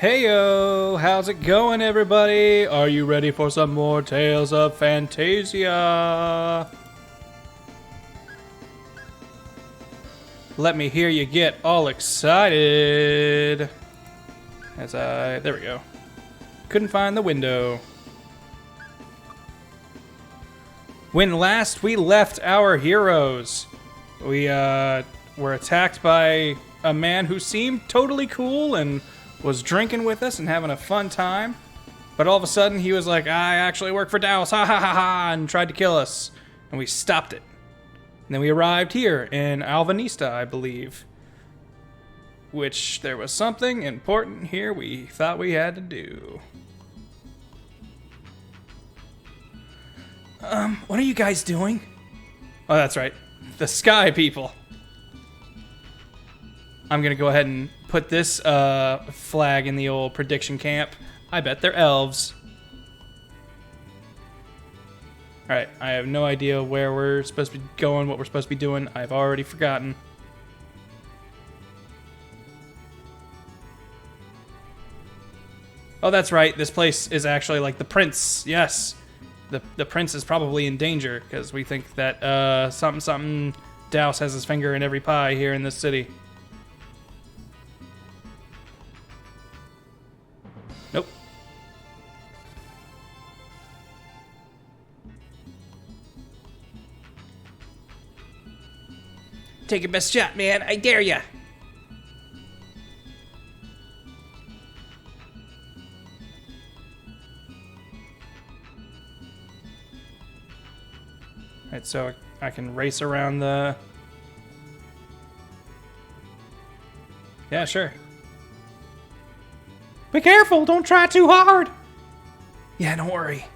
Heyo, how's it going, everybody? Are you ready for some more Tales of Phantasia? Let me hear you get all excited. There we go. Couldn't find the window. When last we left our heroes, we were attacked by a man who seemed totally cool and was drinking with us and having a fun time. But all of a sudden he was like, I actually work for Dallas, ha ha ha ha, and tried to kill us. And we stopped it. And then we arrived here in Alvanista, I believe. Which there was something important here we thought we had to do. What are you guys doing? Oh, that's right. The Sky People. I'm gonna go ahead and put this flag in the old prediction camp. I bet they're elves. Alright, I have no idea where we're supposed to be going, what we're supposed to be doing. I've already forgotten. Oh, that's right. This place is actually like the prince. Yes. The prince is probably in danger because we think that something Douse has his finger in every pie here in this city. Nope. Take your best shot, man. I dare ya. Alright, so I can race around the... Yeah, sure. Be careful, don't try too hard. Yeah, don't worry.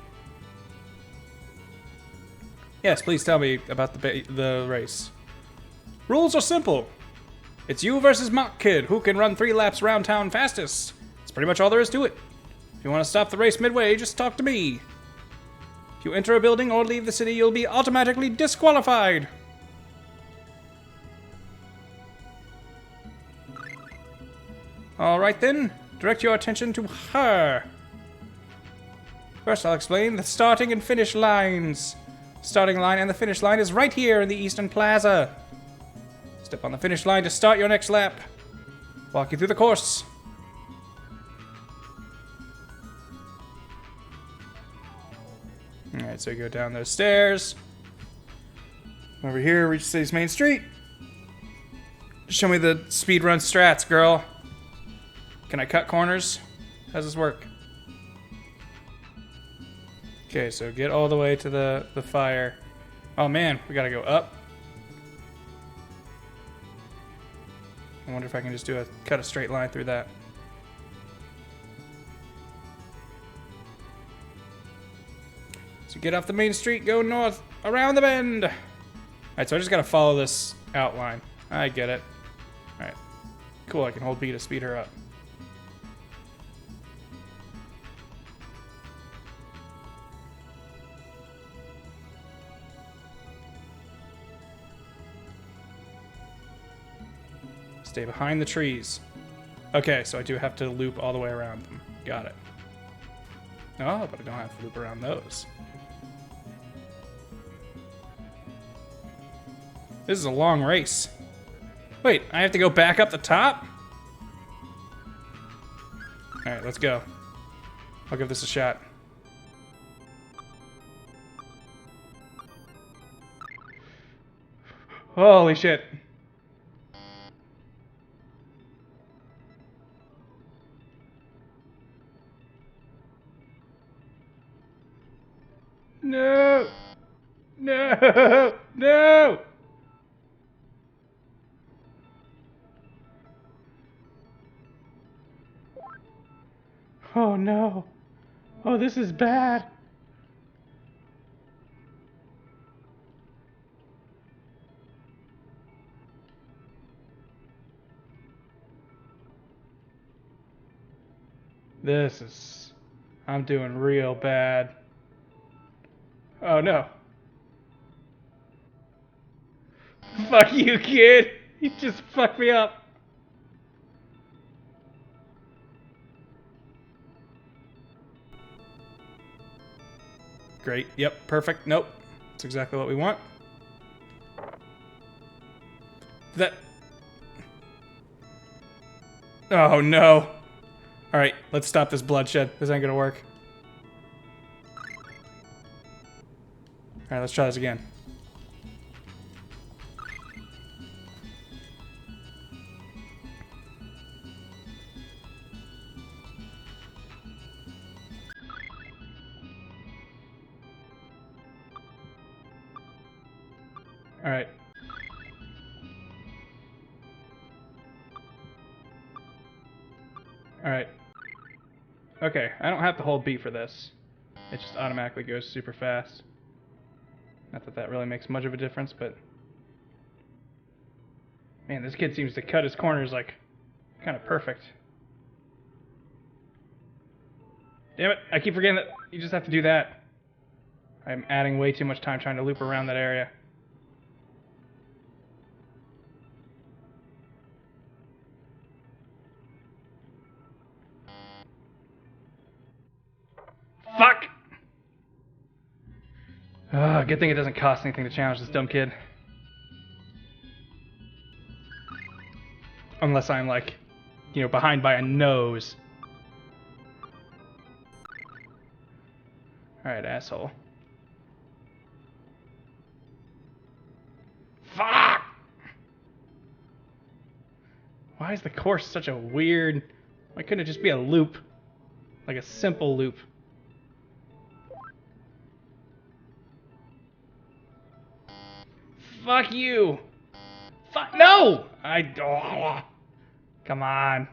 Yes, please tell me about the race. Rules are simple. It's you versus Mock Kid, who can run 3 laps around town fastest. That's pretty much all there is to it. If you want to stop the race midway, just talk to me. If you enter a building or leave the city, you'll be automatically disqualified. Alright then. Direct your attention to her. First, I'll explain the starting and finish lines. Starting line and the finish line is right here in the Eastern Plaza. Step on the finish line to start your next lap. Walk you through the course. Alright, so you go down those stairs. Over here, reach the city's main street. Show me the speedrun strats, girl. Can I cut corners? How does this work? Okay, so get all the way to the fire. Oh man, we gotta go up. I wonder if I can just cut a straight line through that. So get off the main street, go north, around the bend. Alright, so I just gotta follow this outline. I get it. Alright. Cool, I can hold B to speed her up. Stay behind the trees. Okay, so I do have to loop all the way around them. Got it. Oh, but I don't have to loop around those. This is a long race. Wait, I have to go back up the top? Alright, let's go. I'll give this a shot. Holy shit. No! No! No! Oh no. Oh, this is bad. I'm doing real bad. Oh no. Fuck you, kid. You just fucked me up. Great. Yep, perfect. Nope. That's exactly what we want. That... Oh, no. Alright, let's stop this bloodshed. This ain't gonna work. Alright, let's try this again. Alright. Alright. Okay, I don't have to hold B for this. It just automatically goes super fast. Not that that really makes much of a difference, but... Man, this kid seems to cut his corners, like, kind of perfect. Damn it, I keep forgetting that you just have to do that. I'm adding way too much time trying to loop around that area. Fuck! Good thing it doesn't cost anything to challenge this dumb kid. Unless I'm like, you know, behind by a nose. Alright, asshole. Fuck! Why is the course such a weird... Why couldn't it just be a loop? Like a simple loop. Fuck you! Fuck no! Come on.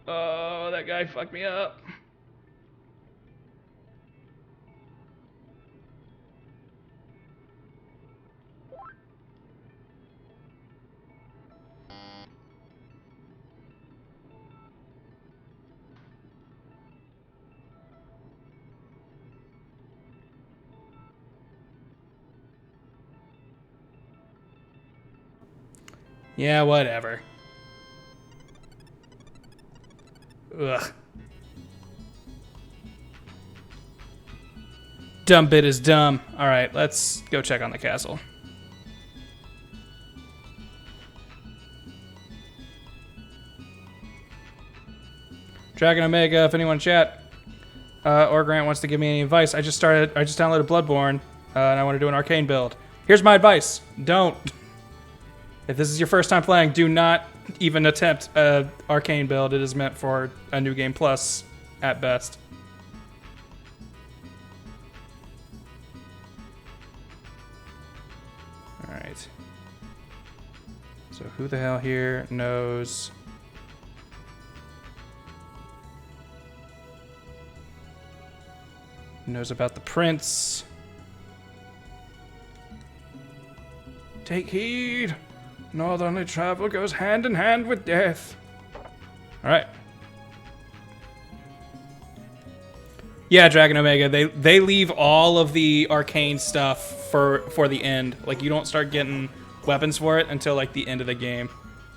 Oh, that guy fucked me up. Yeah, whatever. Ugh. Dumb bit is dumb. Alright, let's go check on the castle. Dragon Omega, if anyone in chat or Grant wants to give me any advice, I just downloaded Bloodborne, and I want to do an arcane build. Here's my advice. Don't. If this is your first time playing, do not even attempt an arcane build. It is meant for a New Game Plus at best. Alright. So who the hell here knows... knows about the prince? Take heed! Northerly travel goes hand in hand with death. Alright. Yeah, Dragon Omega, they leave all of the arcane stuff for the end. Like, you don't start getting weapons for it until, like, the end of the game.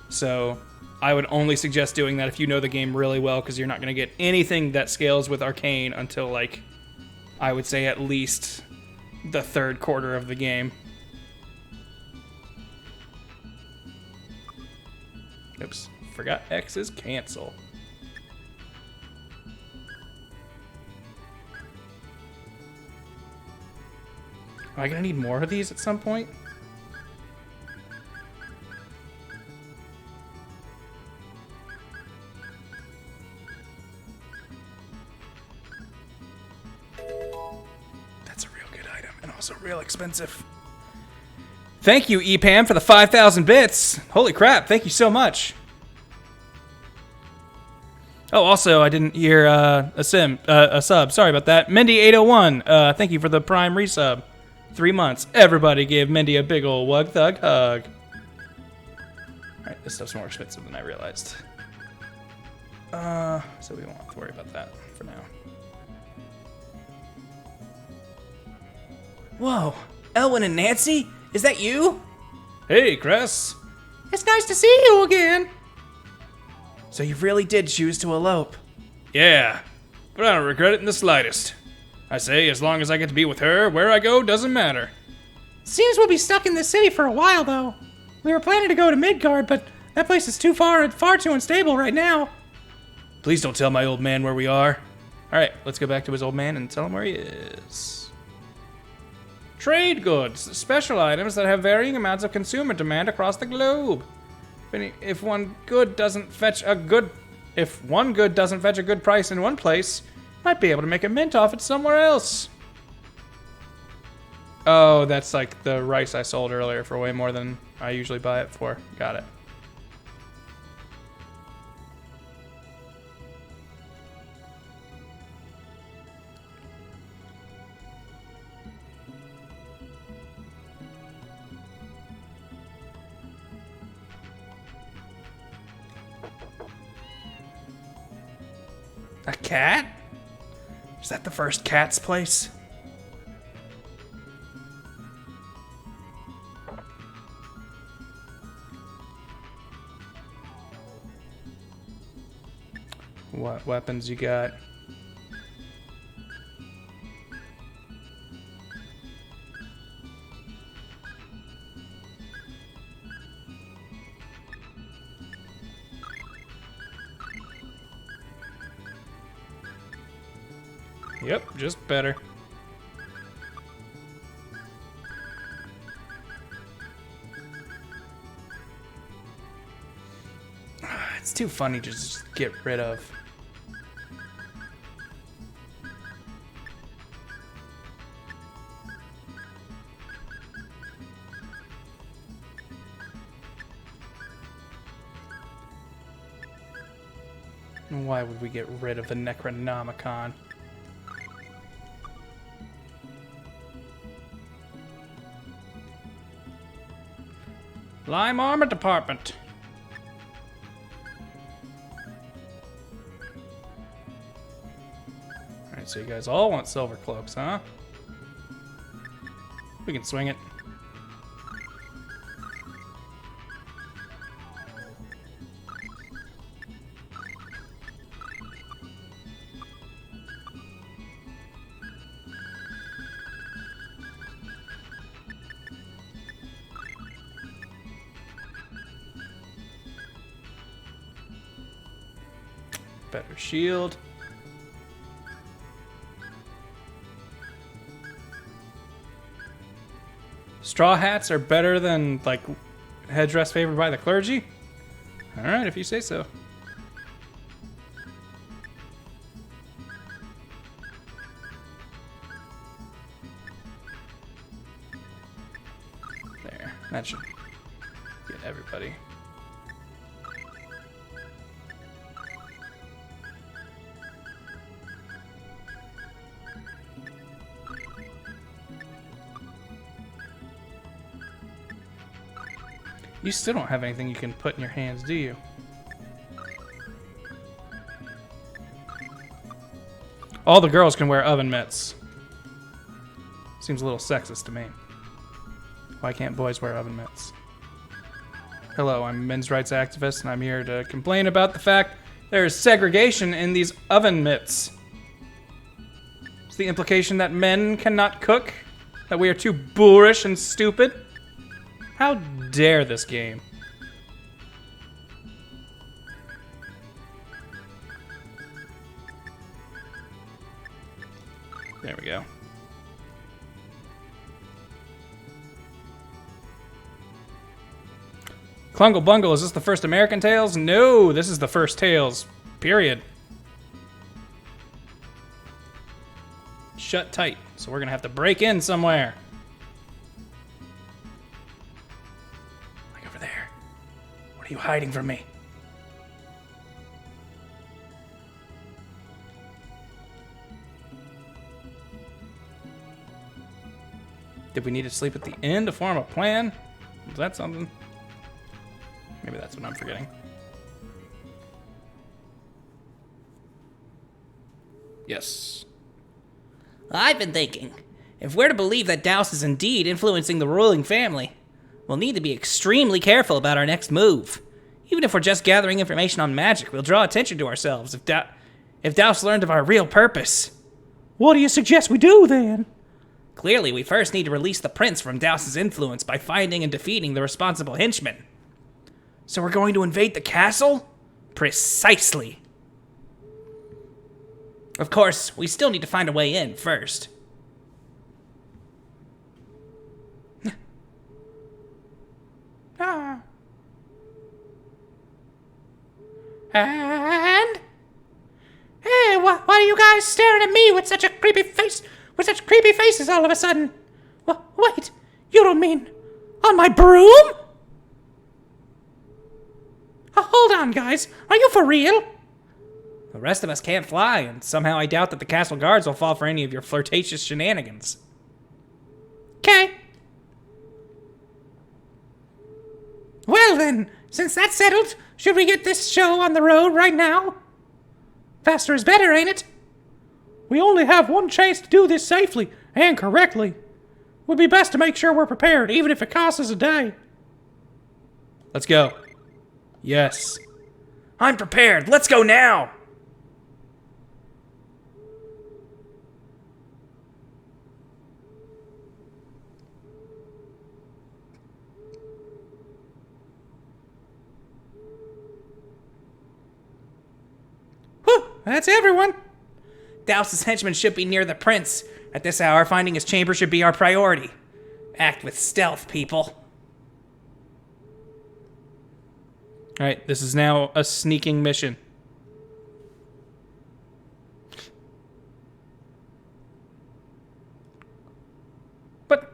So, I would only suggest doing that if you know the game really well, because you're not going to get anything that scales with arcane until, like, I would say at least the third quarter of the game. Oops, forgot X is cancel. Am I gonna need more of these at some point? That's a real good item and also real expensive. Thank you, EPAM, for the 5,000 bits. Holy crap, thank you so much. Oh, also, I didn't hear a sub. Sorry about that. Mindy801, thank you for the Prime resub. 3 months. Everybody give Mindy a big ol' wug thug hug. Alright, this stuff's more expensive than I realized. So we won't have to worry about that for now. Whoa, Elwin and Nancy? Is that you? Hey, Chris. It's nice to see you again. So you really did choose to elope? Yeah, but I don't regret it in the slightest. I say, as long as I get to be with her, where I go doesn't matter. Seems we'll be stuck in this city for a while, though. We were planning to go to Midgard, but that place is far too unstable right now. Please don't tell my old man where we are. Alright, let's go back to his old man and tell him where he is. Trade goods. Special items that have varying amounts of consumer demand across the globe. If one good doesn't fetch a good price in one place, might be able to make a mint off it somewhere else. Oh, that's like the rice I sold earlier for way more than I usually buy it for. Got it. A cat? Is that the first cat's place? What weapons you got? Yep, just better. It's too funny to just get rid of. Why would we get rid of the Necronomicon? Lime Armor Department. Alright, so you guys all want silver cloaks, huh? We can swing it. Better shield. Straw hats are better than, like, headdress favored by the clergy? Alright, if you say so. There, that should get everybody. You still don't have anything you can put in your hands, do you? All the girls can wear oven mitts. Seems a little sexist to me. Why can't boys wear oven mitts? Hello, I'm a men's rights activist, and I'm here to complain about the fact there is segregation in these oven mitts. Is the implication that men cannot cook? That we are too boorish and stupid? How dare this game? There we go. Klungle Bungle, is this the first American Tales? No, this is the first Tales. Period. Shut tight. So we're gonna have to break in somewhere. Like over there. What are you hiding from me? Did we need to sleep at the inn to form a plan? Was that something? Maybe that's what I'm forgetting. Yes. I've been thinking, if we're to believe that Douse is indeed influencing the ruling family, we'll need to be extremely careful about our next move. Even if we're just gathering information on magic, we'll draw attention to ourselves if Douse learned of our real purpose. What do you suggest we do then? Clearly, we first need to release the prince from Douse's influence by finding and defeating the responsible henchmen. So we're going to invade the castle? Precisely. Of course, we still need to find a way in first. And? Hey, why are you guys staring at me with such a creepy face? With such creepy faces all of a sudden? Wait, you don't mean on my broom? Hold on, guys. Are you for real? The rest of us can't fly, and somehow I doubt that the castle guards will fall for any of your flirtatious shenanigans. Okay. Well then, since that's settled, should we get this show on the road right now? Faster is better, ain't it? We only have one chance to do this safely and correctly. Would be best to make sure we're prepared, even if it costs us a day. Let's go. Yes. I'm prepared. Let's go now. Whew, that's everyone. Douse's henchmen should be near the prince. At this hour, finding his chamber should be our priority. Act with stealth, people. Alright, this is now a sneaking mission. But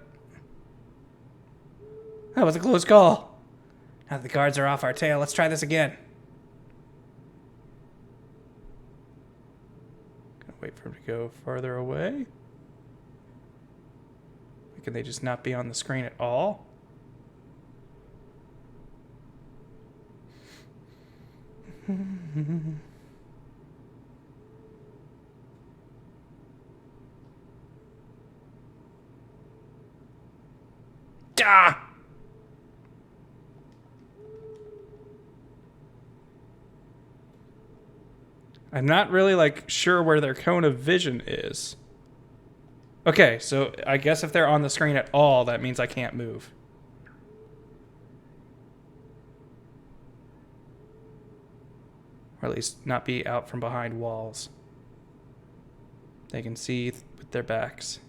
that was a close call. Now that the guards are off our tail, let's try this again. Gonna wait for him to go farther away. Can they just not be on the screen at all? Duh! I'm not really, sure where their cone of vision is. Okay, so I guess if they're on the screen at all, that means I can't move. Or at least not be out from behind walls. They can see with their backs.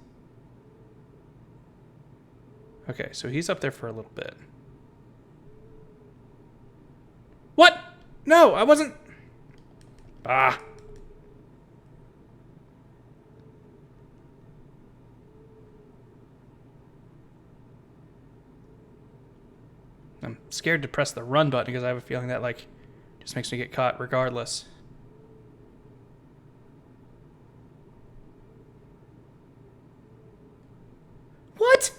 Okay, so he's up there for a little bit. What? No, I wasn't... Ah. I'm scared to press the run button because I have a feeling that, just makes me get caught regardless. What?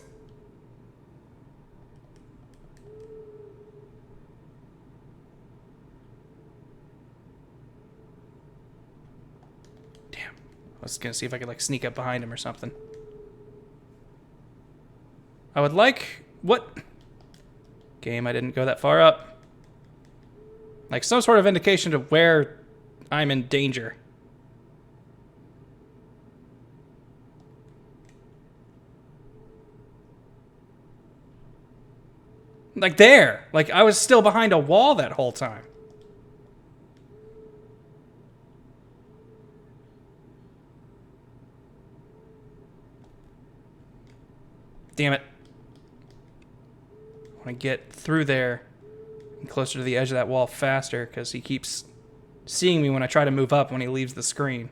Damn. I was gonna see if I could, sneak up behind him or something. I would like... What? Game, I didn't go that far up. Some sort of indication of where I'm in danger. There. I was still behind a wall that whole time. Damn it. I want to get through there and closer to the edge of that wall faster because he keeps seeing me when I try to move up when he leaves the screen.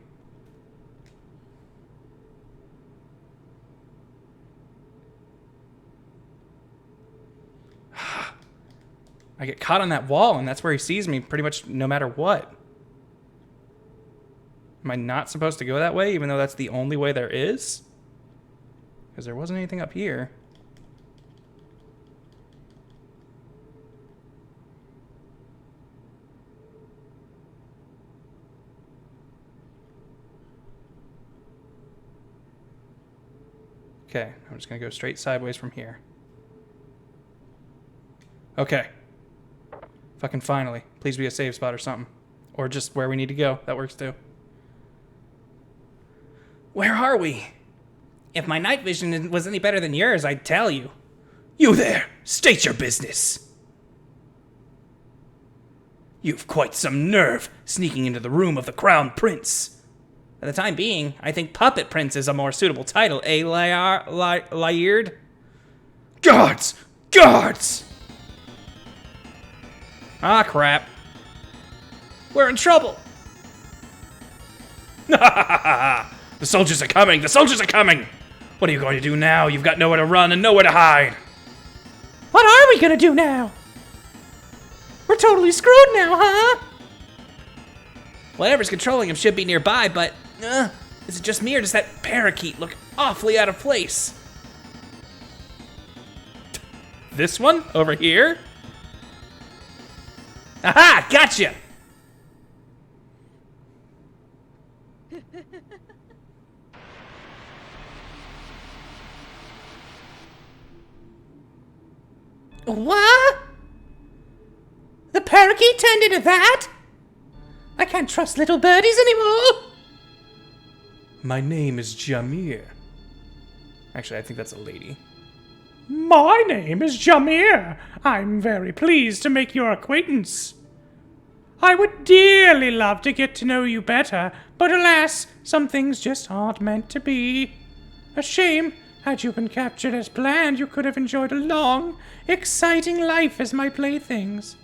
I get caught on that wall and that's where he sees me pretty much no matter what. Am I not supposed to go that way even though that's the only way there is? Because there wasn't anything up here. Okay, I'm just gonna go straight sideways from here. Okay. Fucking finally. Please be a save spot or something. Or just where we need to go. That works too. Where are we? If my night vision was any better than yours, I'd tell you. You there! State your business! You've quite some nerve sneaking into the room of the Crown Prince. For the time being, I think Puppet Prince is a more suitable title, Laird? Guards! Guards! Ah, crap. We're in trouble. The soldiers are coming! The soldiers are coming! What are you going to do now? You've got nowhere to run and nowhere to hide. What are we gonna do now? We're totally screwed now, huh? Whatever's controlling him should be nearby, but is it just me or does that parakeet look awfully out of place? This one over here? Aha! Gotcha! What? The parakeet turned into that? I can't trust little birdies anymore. My name is Jamir. Actually, I think that's a lady. My name is Jamir. I'm very pleased to make your acquaintance. I would dearly love to get to know you better, but alas, some things just aren't meant to be. A shame. Had you been captured as planned, you could have enjoyed a long, exciting life as my playthings.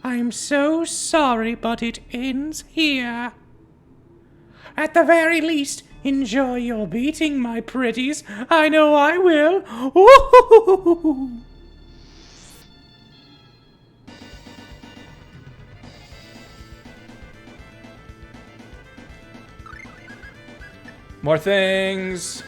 I am so sorry, but it ends here. At the very least, enjoy your beating, my pretties. I know I will. Ooh. More things.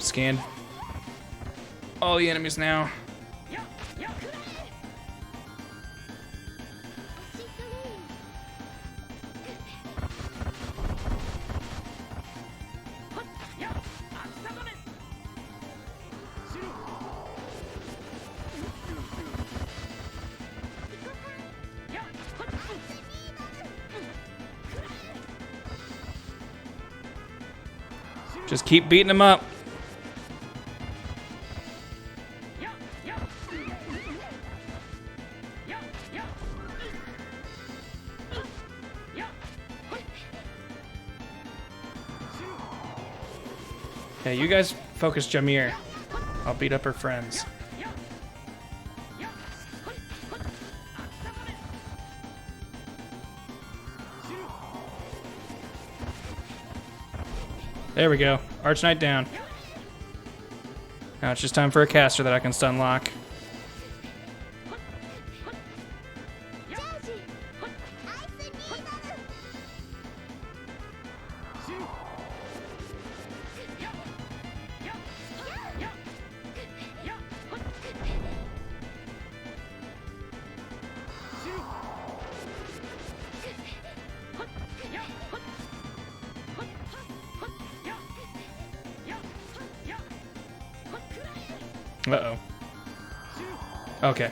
Scanned all the enemies now. Just keep beating them up. Okay, you guys focus Jamir. I'll beat up her friends. There we go. Arch Knight down. Now it's just time for a caster that I can stun lock. Uh-oh. Okay.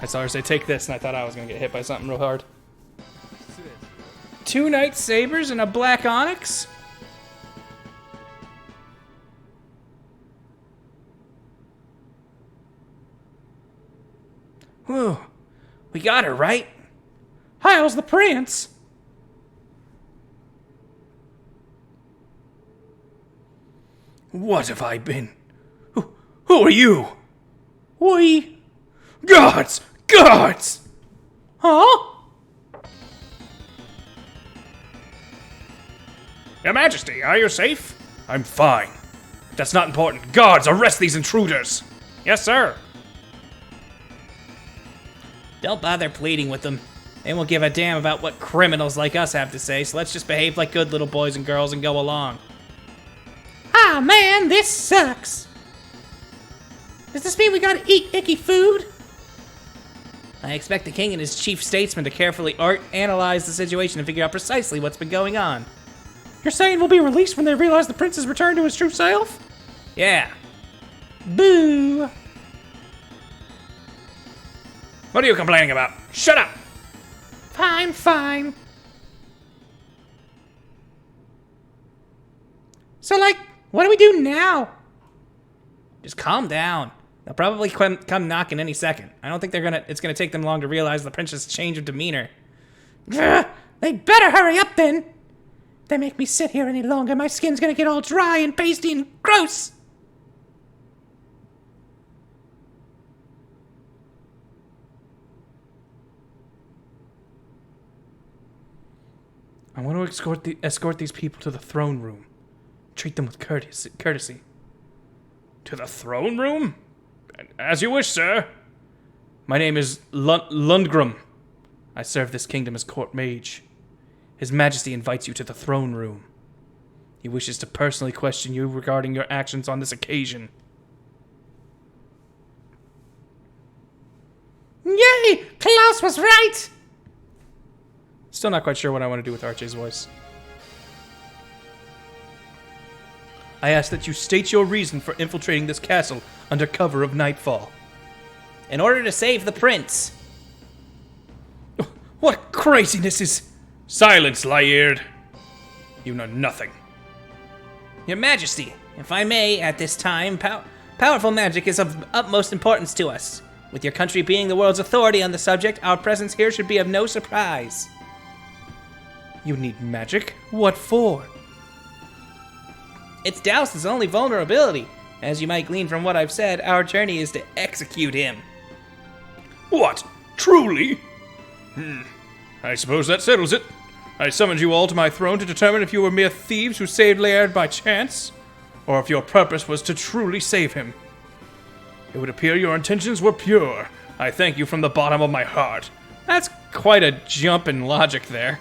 I saw her say, take this, and I thought I was going to get hit by something real hard. 2 Night Sabers and a Black Onyx? Whew. We got her, right? How's the prince? What have I been? Who are you? We... Guards! Guards! Huh? Your Majesty, are you safe? I'm fine. That's not important. Guards, arrest these intruders! Yes, sir. Don't bother pleading with them. They won't give a damn about what criminals like us have to say, so let's just behave like good little boys and girls and go along. Ah, man, this sucks. Does this mean we gotta eat icky food? I expect the king and his chief statesman to carefully analyze the situation and figure out precisely what's been going on. You're saying we'll be released when they realize the prince has returned to his true self? Yeah. Boo! What are you complaining about? Shut up! Fine, fine. So, like, what do we do now? Just calm down. They'll probably come knocking any second. I don't think it's gonna take them long to realize the prince's change of demeanor. Ugh, they better hurry up then. If they make me sit here any longer, my skin's gonna get all dry and pasty and gross. I want to escort these people to the throne room. Treat them with courtesy. To the throne room? As you wish, sir. My name is Lundgrim. I serve this kingdom as court mage. His Majesty invites you to the throne room. He wishes to personally question you regarding your actions on this occasion. Yay! Klaus was right! Still not quite sure what I want to do with Archie's voice. I ask that you state your reason for infiltrating this castle under cover of nightfall. In order to save the prince. What craziness is... Silence, Lyard. You know nothing. Your Majesty, if I may, at this time, powerful magic is of utmost importance to us. With your country being the world's authority on the subject, our presence here should be of no surprise. You need magic? What for? It's Douse's only vulnerability. As you might glean from what I've said, our journey is to execute him. What? Truly? I suppose that settles it. I summoned you all to my throne to determine if you were mere thieves who saved Laird by chance, or if your purpose was to truly save him. It would appear your intentions were pure. I thank you from the bottom of my heart. That's quite a jump in logic there.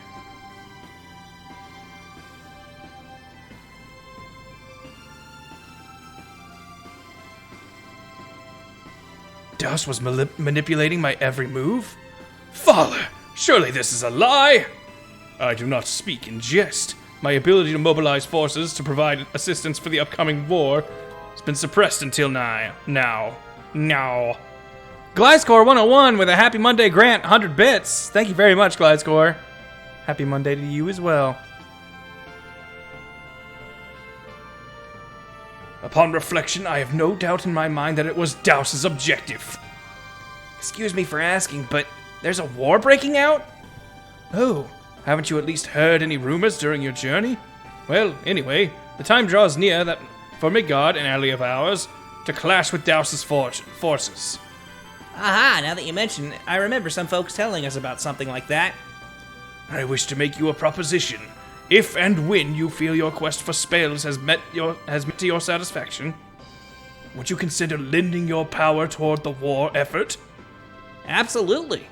Douse was manipulating my every move? Father, surely this is a lie! I do not speak in jest. My ability to mobilize forces to provide assistance for the upcoming war has been suppressed until now. Glidescore 101 with a Happy Monday grant, 100 bits. Thank you very much, Glidescore. Happy Monday to you as well. Upon reflection, I have no doubt in my mind that it was Douse's objective. Excuse me for asking, but there's a war breaking out? Oh, haven't you at least heard any rumors during your journey? Well, anyway, the time draws near that for Midgard, an ally of ours, to clash with Douse's forces. Aha, now that you mention it, I remember some folks telling us about something like that. I wish to make you a proposition. If and when you feel your quest for spells has met to your satisfaction, would you consider lending your power toward the war effort? Absolutely.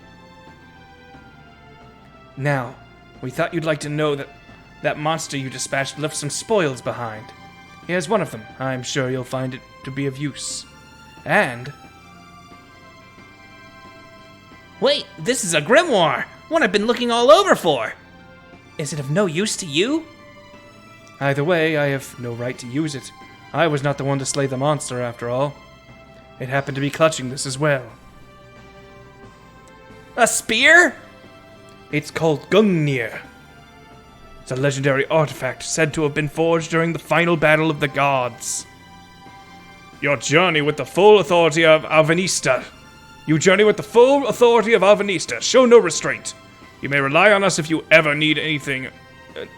Now, we thought you'd like to know that that monster you dispatched left some spoils behind. Here's one of them. I'm sure you'll find it to be of use. And... Wait, this is a grimoire! One I've been looking all over for! Is it of no use to you? either way, I have no right to use it. I was not the one to slay the monster, after all. It happened to be clutching this as well. A spear? It's called Gungnir. It's a legendary artifact said to have been forged during the final battle of the gods. Your journey with the full authority of Alvanista. You journey with the full authority of Alvanista. Show no restraint. You may rely on us if you ever need anything.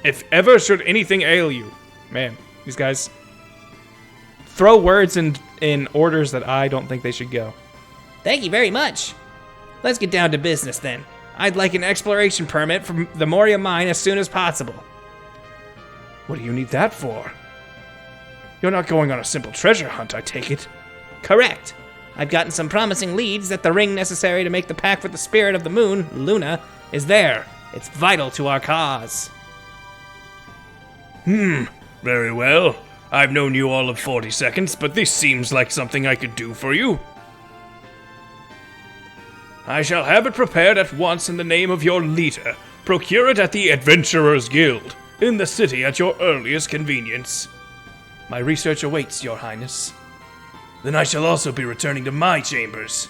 If ever should anything ail you. Man, these guys throw words in orders that I don't think they should go. Thank you very much. Let's get down to business then. I'd like an exploration permit from the Moria mine as soon as possible. What do you need that for? You're not going on a simple treasure hunt, I take it. Correct. I've gotten some promising leads that the ring necessary to make the pact with the spirit of the moon, Luna, is there. It's vital to our cause. Very well. I've known you all of 40 seconds, but this seems like something I could do for you. I shall have it prepared at once in the name of your leader. Procure it at the Adventurers Guild. In the city at your earliest convenience. My research awaits, Your Highness. Then I shall also be returning to my chambers.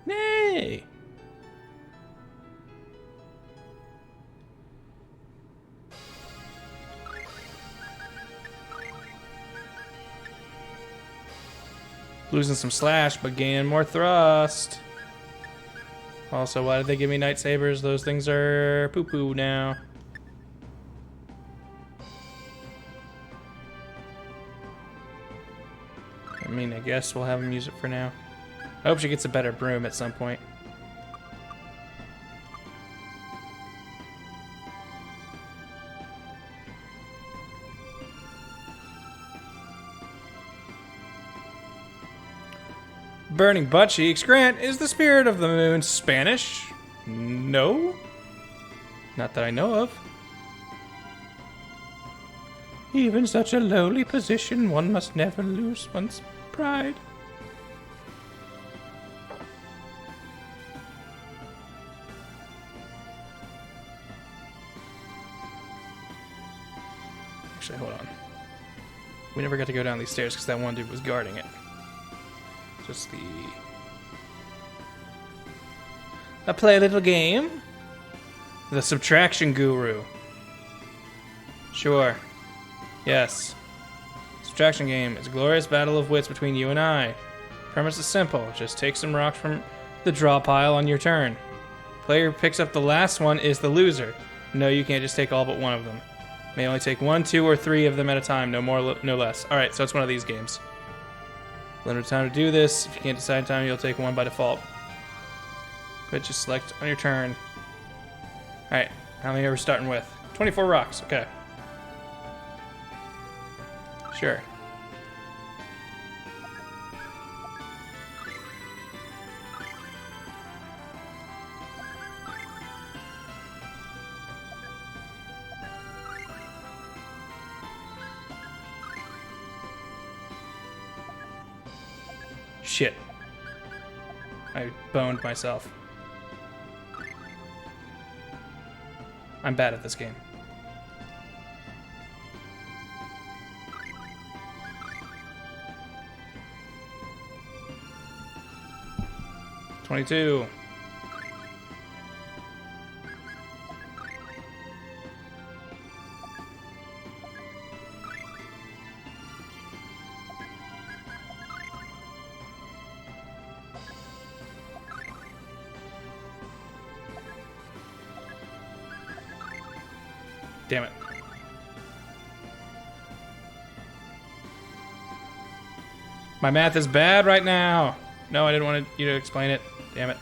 Nay. Losing some slash, but gaining more thrust. Also, why did they give me night sabers? Those things are poo-poo now. I mean, I guess we'll have him use it for now. I hope she gets a better broom at some point. Burning butt cheeks. Grant, is the spirit of the moon Spanish? No. Not that I know of. Even such a lowly position, one must never lose one's pride. Actually, hold on. We never got to go down these stairs because that one dude was guarding it. Just the... I play a little game. The subtraction guru. Sure. Yes. Subtraction game. It's a glorious battle of wits between you and I. Premise is simple. Just take some rocks from the draw pile on your turn. Player picks up the last one is the loser. No, you can't just take all but one of them. May only take 1, 2, or 3 of them at a time. No more, no less. Alright, so it's one of these games. Limited time to do this. If you can't decide time, you'll take one by default. But just select on your turn. Alright, how many are we starting with? 24 rocks, okay. Sure. Shit. I boned myself. I'm bad at this game. $22. Damn it. My math is bad right now. No, I didn't want you to explain it. Damn it.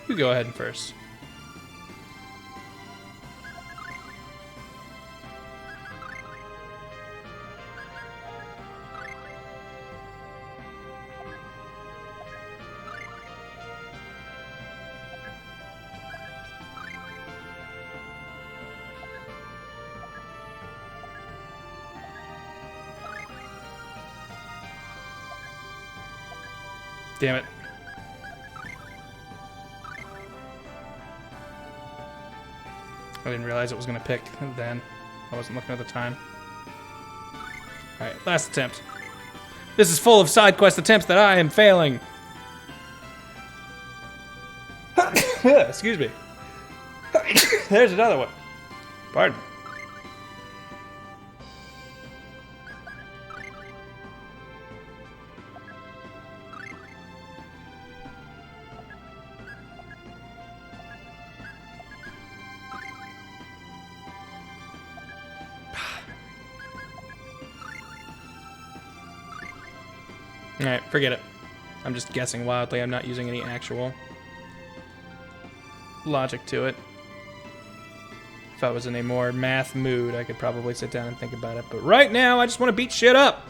You go ahead and first. Damn it. I didn't realize it was going to pick then. I wasn't looking at the time. Alright, last attempt. This is full of side quest attempts that I am failing. Excuse me. There's another one. Pardon. Alright, forget it. I'm just guessing wildly. I'm not using any actual logic to it. If I was in a more math mood, I could probably sit down and think about it. But right now, I just want to beat shit up.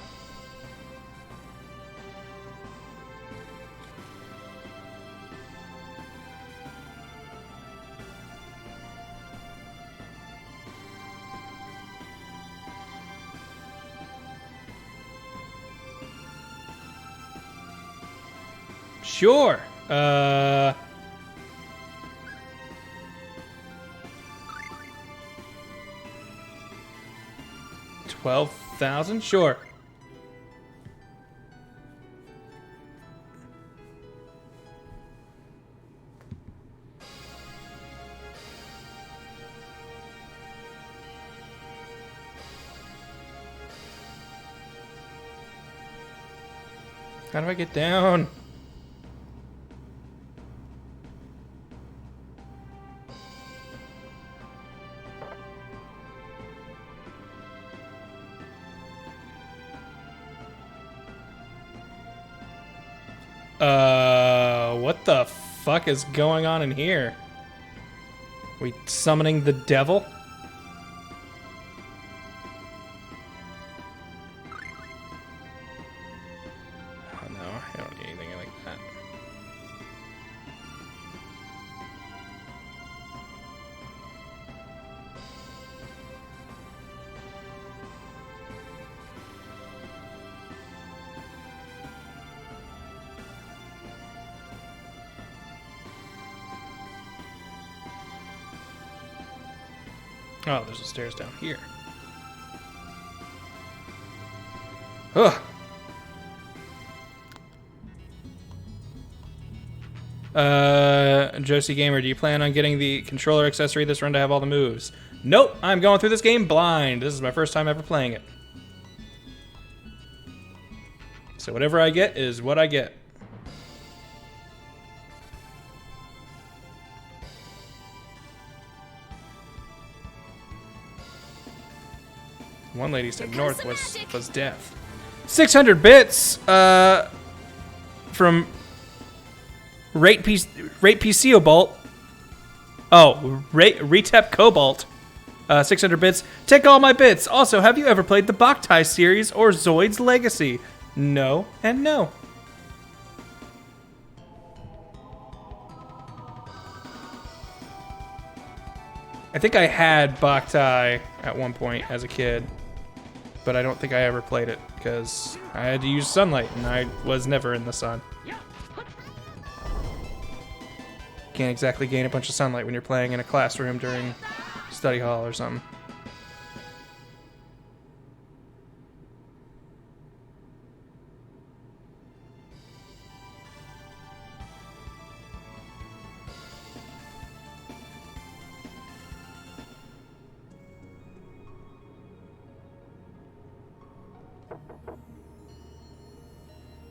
Sure. 12,000? Sure. How do I get down? What the fuck is going on in here? We summoning the devil? Oh no, I don't need anything like that. Oh, there's the stairs down here. Ugh. Josie Gamer, do you plan on getting the controller accessory this run to have all the moves? Nope, I'm going through this game blind. This is my first time ever playing it. So whatever I get is what I get. One lady said north was death. 600 bits from Rate PC Bolt. Oh, Retep Cobalt. 600 bits. Take all my bits. Also, have you ever played the Boktai series or Zoid's Legacy? No and no. I think I had Boktai at one point as a kid, but I don't think I ever played it because I had to use sunlight and I was never in the sun. Can't exactly gain a bunch of sunlight when you're playing in a classroom during study hall or something.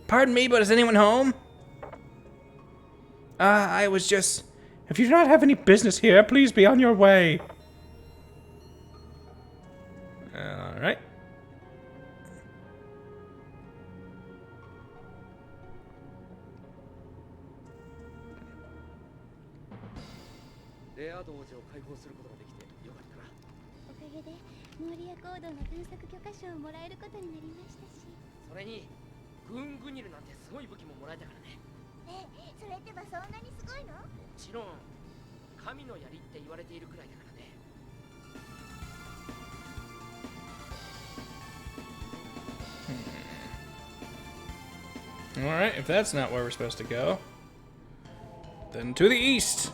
Pardon me, but is anyone home? I was just... If you do not have any business here, please be on your way. Alright. Alright, if that's not where we're supposed to go, then to the east.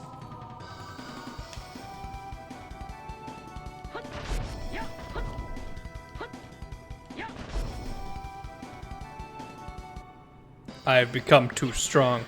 I have become too strong.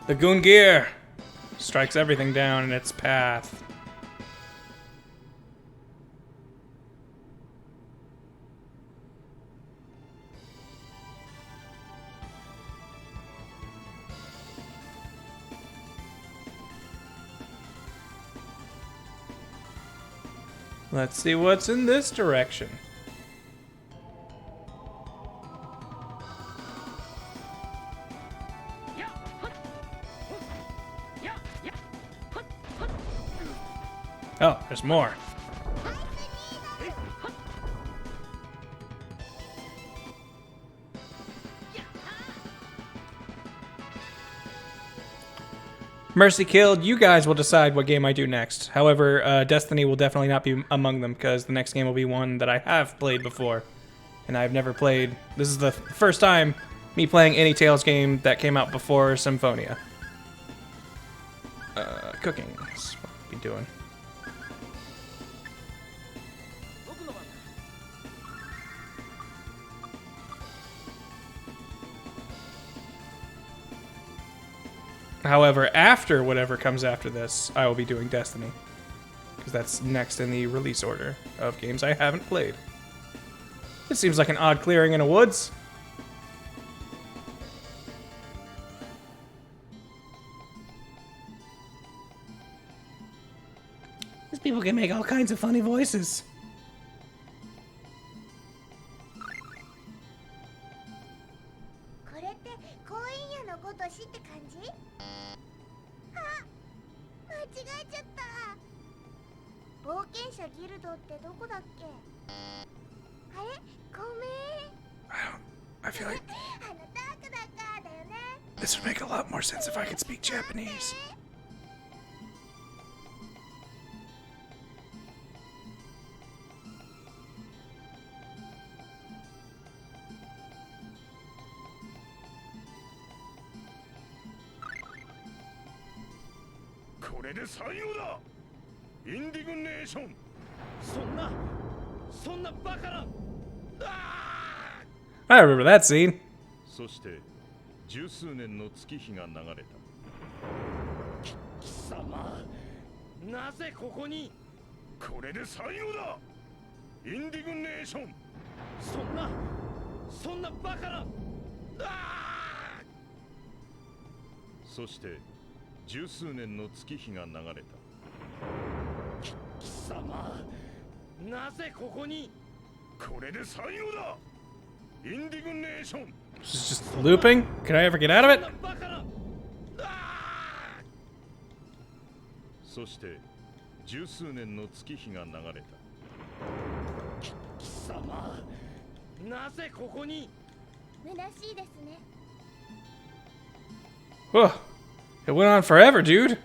The Goon-Gear strikes everything down in its path. Let's see what's in this direction. Oh, there's more. Mercy killed. You guys will decide what game I do next. However, Destiny will definitely not be among them because the next game will be one that I have played before. And I've never played. This is the first time me playing any Tales game that came out before Symphonia. Cooking. That's what I'll be doing. However, after whatever comes after this, I will be doing Destiny. Because that's next in the release order of games I haven't played. It seems like an odd clearing in a woods. These people can make all kinds of funny voices. これって婚姻夜のごとしって感じ？あ、間違えちゃった。冒険者ギルドってどこだっけ？あれ？ごめん。I feel like あのダークだからだよね。 this would make a lot more sense if I could speak Japanese. これで採用だ。インディグネーション。そんなバカな。I remember that scene. そして十数年の月日が流れた。貴様、なぜここに？これで採用だ。インディグネーション。そんなバカな。そして十数年の月日が流れた。貴様、なぜここに？これで採用だ。インディグネーション。 This is just looping? Can I ever get out of it? そして十数年の月日が流れた。貴様、なぜここに？虚しいですね。 Whoa. It went on forever, dude.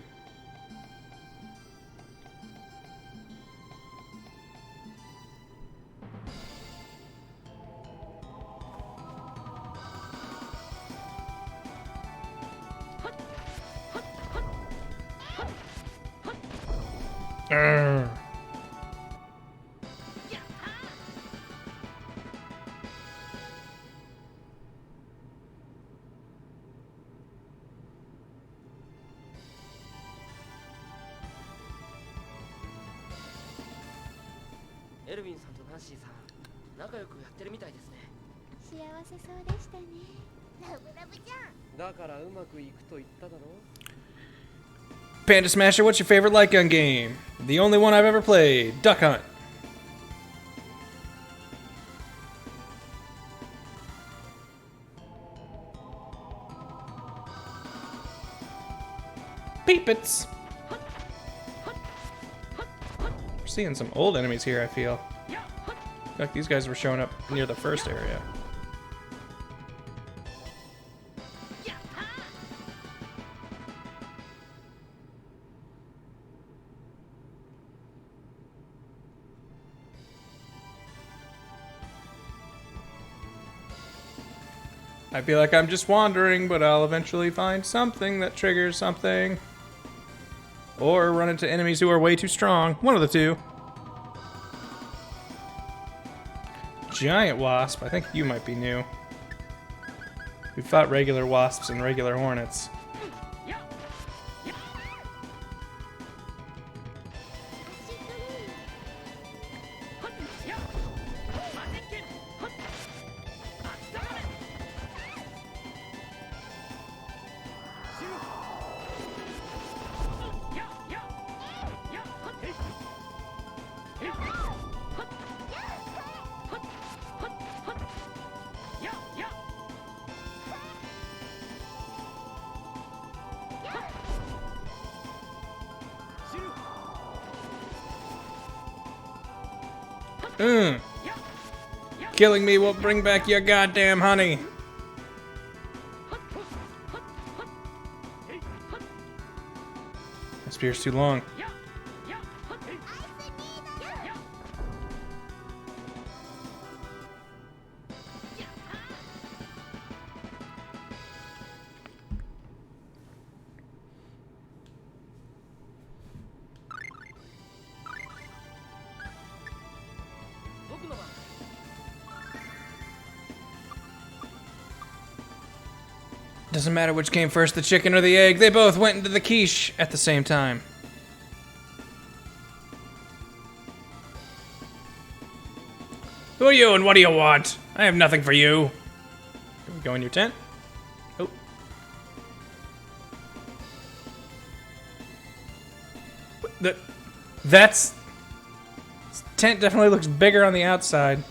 Urgh. Elvin さんとナンシーさん、仲良くやってるみたいですね。幸せそうでしたね。ラブラブじゃん。だからうまくいくと言っただろ。 Panda Smasher, what's your favorite light gun game? The only one I've ever played. Duck Hunt. Beepits. We're seeing some old enemies here, I feel. Like these guys were showing up near the first area. I feel like I'm just wandering, but I'll eventually find something that triggers something. Or run into enemies who are way too strong. One of the two. Giant wasp. I think you might be new. We've fought regular wasps and regular hornets. Killing me will bring back your goddamn honey. My spear's too long. Doesn't matter which came first, the chicken or the egg. They both went into the quiche at the same time. Who are you and what do you want? I have nothing for you. Can we go in your tent? Oh. That's... This tent definitely looks bigger on the outside.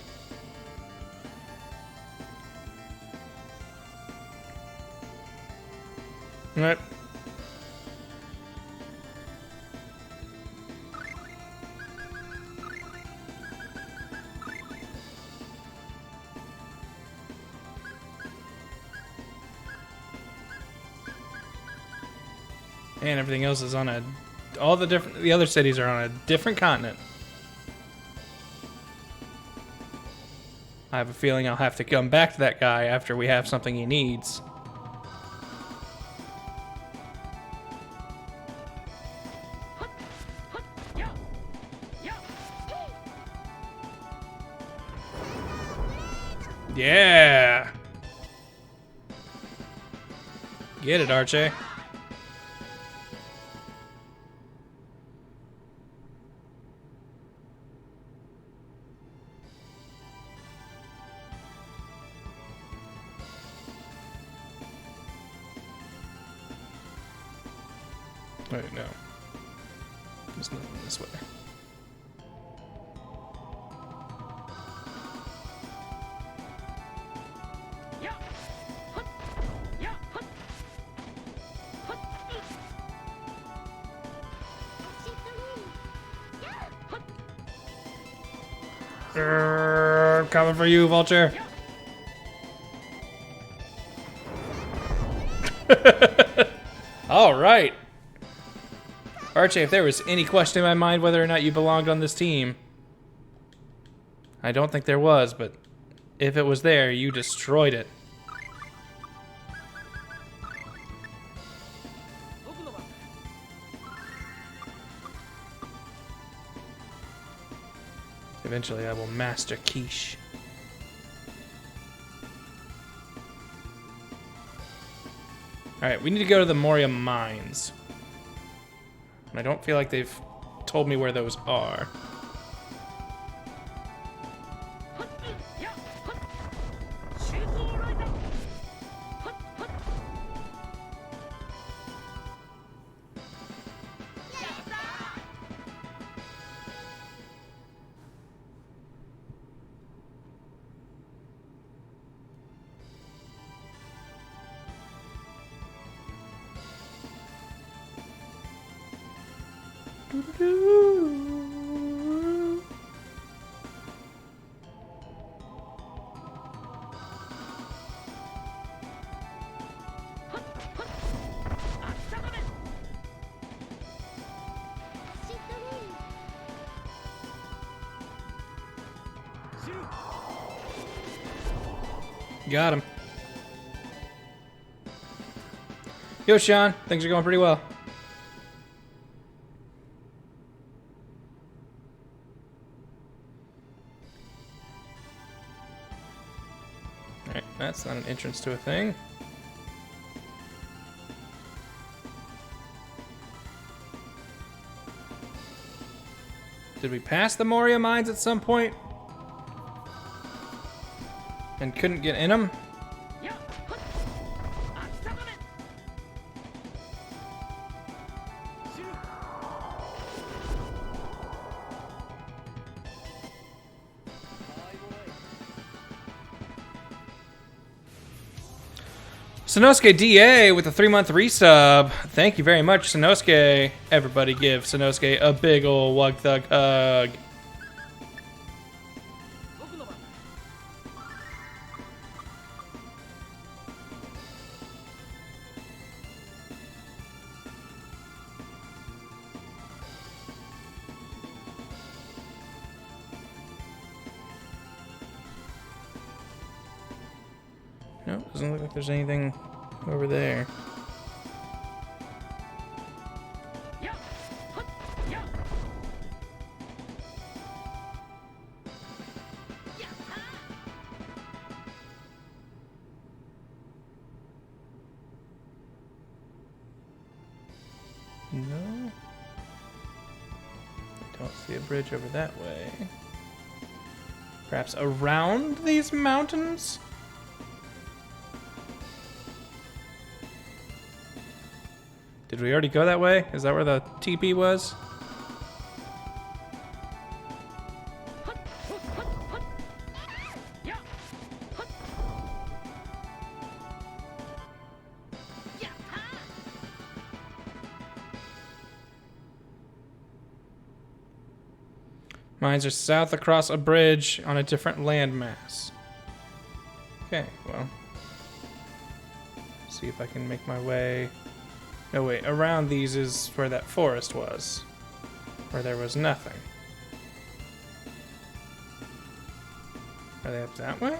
Alright. And everything else is on a... The other cities are on a different continent. I have a feeling I'll have to come back to that guy after we have something he needs. Yeah! Get it, Archie. Wait, no. There's nothing this way. Coming for you, Vulture. All right. Archie, if there was any question in my mind whether or not you belonged on this team, I don't think there was, but if it was there, you destroyed it. Eventually, I will master Quiche. Alright, we need to go to the Moria Mines. And I don't feel like they've told me where those are. Got him. Yo, Sean. Things are going pretty well. Alright, that's not an entrance to a thing. Did we pass the Moria mines at some point? And couldn't get in them? Sanosuke DA with a 3-month resub. Thank you very much, Sanosuke. Everybody give Sanosuke a big ol' Wug Thug hug. Nope, doesn't look like there's anything over there. No. I don't see a bridge over that way. Perhaps around these mountains? Did we already go that way? Is that where the TP was? Mines are south across a bridge on a different landmass. Okay, well. See if I can make my way. No, wait, around these is where that forest was. Where there was nothing. Are they up that way?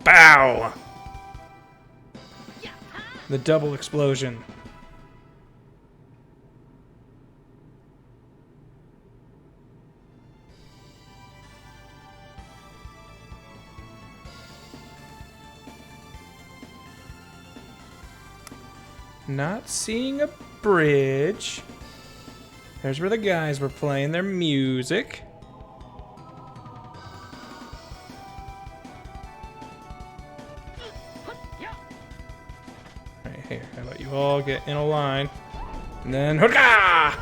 Bow! The double explosion. Not seeing a bridge. There's where the guys were playing their music. Right here, how about you all get in a line, and then hoorah!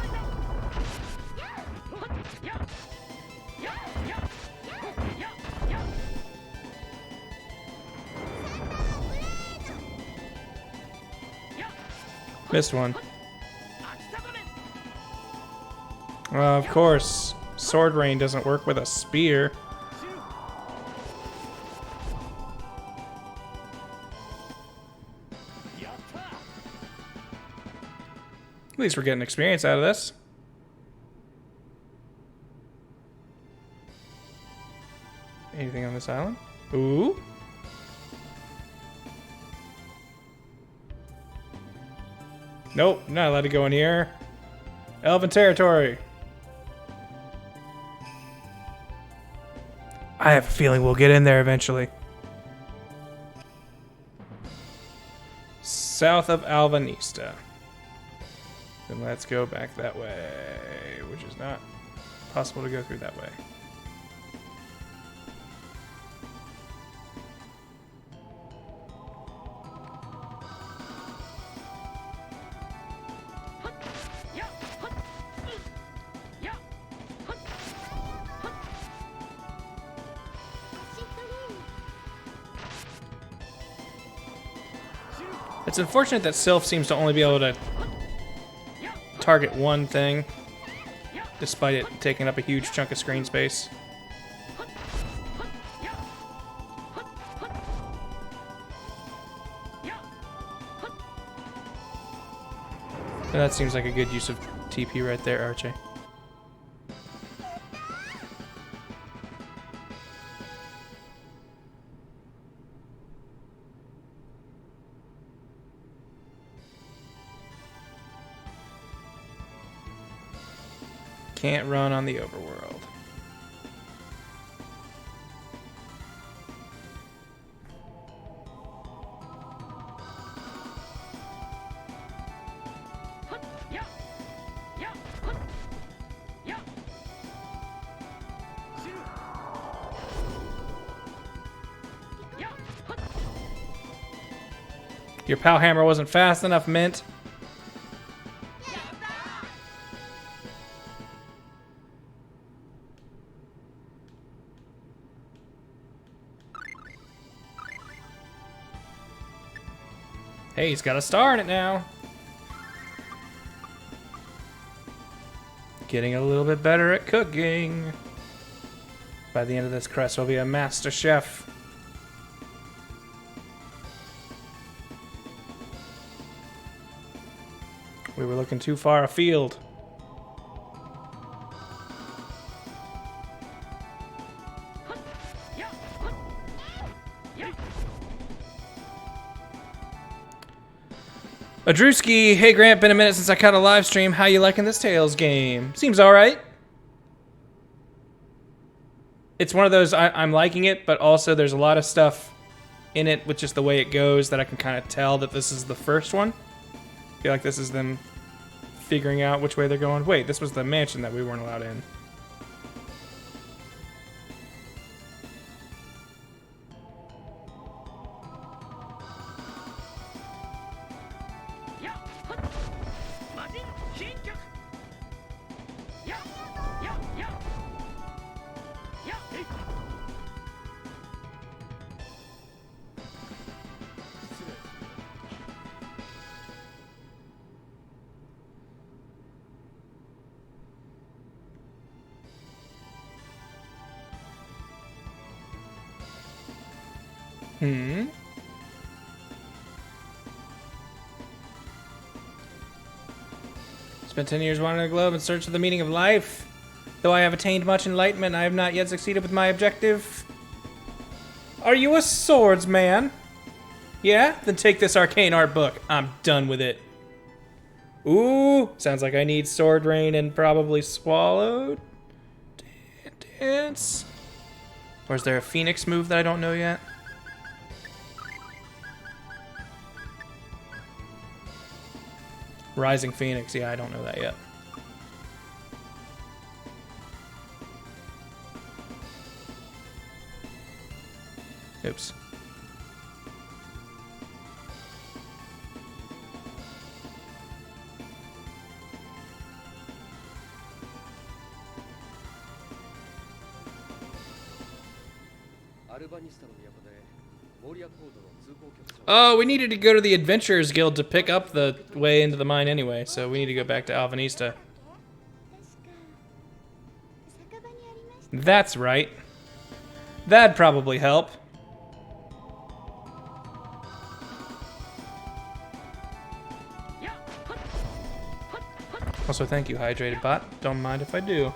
Missed one. Of course, sword rain doesn't work with a spear. At least we're getting experience out of this. Anything on this island? Ooh. Nope, not allowed to go in here. Elven territory. I have a feeling we'll get in there eventually. South of Alvanista. Then let's go back that way, which is not possible to go through that way. It's unfortunate that Sylph seems to only be able to target one thing, despite it taking up a huge chunk of screen space. And that seems like a good use of TP right there, Archie. Can't run on the overworld. Your pow hammer wasn't fast enough, Mint. Hey, he's got a star in it now. Getting a little bit better at cooking. By the end of this quest, we'll be a master chef. We were looking too far afield. Adrewski, hey Grant, been a minute since I caught a live stream. How you liking this Tales game? Seems alright. It's one of those, I'm liking it, but also there's a lot of stuff in it with just the way it goes that I can kind of tell that this is the first one. I feel like this is them figuring out which way they're going. Wait, this was the mansion that we weren't allowed in. Spent 10 years wandering the globe in search of the meaning of life. Though I have attained much enlightenment, I have not yet succeeded with my objective. Are you a swordsman? Yeah? Then take this arcane art book. I'm done with it. Ooh, sounds like I need Sword Rain and probably Swallowed. Dance. Or is there a Phoenix move that I don't know yet? Rising Phoenix, yeah, I don't know that yet. Oops. Oh, we needed to go to the Adventurers Guild to pick up the way into the mine anyway, so we need to go back to Alvanista. That's right. That'd probably help. Also, thank you, Hydrated Bot. Don't mind if I do.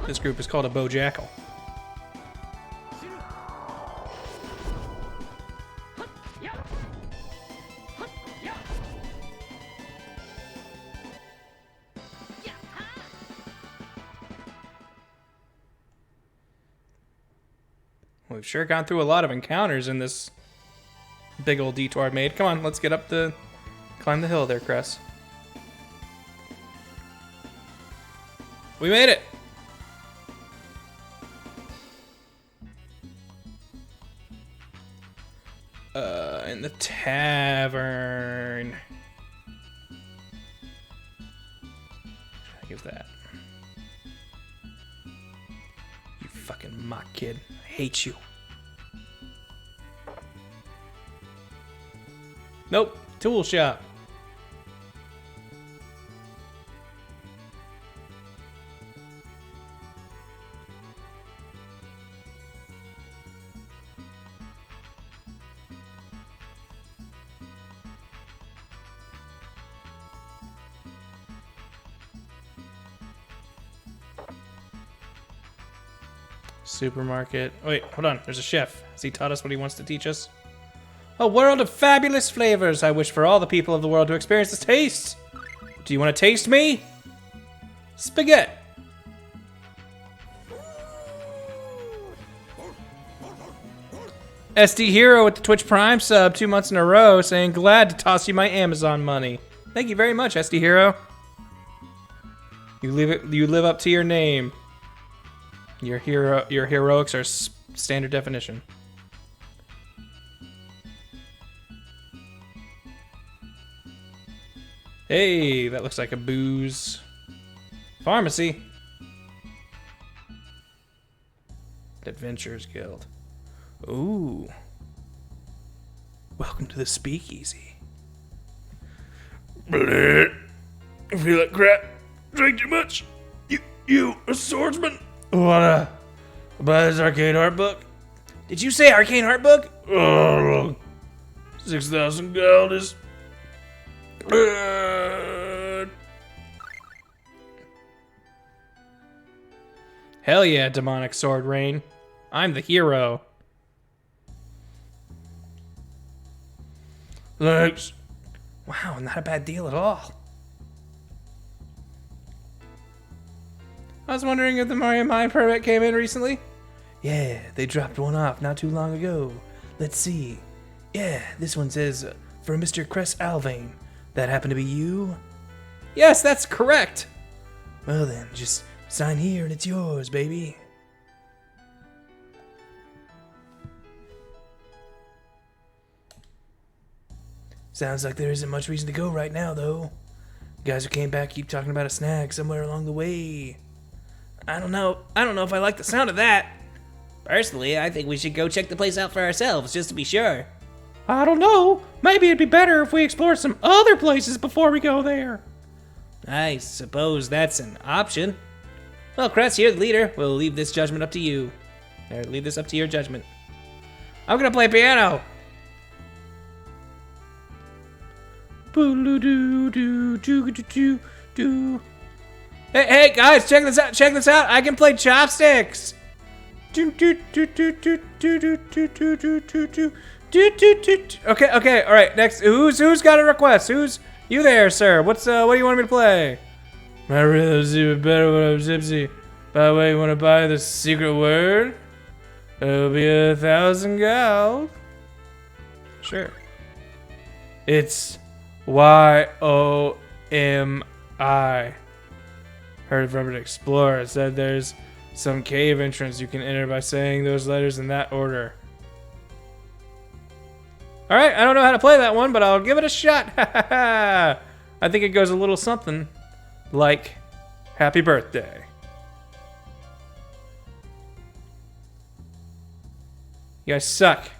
This group is called a Bojackal. We've sure gone through a lot of encounters in this big old detour I made. Come on, let's get up the... climb the hill there, Cress. We made it! In the tavern. I give that. You fucking mock kid. I hate you. Nope. Tool shop. Supermarket. Wait, hold on. There's a chef. Has he taught us what he wants to teach us? A world of fabulous flavors. I wish for all the people of the world to experience this taste. Do you want to taste me? Spaghetti. SD Hero with the Twitch Prime sub 2 months in a row saying, glad to toss you my Amazon money. Thank you very much, SD Hero. You live up to your name. Your heroics are standard definition. Hey, that looks like a booze pharmacy. Adventurers Guild. Ooh. Welcome to the speakeasy. I feel like crap. Drink too much. You a swordsman? Wanna buy this arcane art book? Did you say Arcane Heart Book? Oh, 6,000 gold is. Hell yeah, demonic sword rain. I'm the hero. Thanks. Wow, not a bad deal at all. I was wondering if the Mario Mine permit came in recently. Yeah, they dropped one off not too long ago. Let's see. Yeah, this one says, for Mr. Cress Alvane. That happened to be you? Yes, that's correct. Well then, just sign here and it's yours, baby. Sounds like there isn't much reason to go right now, though. Guys who came back keep talking about a snag somewhere along the way. I don't know if I like the sound of that. Personally, I think we should go check the place out for ourselves, just to be sure. I don't know. Maybe it'd be better if we explore some other places before we go there. I suppose that's an option. Well, Cress, you're the leader. We'll leave this judgment up to you. Or leave this up to your judgment. I'm gonna play piano. Hey guys, check this out. I can play chopsticks. Okay, all right. Next, who's got a request? Who's you there, sir? What do you want me to play? My rhythm's even better when I'm tipsy. By the way, you want to buy the secret word? It'll be 1,000 gold. Sure. It's Y-O-M-I. Heard from an explorer. Said there's some cave entrance you can enter by saying those letters in that order. Alright, I don't know how to play that one, but I'll give it a shot. I think it goes a little something like happy birthday. You guys suck.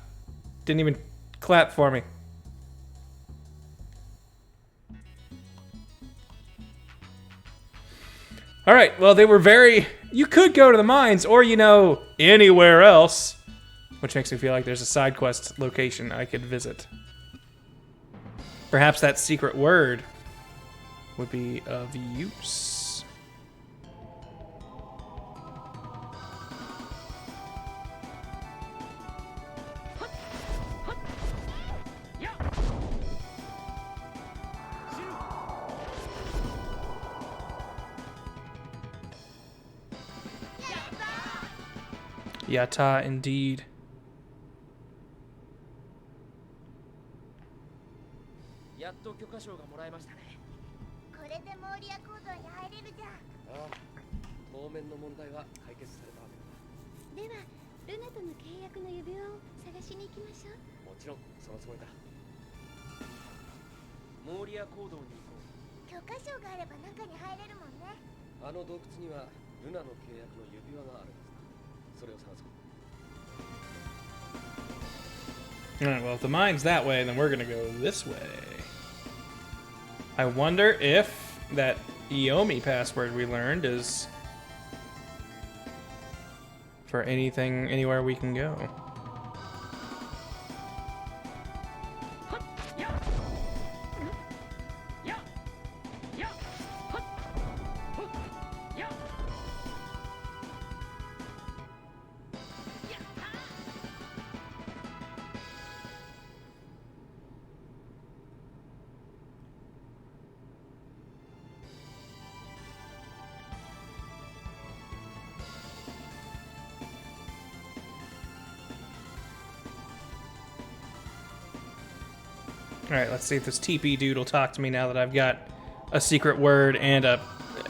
Didn't even clap for me. Alright, well, they were very... You could go to the mines, or, anywhere else. Which makes me feel like there's a side quest location I could visit. Perhaps that secret word would be of use. Yatta, indeed. Alright, well, if the mine's that way, then we're gonna go this way. I wonder if that Iomi password we learned is for anything, anywhere we can go. Alright, let's see if this TP dude will talk to me now that I've got a secret word and a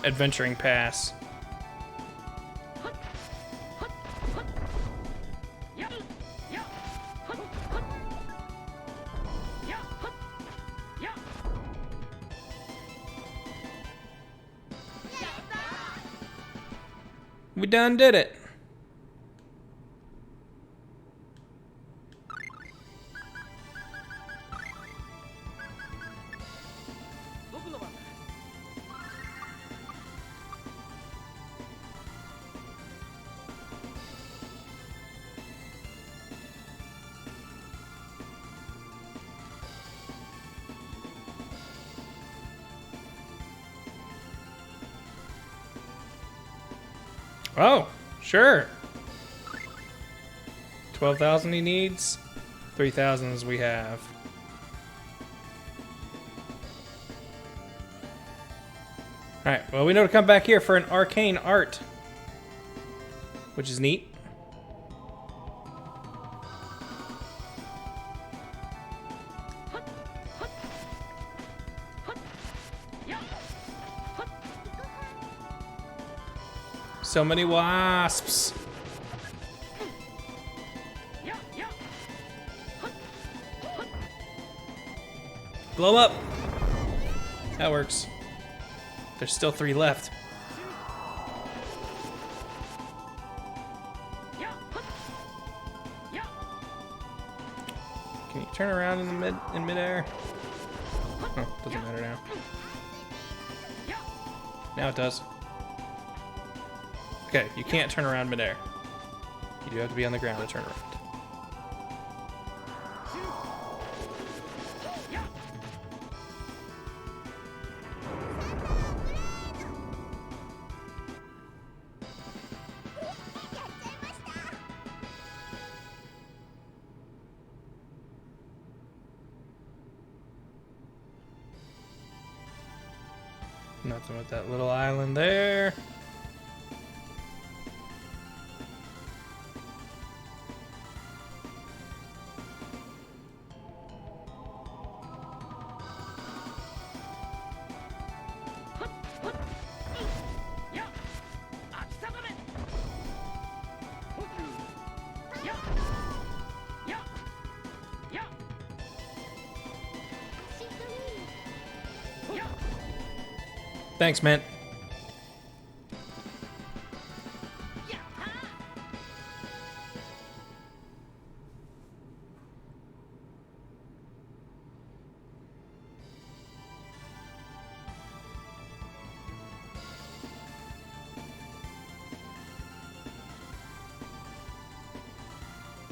adventuring pass. We done did it. Oh, sure. 12,000 he needs. 3,000 as we have. Alright, well, we know to come back here for an arcane art, which is neat. So many wasps. Blow 'em up. That works. There's still 3 left. Can you turn around in midair? Oh, doesn't matter now. Now it does. Okay, you can't turn around midair. You do have to be on the ground to turn around. Nothing with that little island there. Thanks, man.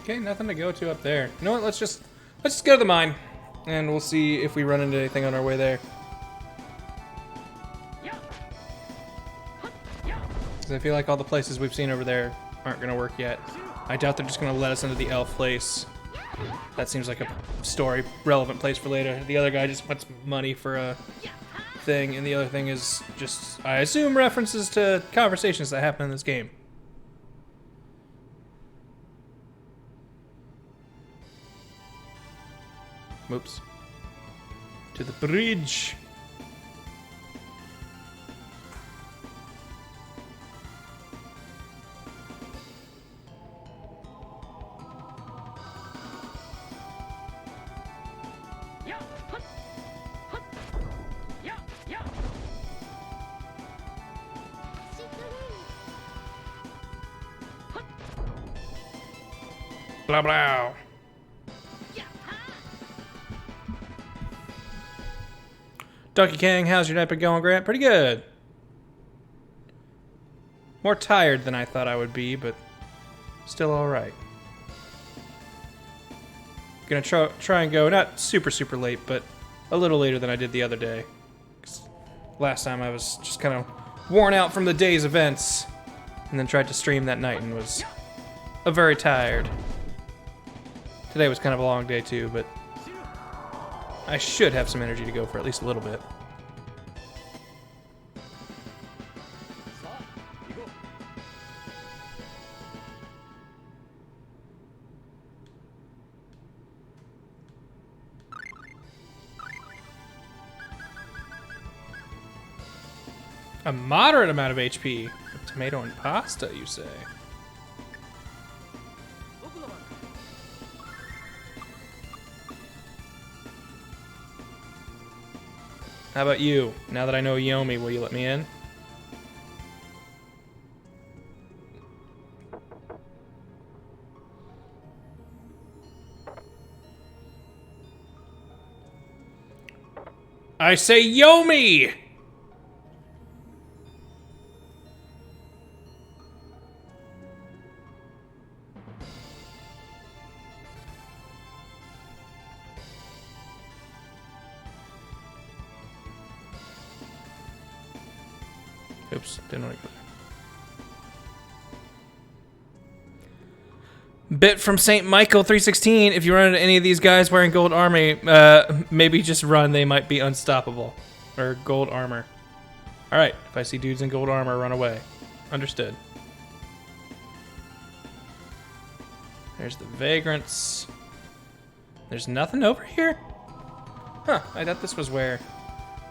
Okay, nothing to go to up there. You know what? Let's just go to the mine, and we'll see if we run into anything on our way there. Because I feel like all the places we've seen over there aren't gonna work yet. I doubt they're just gonna let us into the elf place. That seems like a story relevant place for later. The other guy just wants money for a thing, and the other thing is just, I assume, references to conversations that happen in this game. Oops. To the bridge. Blah blah. Donkey Kong, how's your night been going, Grant? Pretty good. More tired than I thought I would be, but still alright. Gonna try and go, not super late, but a little later than I did the other day. 'Cause last time I was just kind of worn out from the day's events, and then tried to stream that night and was very tired. Today was kind of a long day too, but I should have some energy to go for at least a little bit. A moderate amount of HP. Tomato and pasta, you say? How about you? Now that I know Yomi, will you let me in? I say Yomi! Oops, didn't want to go there. Bit from St. Michael 316. If you run into any of these guys wearing gold armor, maybe just run. They might be unstoppable. Or gold armor. Alright, if I see dudes in gold armor, run away. Understood. There's the vagrants. There's nothing over here? Huh, I thought this was where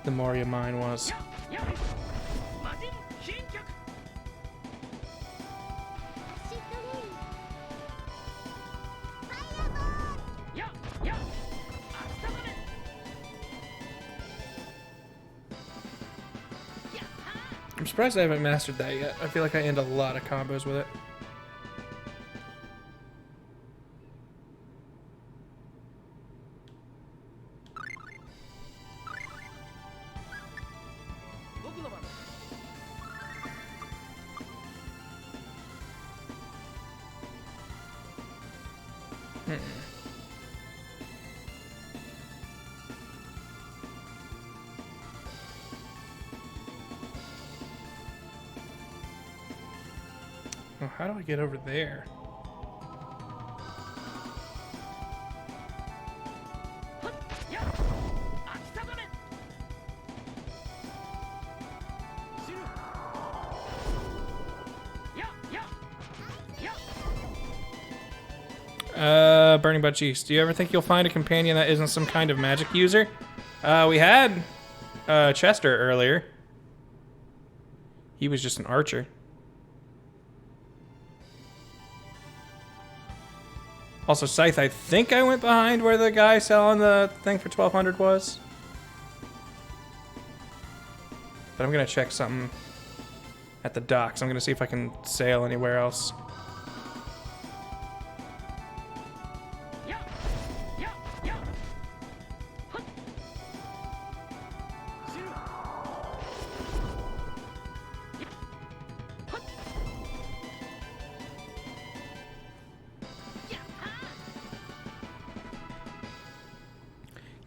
the Moria mine was. I'm surprised I haven't mastered that yet. I feel like I end a lot of combos with it. Oh, how do I get over there? Burning Butt Cheeks. Do you ever think you'll find a companion that isn't some kind of magic user? We had Chester earlier. He was just an archer. Also, Scythe, I think I went behind where the guy selling the thing for 1200 was. But I'm gonna check something at the docks. I'm gonna see if I can sail anywhere else.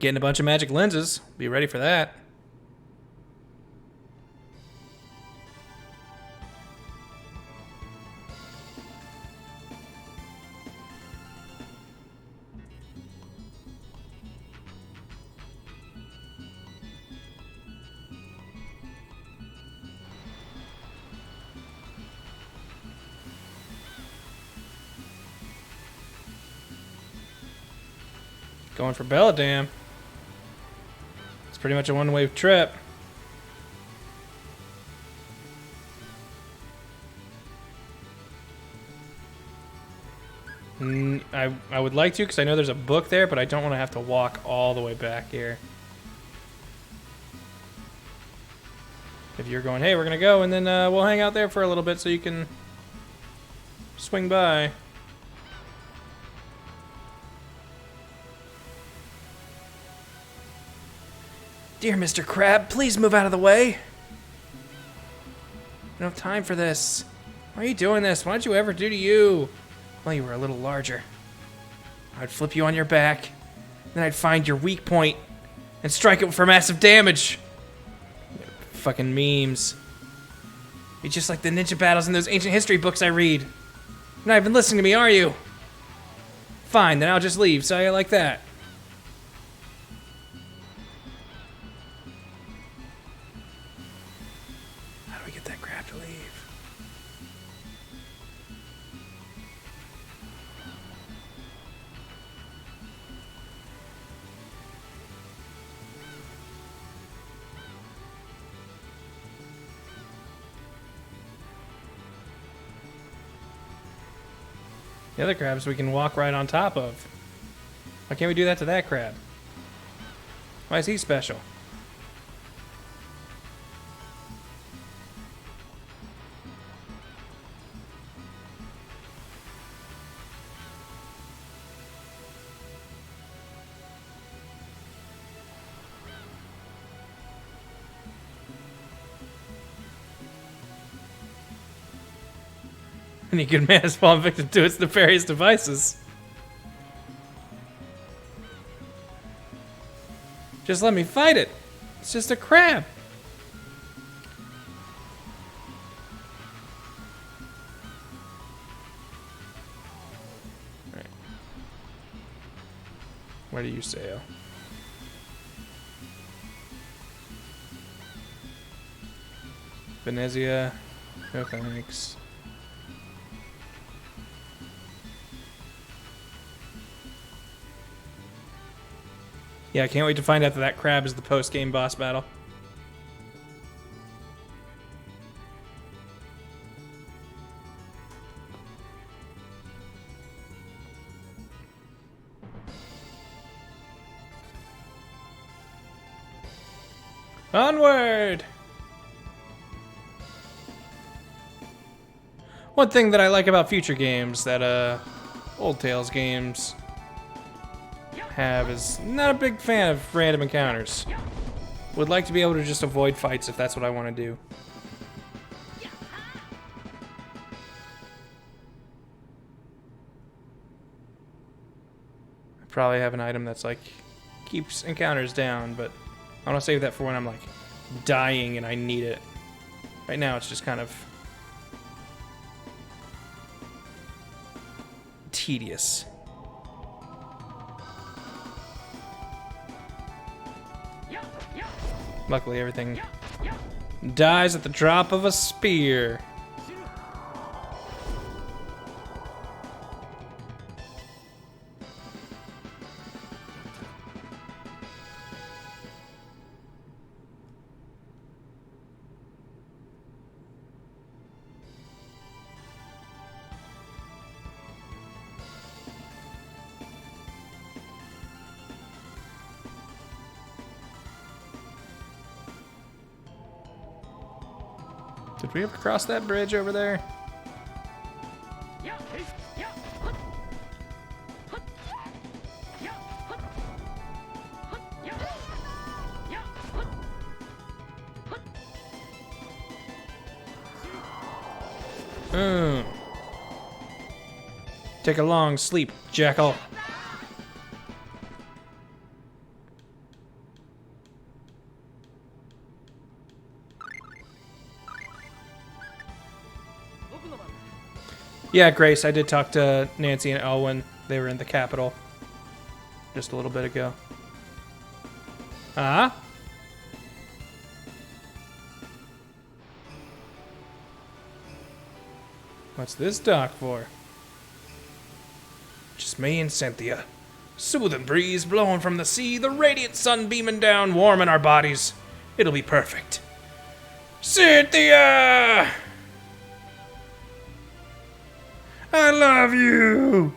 Getting a bunch of magic lenses. Be ready for that. Going for Belladam. Pretty much a one-way trip. I would like to, because I know there's a book there, but I don't want to have to walk all the way back here. If you're going, hey, we're gonna go, and then we'll hang out there for a little bit so you can swing by. Dear Mr. Crab, please move out of the way. I don't have time for this. Why are you doing this? What did you ever do to you? Well, you were a little larger. I'd flip you on your back, then I'd find your weak point and strike it for massive damage. Fucking memes. You're just like the ninja battles in those ancient history books I read. You're not even listening to me, are you? Fine, then I'll just leave. So you like that? The other crabs we can walk right on top of. Why can't we do that to that crab? Why is he special? Any good man has fallen victim to its nefarious devices. Just let me fight it. It's just a crab. All right. Where do you sail? Phantasia. No thanks. Yeah, I can't wait to find out that that crab is the post-game boss battle. Onward! One thing that I like about future games that Old Tales games have is not a big fan of random encounters. Would like to be able to just avoid fights if that's what I want to do. I probably have an item that's like keeps encounters down, but I want to save that for when I'm like dying and I need it. Right now it's just kind of tedious. Luckily, everything dies at the drop of a spear. Did we ever cross that bridge over there? Take a long sleep, Jackal. Yeah, Grace, I did talk to Nancy and Elwyn. They were in the capital just a little bit ago. Ah? What's this dock for? Just me and Cynthia. Soothing breeze blowing from the sea, the radiant sun beaming down, warming our bodies. It'll be perfect. Cynthia! I love you!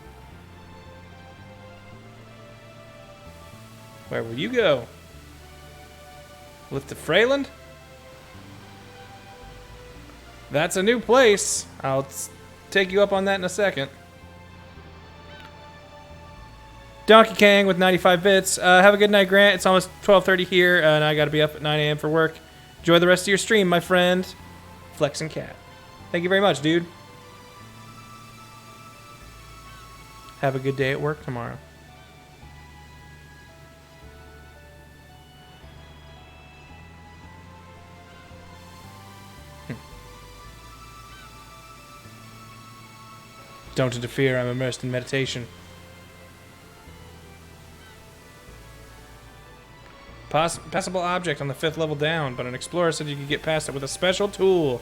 Where will you go? Lift to Freyland? That's a new place. I'll take you up on that in a second. Donkey Kang with 95 bits. Have a good night, Grant. It's almost 12:30 here, and I gotta be up at 9 a.m. for work. Enjoy the rest of your stream, my friend. Flexin' Cat. Thank you very much, dude. Have a good day at work tomorrow. Don't interfere, I'm immersed in meditation. Passable object on the 5th level down, but an explorer said you could get past it with a special tool.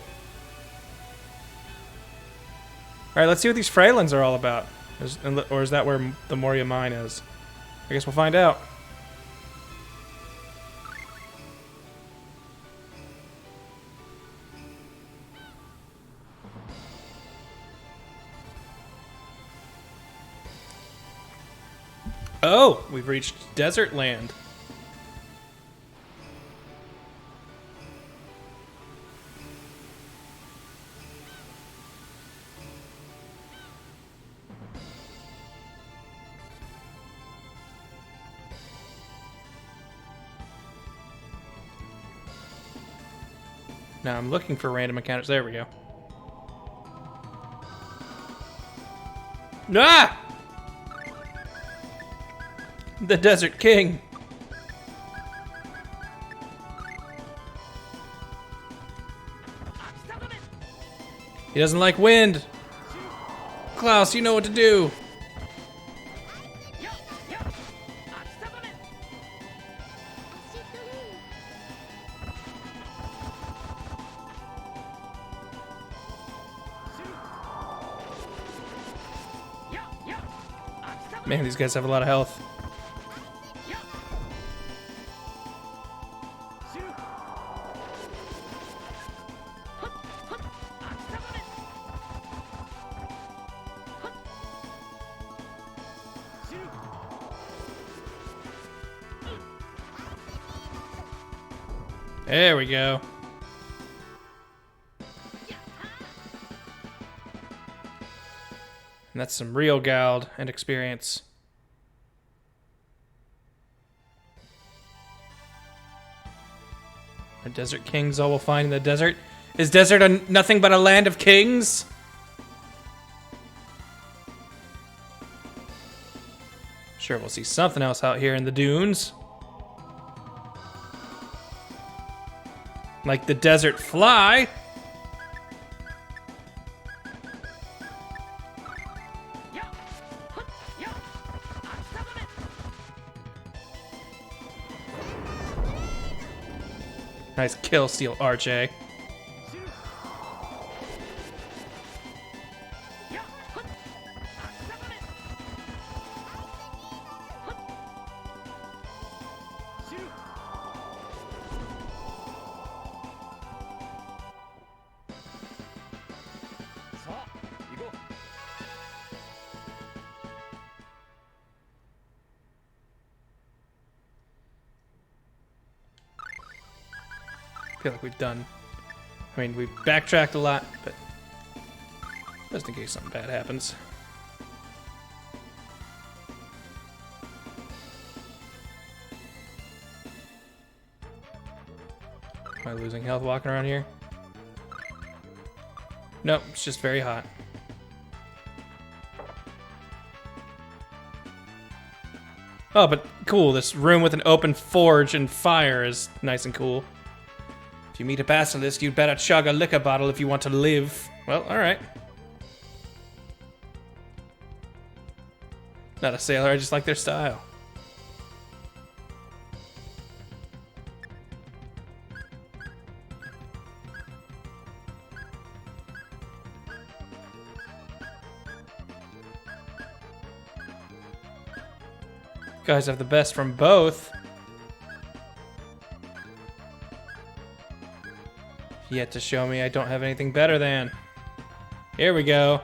Alright, let's see what these Freylands are all about. Or is that where the Moria mine is? I guess we'll find out. Oh, we've reached desert land. Now I'm looking for random encounters. There we go. Ah! The Desert King. He doesn't like wind. Klaus, you know what to do. Man, these guys have a lot of health. There we go. And that's some real Gald and experience. Are desert kings all we'll find in the desert? Is desert nothing but a land of kings? Sure, we'll see something else out here in the dunes. Like the desert fly. Nice kill, Steel Arche. I feel like we've done. I mean, we've backtracked a lot, but just in case something bad happens. Am I losing health walking around here? Nope, it's just very hot. Oh, but cool, this room with an open forge and fire is nice and cool. If you meet a basilisk, you'd better chug a liquor bottle if you want to live. Well, alright. Not a sailor, I just like their style. Guys have the best from both. Yet to show me I don't have anything better than. Here we go.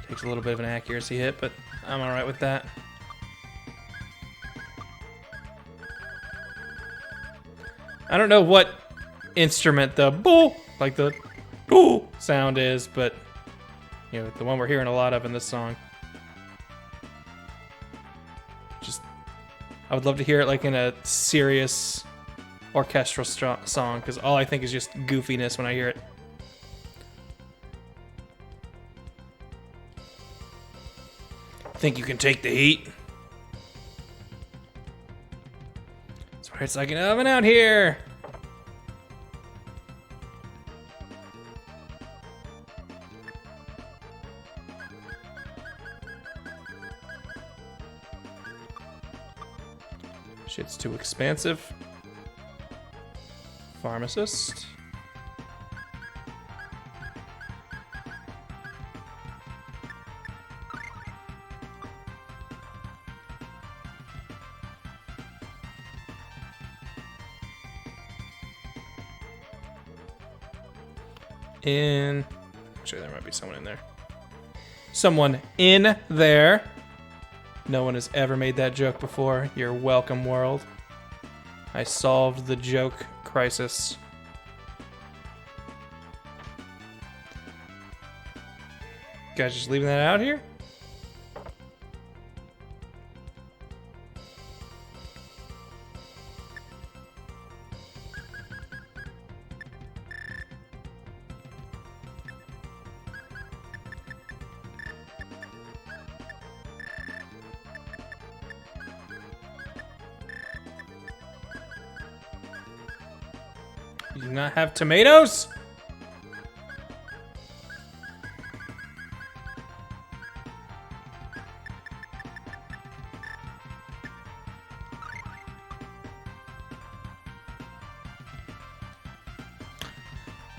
Takes a little bit of an accuracy hit, but I'm alright with that. I don't know what instrument the boo, like the boo sound is, but you know, the one we're hearing a lot of in this song. I would love to hear it like in a serious orchestral song, because all I think is just goofiness when I hear it. Think you can take the heat? That's why it's like an oven out here. Shit's too expansive. Pharmacist. I'm sure there might be someone in there. Someone in there. No one has ever made that joke before. You're welcome, world. I solved the joke crisis. Guys just leaving that out here? You do not have tomatoes?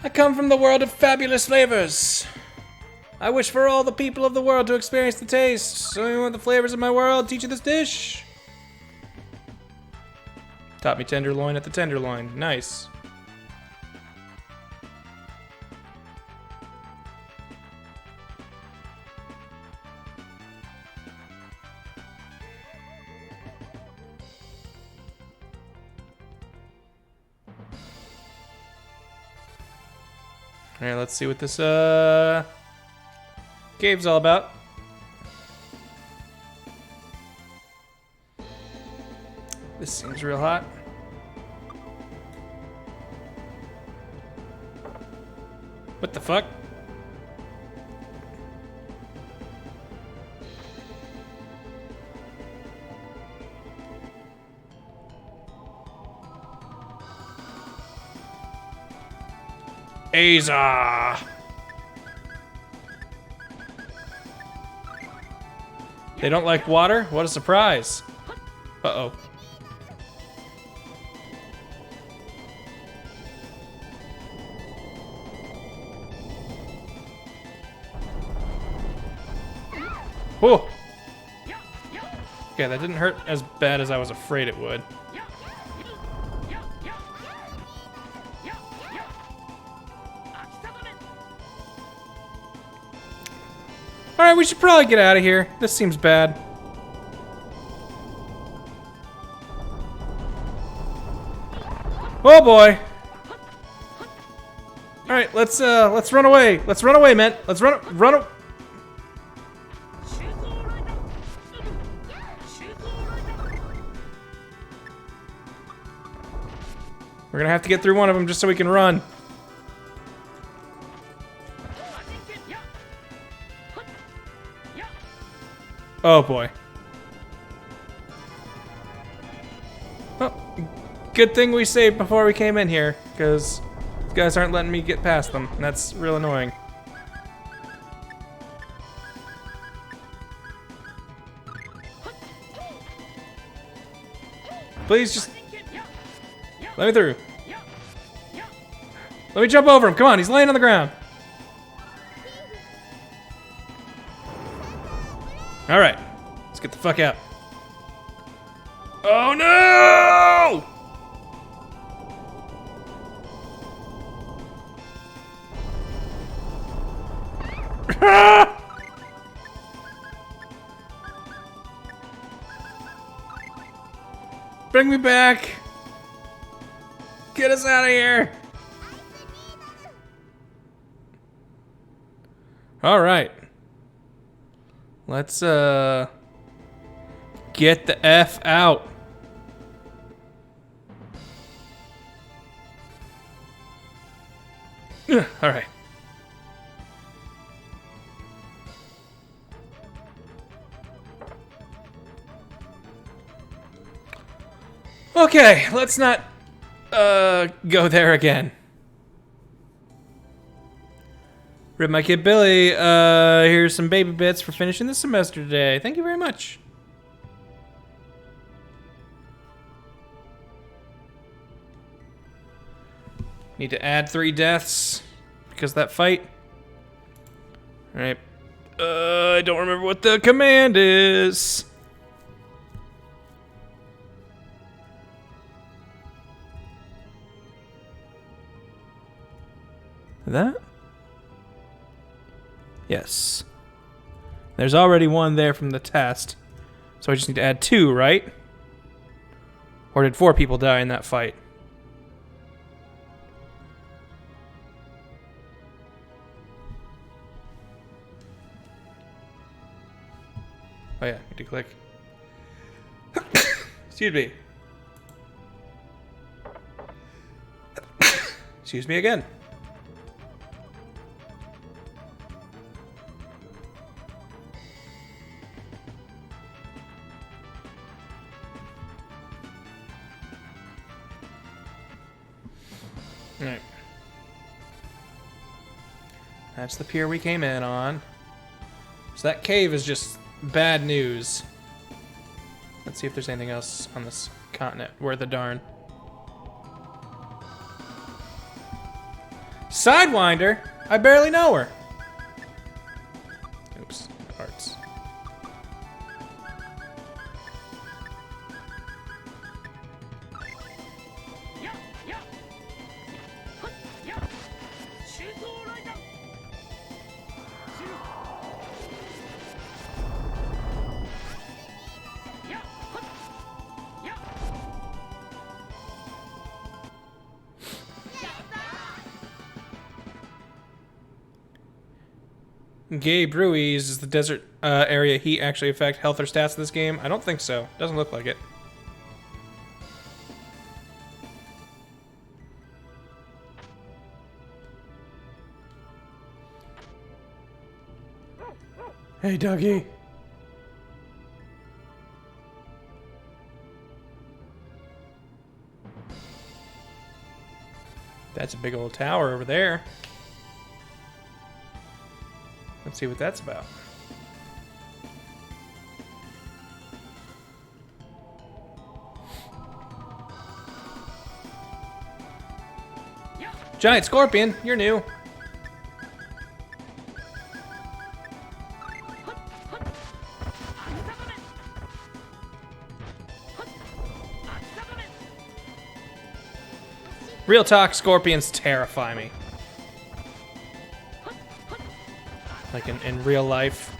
I come from the world of fabulous flavors. I wish for all the people of the world to experience the taste. So you want the flavors of my world? Teach you this dish. Taught me tenderloin at the tenderloin. Nice. Alright, let's see what this cave's all about. This seems real hot. What the fuck? Aza! They don't like water? What a surprise. Uh-oh. Whoa! Okay, that didn't hurt as bad as I was afraid it would. Alright, we should probably get out of here. This seems bad. Oh boy! Alright, let's run away. Let's run away, man. Let's run. We're gonna have to get through one of them just so we can run. Oh boy. Well, good thing we saved before we came in here, because these guys aren't letting me get past them, and that's real annoying. Please just let me through. Let me jump over him. Come on, he's laying on the ground. All right, let's get the fuck out. Oh no! Bring me back. Get us out of here. All right. Let's get the F out. All right. Okay, let's not go there again. Rip my kid Billy, here's some baby bits for finishing the semester today. Thank you very much. Need to add 3 deaths because of that fight. Alright. I don't remember what the command is. That? Yes. There's already one there from the test. So I just need to add 2, right? Or did 4 people die in that fight? Oh yeah, need to click. Excuse me. Excuse me again. Alright. That's the pier we came in on. So that cave is just bad news. Let's see if there's anything else on this continent. Where the darn. Sidewinder? I barely know her. Oops. Arts. Gabe Ruiz, is the desert area heat actually affect health or stats in this game? I don't think so. Doesn't look like it. Hey, Dougie. That's a big old tower over there. Let's see what that's about. Giant scorpion, you're new. Real talk, scorpions terrify me. Like in real life.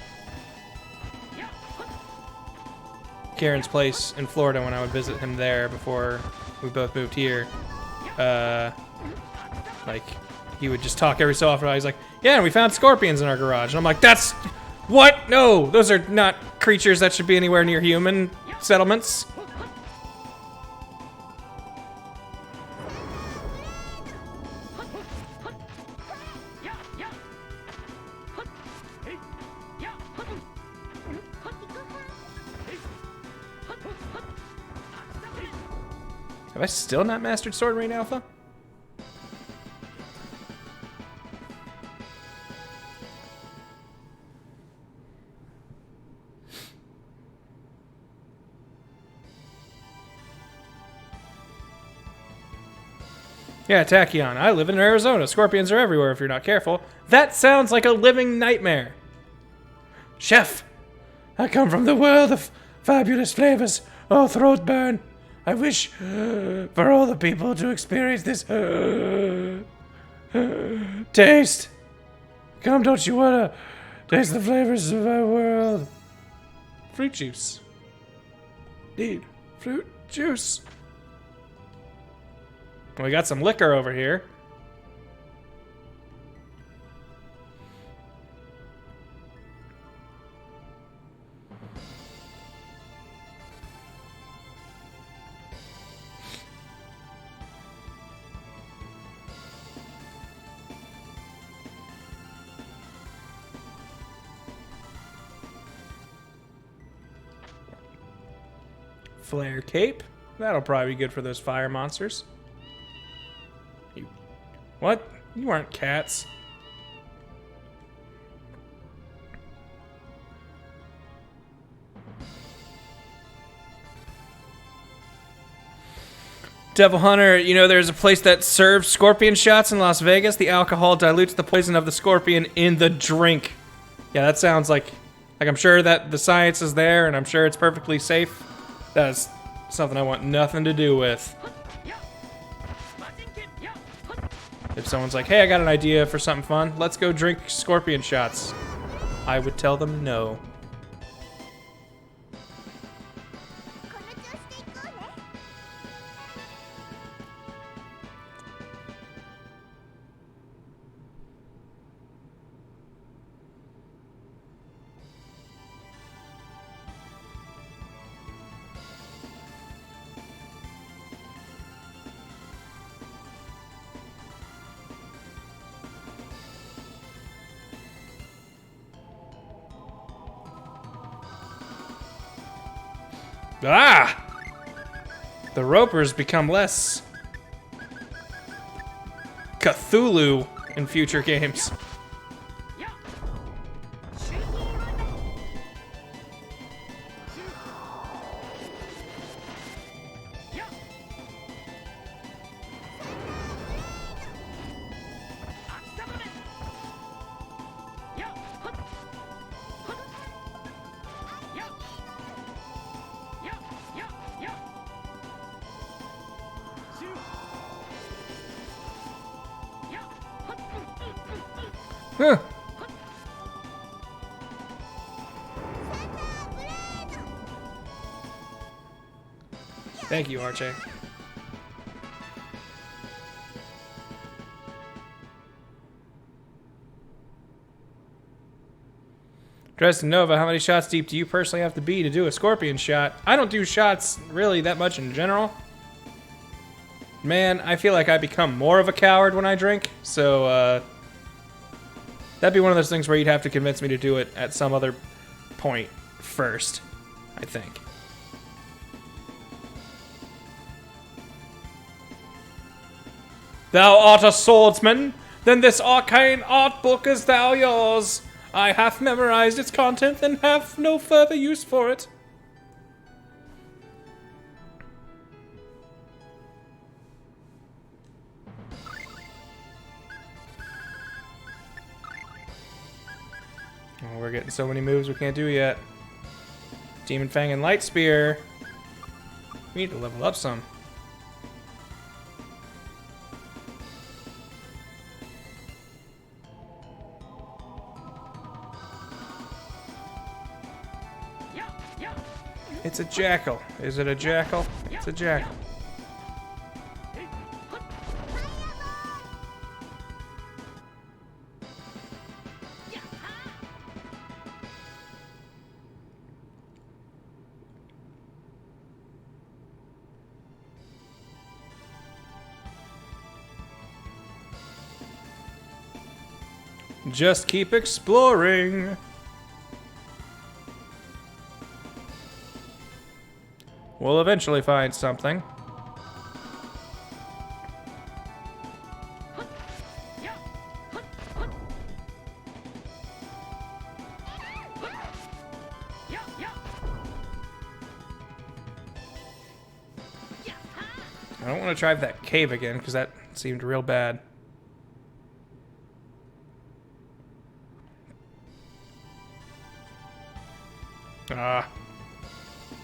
Karen's place in Florida when I would visit him there before we both moved here. Like, he would just talk every so often. He's like, yeah, we found scorpions in our garage. And I'm like, that's... What? No, those are not creatures that should be anywhere near human settlements. Have I still not mastered Sword Rain Alpha? Yeah, Tachyon. I live in Arizona. Scorpions are everywhere if you're not careful. That sounds like a living nightmare. Chef, I come from the world of fabulous flavors. Oh, throat burn. I wish for all the people to experience this taste. Come, don't you wanna taste the flavors of my world? Fruit juice. Need fruit juice. We got some liquor over here. Flare cape. That'll probably be good for those fire monsters. What? You aren't cats. Devil Hunter, you know, there's a place that serves scorpion shots in Las Vegas. The alcohol dilutes the poison of the scorpion in the drink. Yeah, that sounds like I'm sure that the science is there, and I'm sure it's perfectly safe. That's something I want nothing to do with. If someone's like, hey, I got an idea for something fun, let's go drink scorpion shots, I would tell them no. Ah! The ropers become less Cthulhu in future games. Huh. Thank you, Archie. Dresden Nova, how many shots deep do you personally have to be to do a scorpion shot? I don't do shots really that much in general. Man, I feel like I become more of a coward when I drink, so that'd be one of those things where you'd have to convince me to do it at some other point first, I think. Thou art a swordsman? Then this arcane art book is thou yours. I have memorized its content and have no further use for it. Oh, we're getting so many moves we can't do yet. Demon Fang and Light Spear. We need to level up some. It's a jackal. Is it a jackal? It's a jackal. Just keep exploring. We'll eventually find something. I don't want to drive that cave again because that seemed real bad. Ah.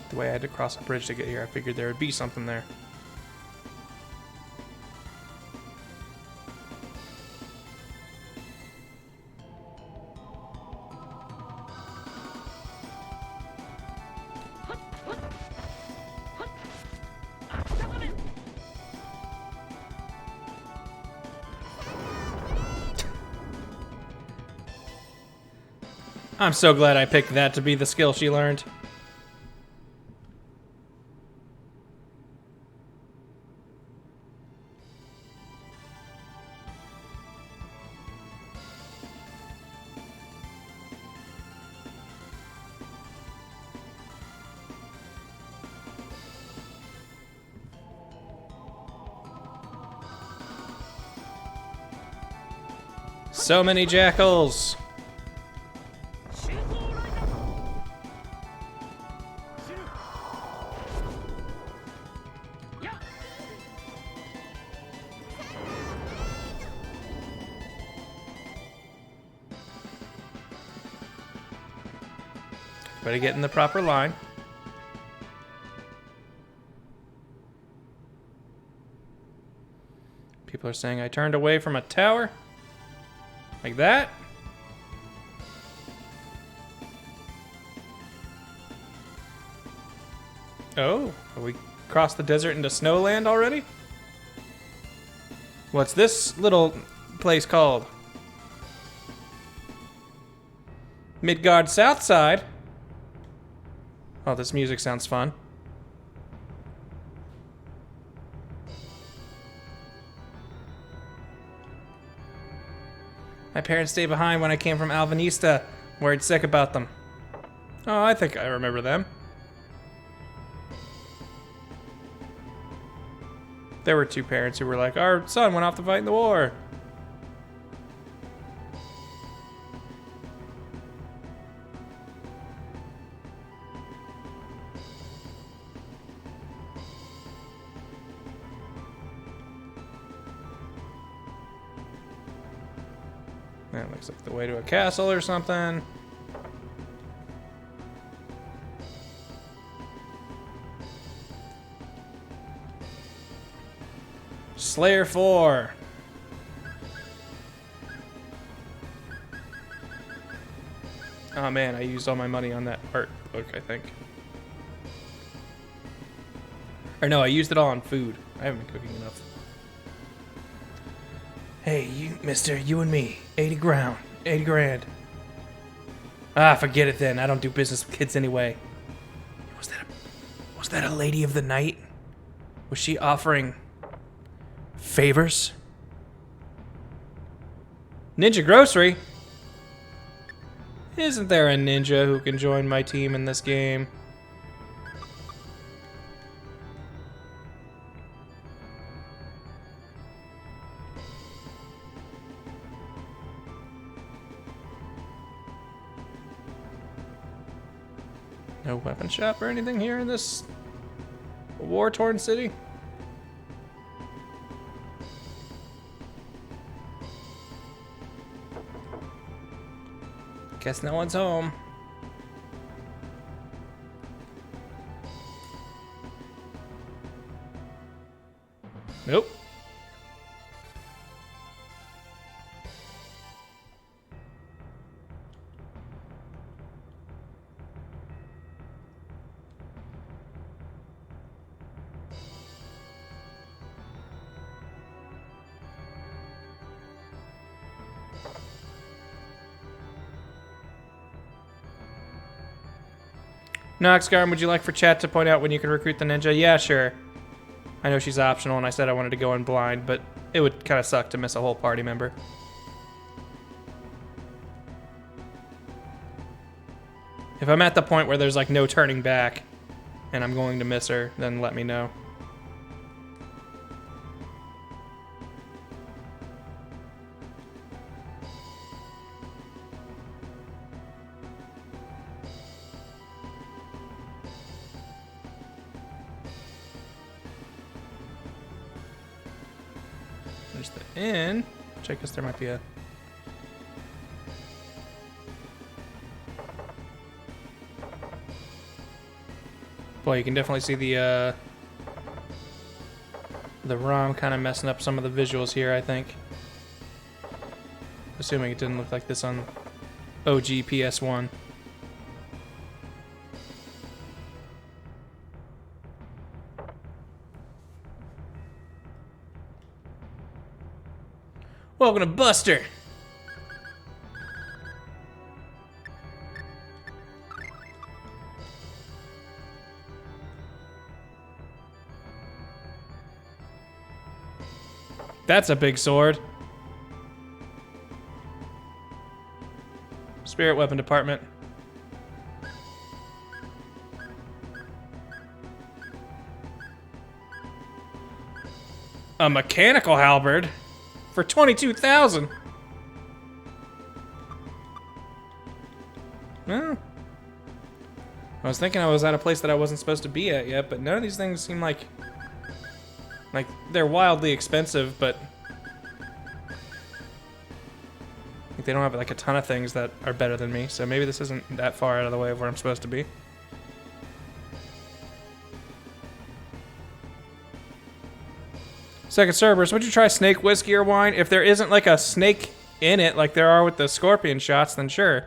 The way I had to cross a bridge to get here, I figured there would be something there. I'm so glad I picked that to be the skill she learned. So many jackals. Better get in the proper line. People are saying I turned away from a tower. Like that. Oh, we crossed the desert into Snowland already? What's this little place called? Midgard South Side. Oh, this music sounds fun. My parents stayed behind when I came from Alvanista. Worried sick about them. Oh, I think I remember them. There were two parents who were like, our son went off to fight in the war. Alright, looks like the way to a castle or something. Slayer 4. Oh man, I used all my money on that art book, I think. Or no, I used it all on food. I haven't been cooking enough. Hey, you, mister, you and me. 80 grand. Ah, forget it then. I don't do business with kids anyway. Was that a lady of the night? Was she offering favors? Ninja Grocery? Isn't there a ninja who can join my team in this game? No weapon shop or anything here in this war-torn city? Guess no one's home. Nope. Noxgarm, would you like for chat to point out when you can recruit the ninja? Yeah, sure. I know she's optional, and I said I wanted to go in blind, but it would kind of suck to miss a whole party member. If I'm at the point where there's like no turning back, and I'm going to miss her, then let me know. There's the inn, which I guess there might be a... Boy, you can definitely see the ROM kind of messing up some of the visuals here, I think. Assuming it didn't look like this on OG PS1. Welcome to Buster! That's a big sword. Spirit weapon department. A mechanical halberd for 22,000. Well, I was thinking I was at a place that I wasn't supposed to be at yet, but none of these things seem like they're wildly expensive, but like they don't have like a ton of things that are better than me, so maybe this isn't that far out of the way of where I'm supposed to be. Second Cerberus, would you try snake whiskey or wine? If there isn't like a snake in it like there are with the scorpion shots, then sure.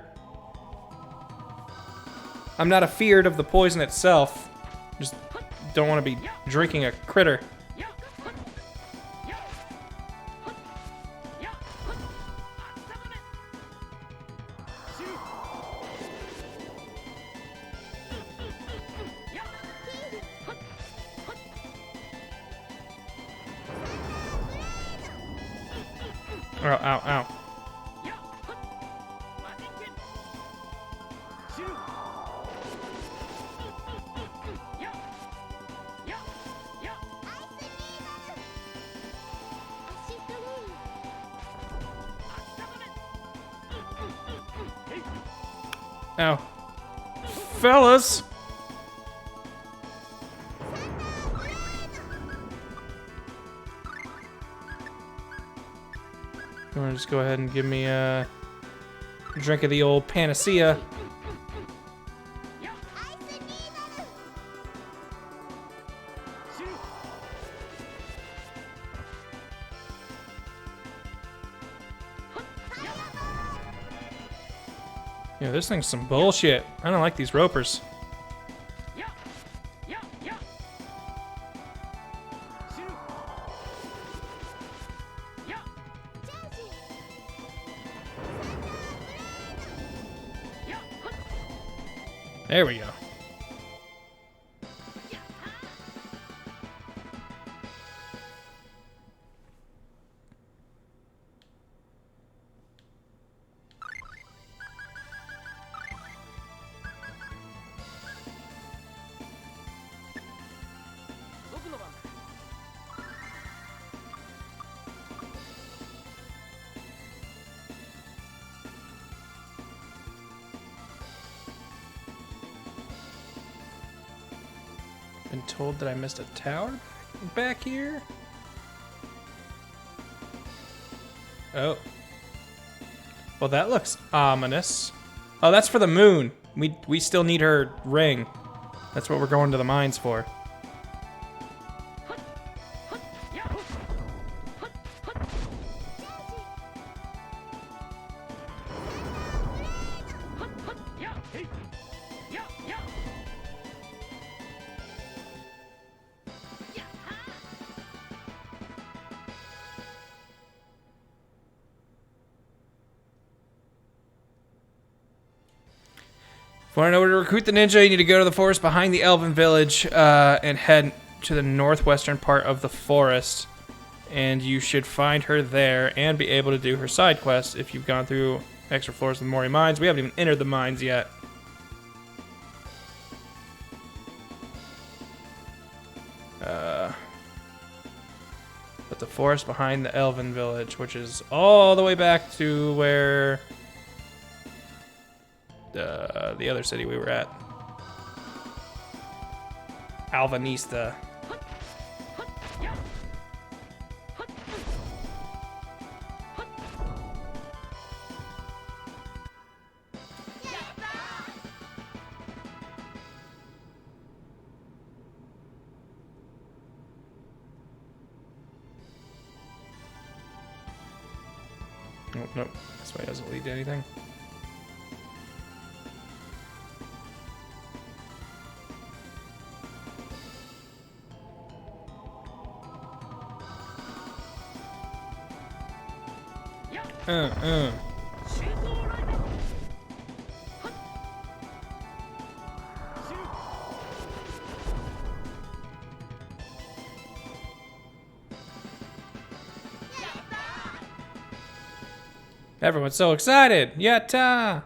I'm not afeared of the poison itself. Just don't want to be drinking a critter. Oh, ow, ow. Ow. Fellas! You wanna just go ahead and give me Drink of the old Phantasia. Yeah, this thing's some bullshit. I don't like these ropers. There we go. Been told that I missed a tower back here. Oh. Well, that looks ominous. Oh, that's for the moon. We still need her ring. That's what we're going to the mines for. If you want to know where to recruit the ninja, you need to go to the forest behind the Elven Village and head to the northwestern part of the forest. And you should find her there and be able to do her side quests if you've gone through extra floors of the Mori Mines. We haven't even entered the mines yet. But the forest behind the Elven Village, which is all the way back to where the other city we were at. Alvanista. Nope, nope. This way doesn't lead to anything. Everyone's so excited! Yatta!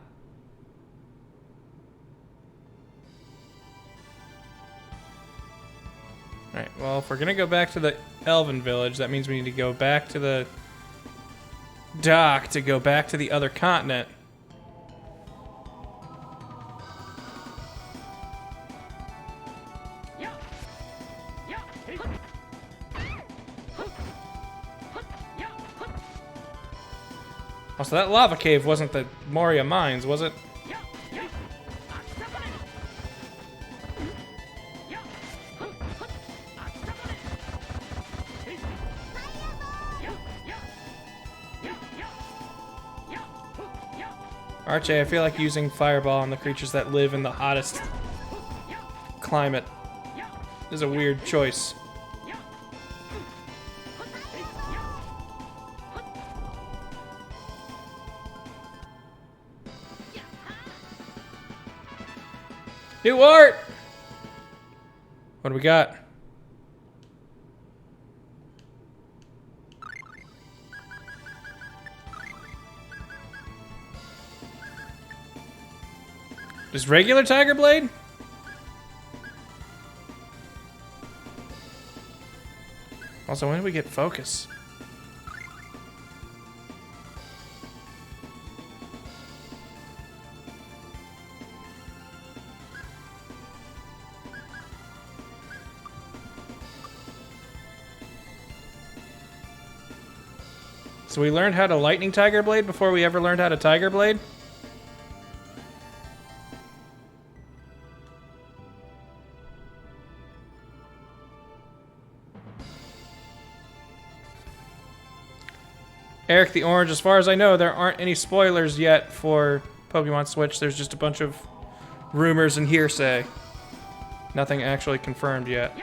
Alright, well, if we're gonna go back to the Elven Village, that means we need to go back to the dock to go back to the other continent. Oh, so that lava cave wasn't the Moria Mines, was it? Archie, I feel like using Fireball on the creatures that live in the hottest climate is a weird choice. New art! What do we got? Just regular Tiger Blade? Also, when do we get focus? So we learned how to Lightning Tiger Blade before we ever learned how to Tiger Blade? Eric the Orange, as far as I know, there aren't any spoilers yet for Pokemon Switch. There's just a bunch of rumors and hearsay. Nothing actually confirmed yet.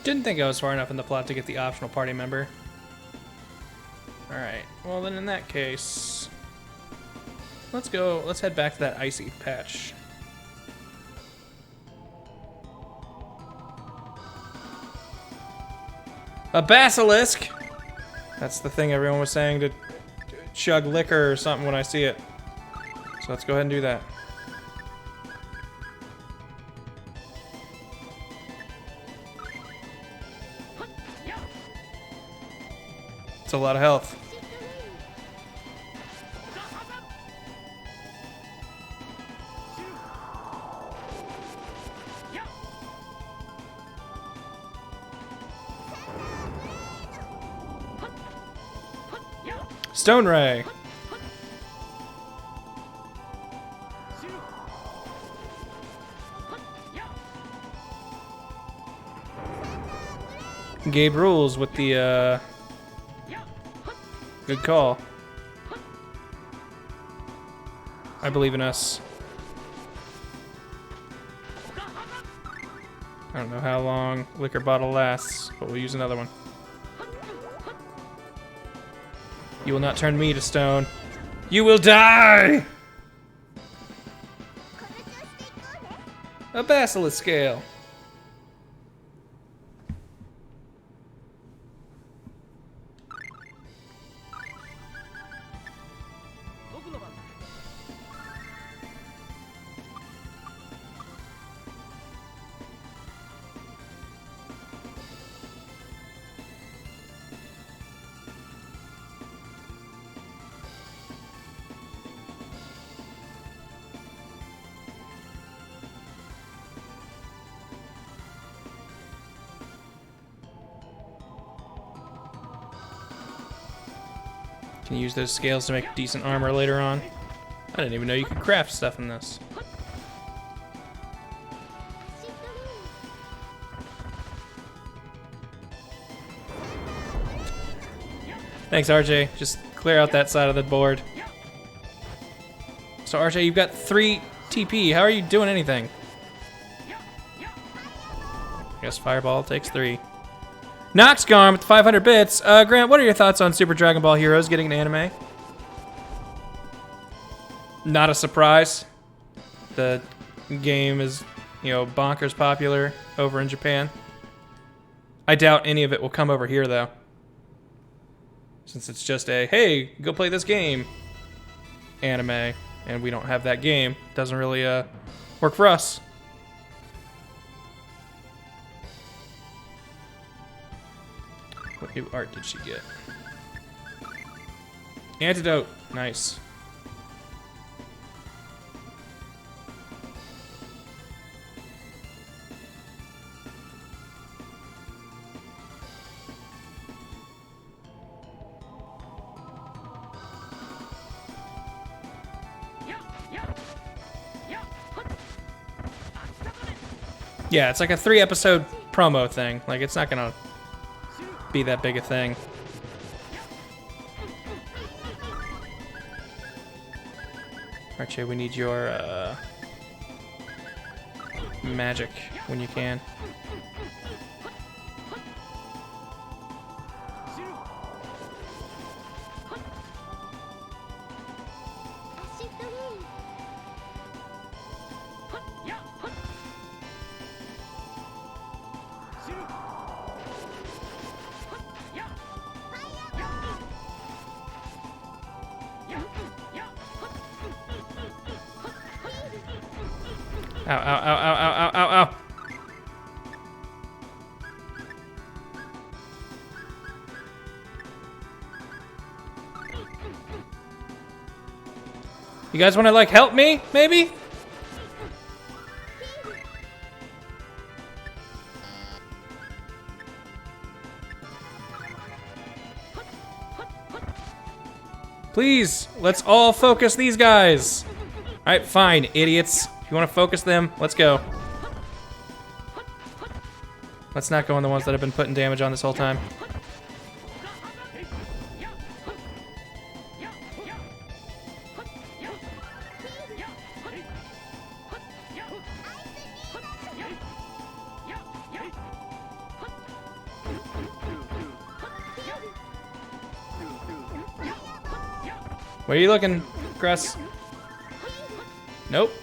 Didn't think I was far enough in the plot to get the optional party member. Alright, well then in that case, let's head back to that icy patch. A basilisk! That's the thing everyone was saying, to chug liquor or something when I see it. So let's go ahead and do that. It's a lot of health. Stone Ray. Gabe rules with the good call. I believe in us. I don't know how long liquor bottle lasts, but we'll use another one. You will not turn me to stone. You will die! A basilisk scale. Can use those scales to make decent armor later on. I didn't even know you could craft stuff in this. Thanks, RJ. Just clear out that side of the board. So, RJ, you've got 3 TP. How are you doing anything? I guess Fireball takes 3. Nox gone with 500 bits. Grant, what are your thoughts on Super Dragon Ball Heroes getting an anime? Not a surprise. The game is, you know, bonkers popular over in Japan. I doubt any of it will come over here, though. Since it's just a, hey, go play this game anime, and we don't have that game. Doesn't really work for us. What new art did she get? Antidote. Nice. Yeah, it's like a 3-episode promo thing. Like, it's not gonna be that big a thing. Archie, we need your magic when you can. Ow, ow, ow, ow, ow, ow, ow, ow. You guys want to, like, help me, maybe? Please, let's all focus these guys. All right, fine, idiots. If you want to focus them, let's go. Let's not go on the ones that have been putting damage on this whole time. Where are you looking, Cress? Nope.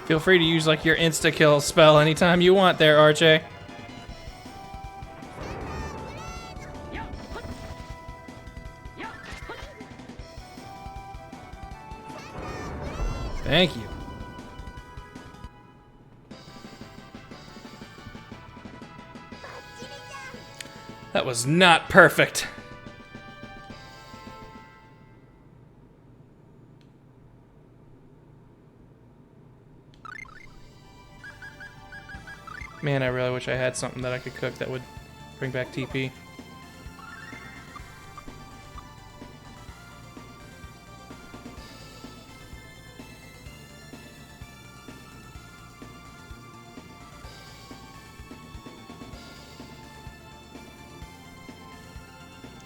Feel free to use like your insta-kill spell anytime you want there, RJ. Thank you. That was not perfect. Man, I really wish I had something that I could cook that would bring back TP.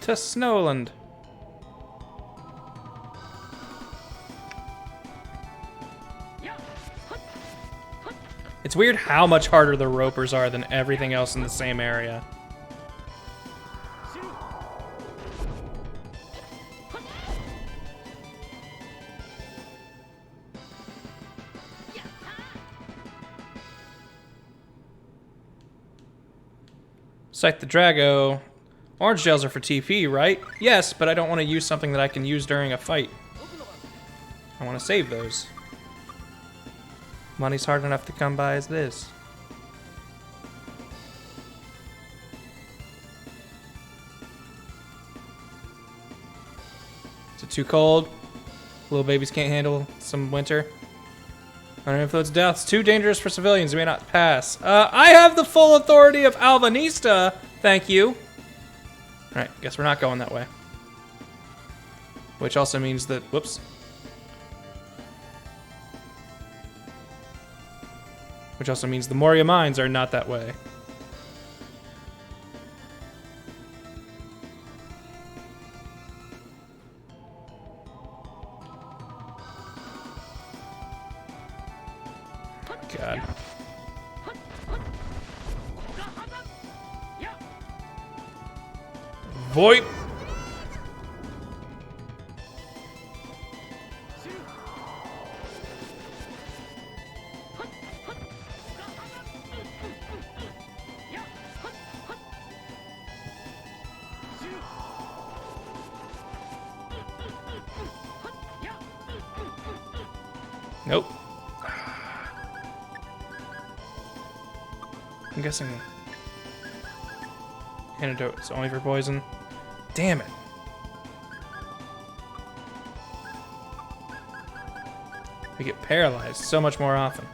To Snowland. It's weird how much harder the ropers are than everything else in the same area. Sight the Drago. Orange gels are for TP, right? Yes, but I don't want to use something that I can use during a fight. I want to save those. Money's hard enough to come by as this. Is it too cold? Little babies can't handle some winter. Under influence death. It's too dangerous for civilians. We may not pass. I have the full authority of Alvanista. Thank you. Alright, guess we're not going that way. Which also means that... Whoops. Which also means the Moria mines are not that way. God. VoIP! Nope. I'm guessing antidote is only for poison. Damn it. We get paralyzed so much more often.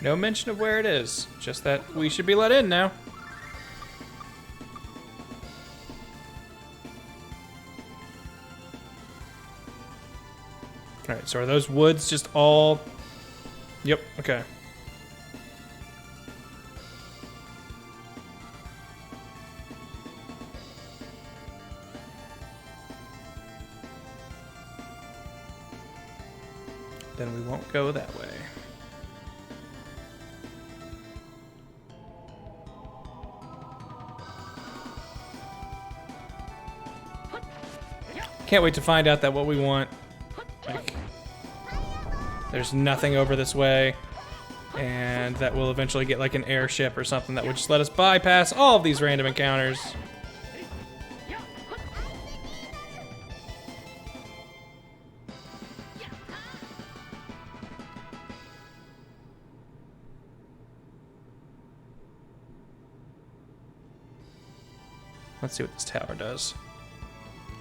No mention of where it is, just that we should be let in now. Alright, so are those woods just all... Yep, okay. Then we won't go that way. Can't wait to find out that what we want, like, there's nothing over this way, and that we'll eventually get like an airship or something that would just let us bypass all of these random encounters. Let's see what this tower does.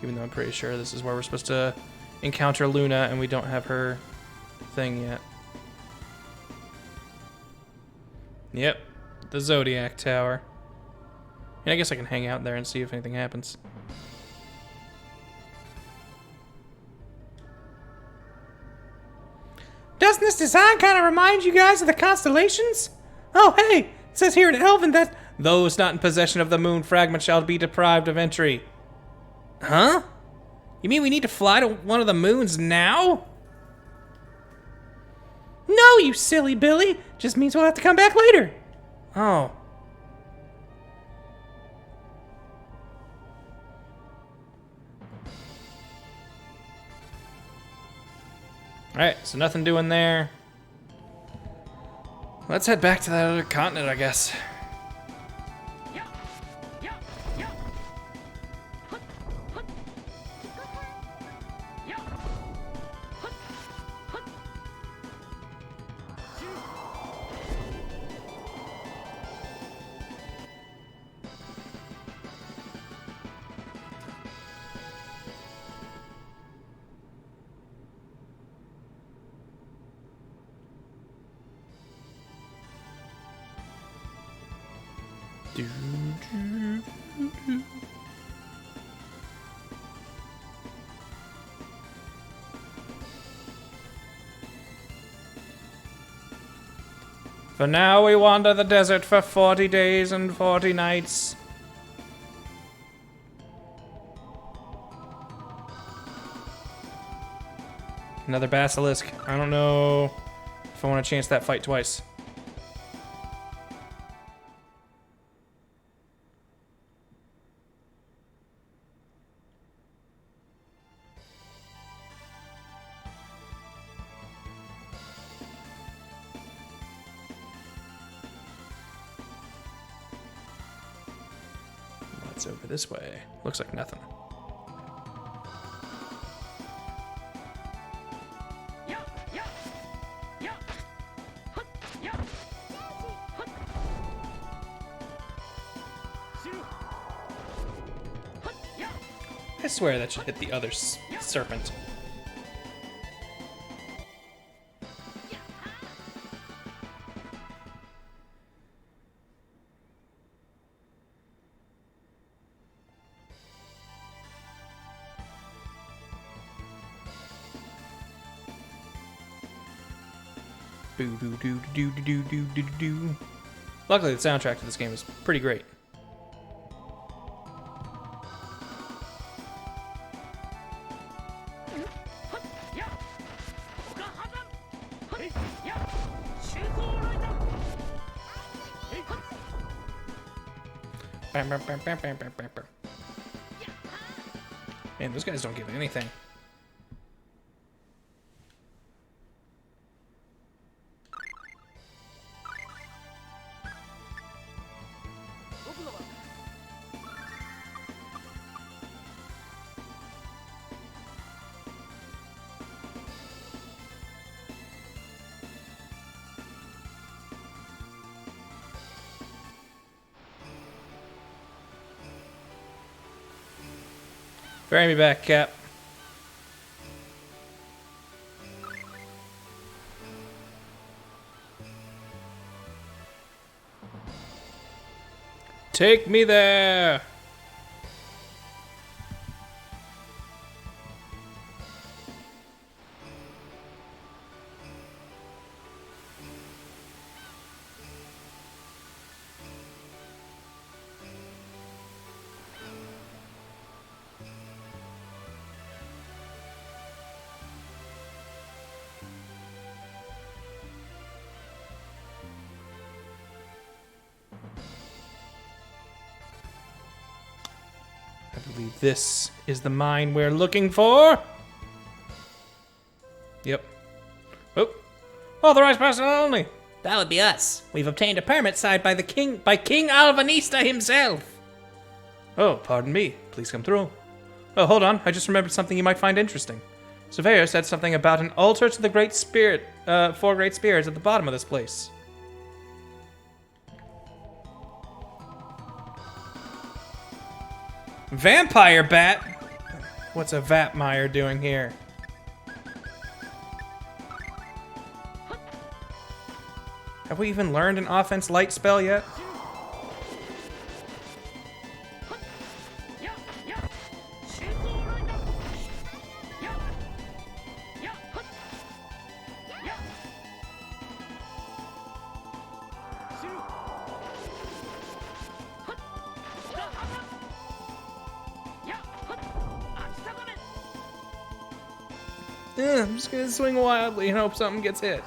Even though I'm pretty sure this is where we're supposed to encounter Luna, and we don't have her thing yet. Yep, the Zodiac Tower. Yeah, I guess I can hang out there and see if anything happens. Doesn't this design kind of remind you guys of the constellations? Oh, hey, it says here in Elven that... Those not in possession of the moon fragment shall be deprived of entry. Huh? You mean we need to fly to one of the moons now? No, you silly Billy. Just means we'll have to come back later. Oh. Alright, so nothing doing there. Let's head back to that other continent, I guess. For now we wander the desert for 40 days and 40 nights. Another basilisk. I don't know if I want to chance that fight twice. What's over this way? Looks like nothing. I swear that should hit the other serpent. Boo doo doo doo doo doo doo doo. Luckily, the soundtrack to this game is pretty great. Bam, bam, bam, bam, bam, bam, bam, bam. Man, those guys don't give anything. Ferry me back, Cap. Take me there. I believe this is the mine we're looking for. Yep. Oh, authorized personnel only. That would be us. We've obtained a permit signed by King Alvanista himself. Oh, pardon me. Please come through. Oh, hold on. I just remembered something you might find interesting. Surveyor said something about an altar to the Great Spirit, 4 Great Spirits at the bottom of this place. Vampire bat? What's a Vatmire doing here? Have we even learned an offense light spell yet? I'm just gonna swing wildly and hope something gets hit.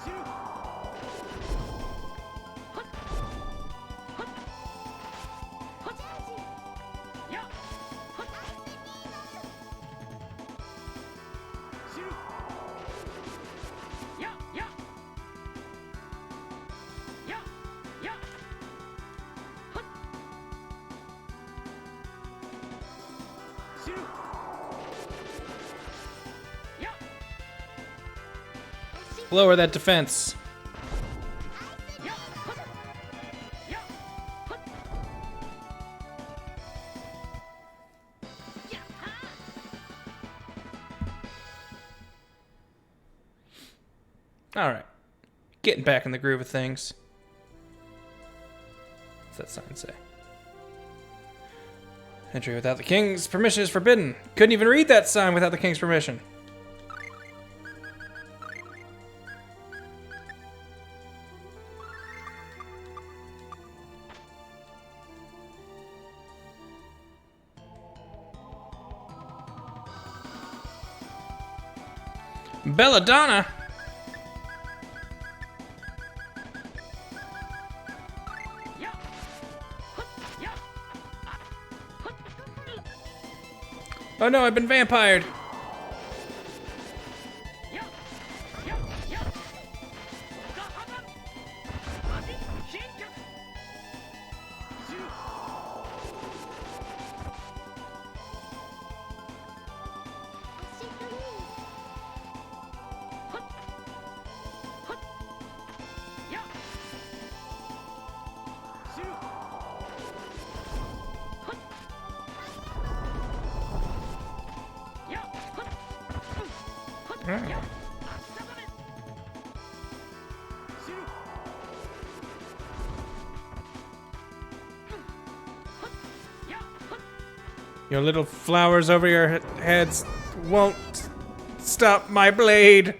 Lower that defense. All right. Getting back in the groove of things. What's that sign say? Entry without the king's permission is forbidden. Couldn't even read that sign without the king's permission. Belladonna? Oh no, I've been vampired. Your little flowers over your heads won't stop my blade.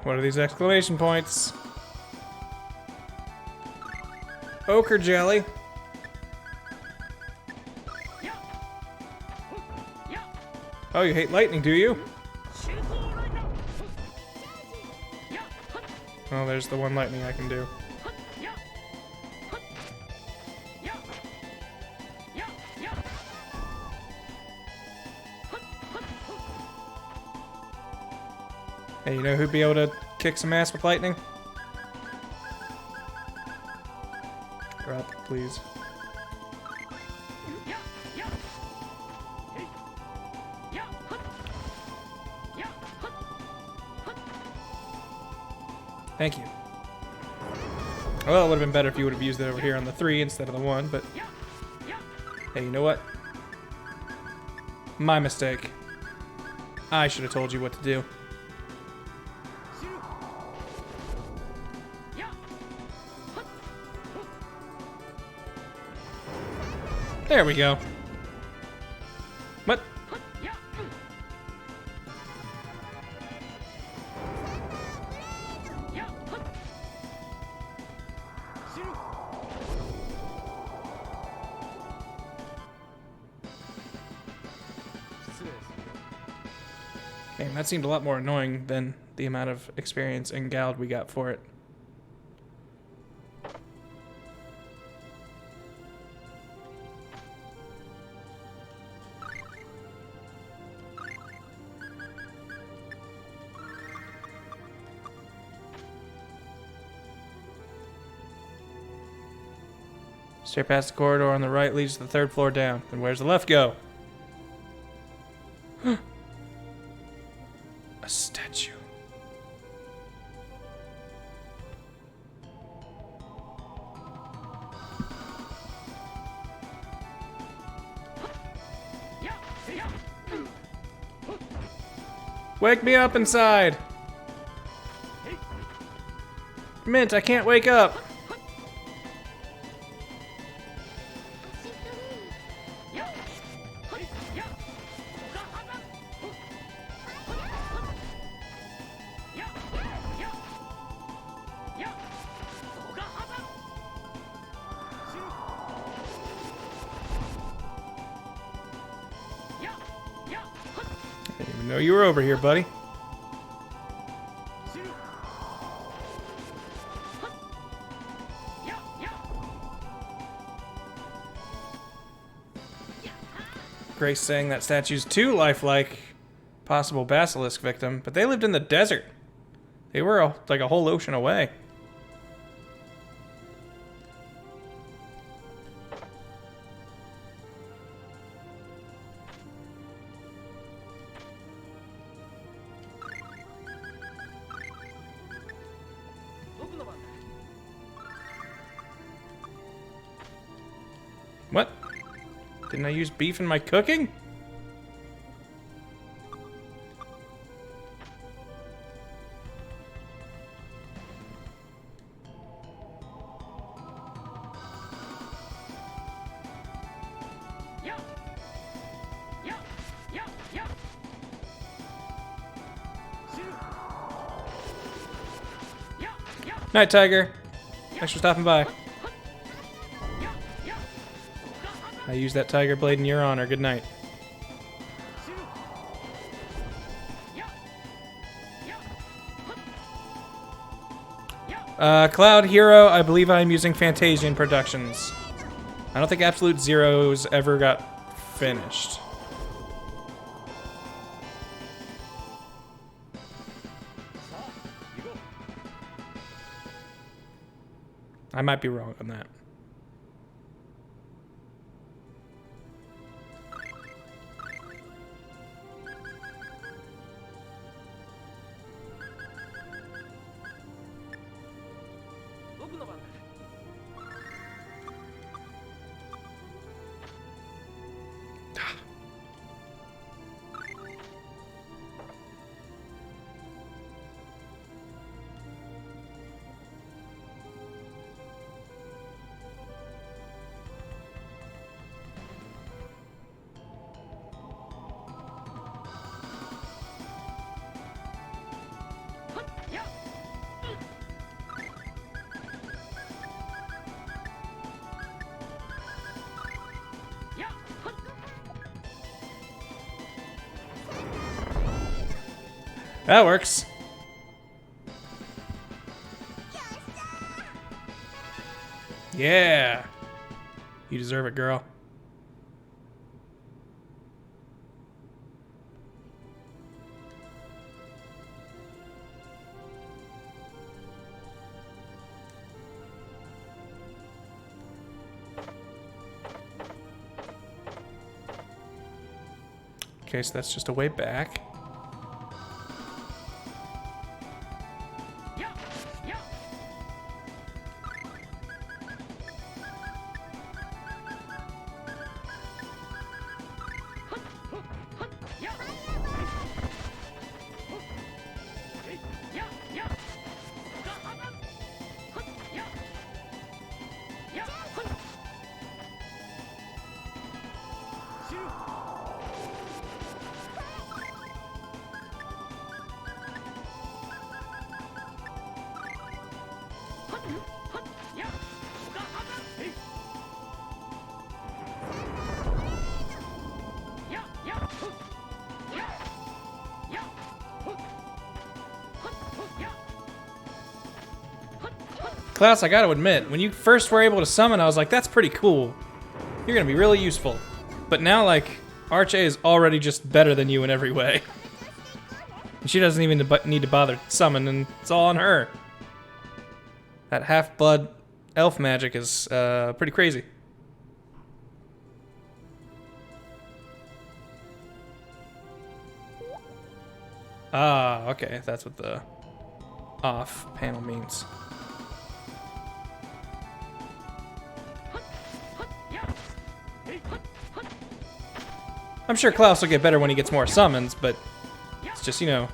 What are these exclamation points? Ochre jelly. Oh, you hate lightning, do you? Oh, there's the one lightning I can do. Hey, you know who'd be able to kick some ass with lightning? Drop, please. Thank you. Well, it would have been better if you would have used it over here on the 3 instead of the 1, but... Hey, you know what? My mistake. I should have told you what to do. There we go. What? Man, that seemed a lot more annoying than the amount of experience and gald we got for it. Straight past the corridor on the right leads to the 3rd floor down. Then where's the left go? A statue. Wake me up inside! Mint, I can't wake up! I didn't even know you were over here, buddy. Grace saying that statue's too lifelike. Possible basilisk victim, but they lived in the desert. They were like a whole ocean away. What? Didn't I use beef in my cooking? Night, Tiger. Thanks for stopping by. I used that tiger blade in your honor. Good night. Cloud Hero, I believe I'm using Phantasian Productions. I don't think Absolute Zero's ever got finished. I might be wrong on that. That works. Yeah. You deserve it, girl. Okay, so that's just a way back. Klaus, I gotta admit, when you first were able to summon, I was like, that's pretty cool. You're gonna be really useful. But now, like, Archie is already just better than you in every way. And she doesn't even need to bother summon, and it's all on her. That half-blood elf magic is pretty crazy. Ah, okay, that's what the off panel means. I'm sure Klaus will get better when he gets more summons, but it's just, you know,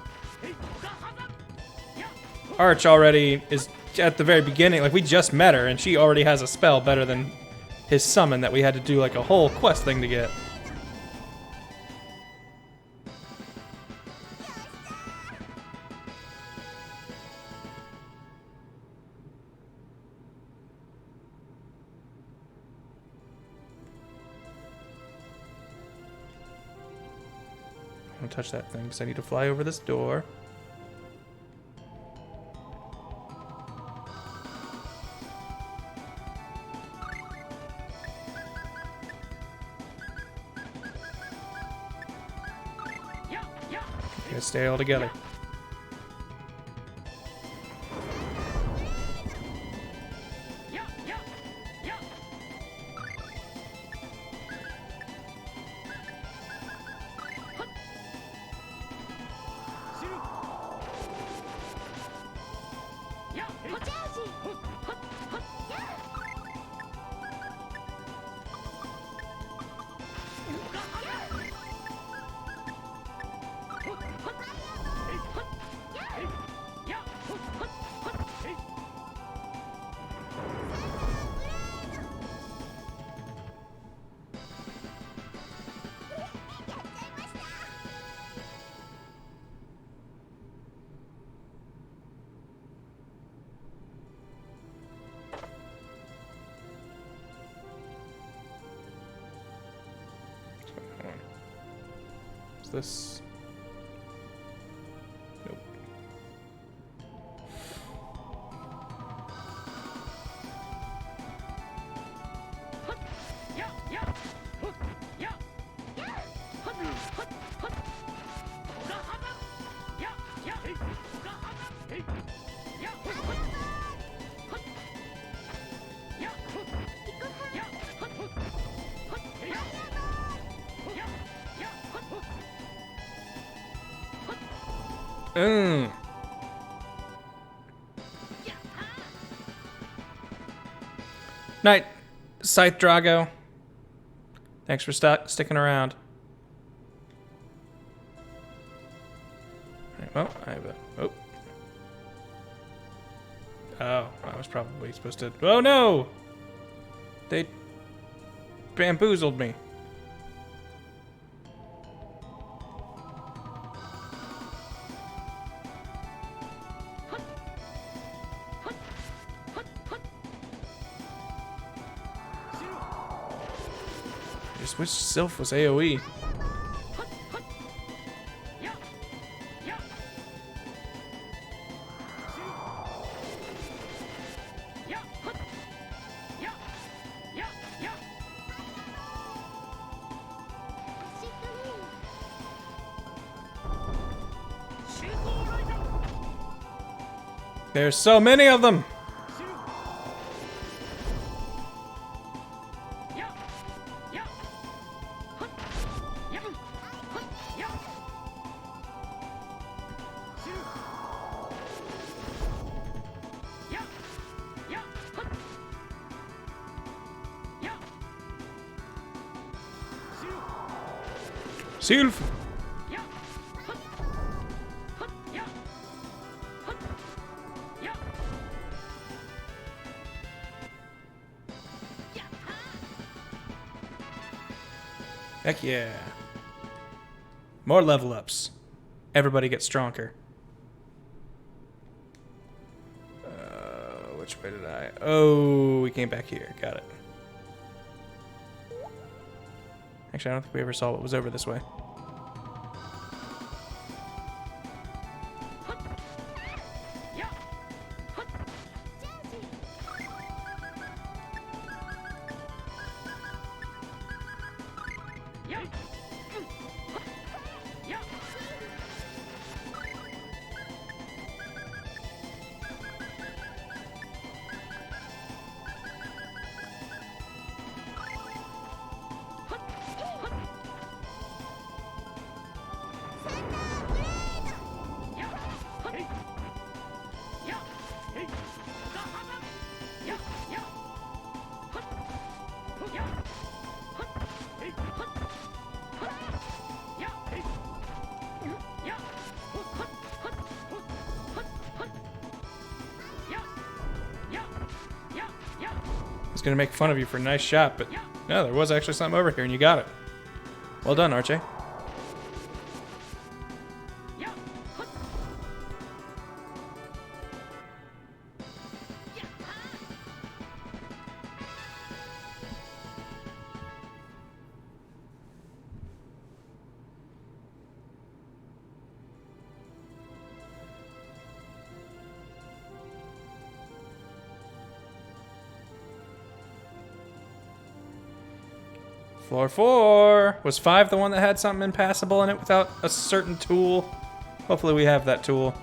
Arch already is at the very beginning, like we just met her and she already has a spell better than his summon that we had to do like a whole quest thing to get. Don't touch that thing because I need to fly over this door. Gonna stay all together. This. Nope. Night, Scythe Drago. Thanks for sticking around. Right, well, I have a... Oh. Oh, I was probably supposed to... Oh, no! They bamboozled me. Which Sylph was AoE? There's so many of them! Sylph! Heck yeah. More level ups. Everybody gets stronger. Which way did I... Oh, we came back here. Got it. Actually, I don't think we ever saw what was over this way. was gonna make fun of you for a nice shot, but no, there was actually something over here, and you got it. Well done, Archie. Floor 4. Was 5 the one that had something impassable in it without a certain tool? Hopefully we have that tool.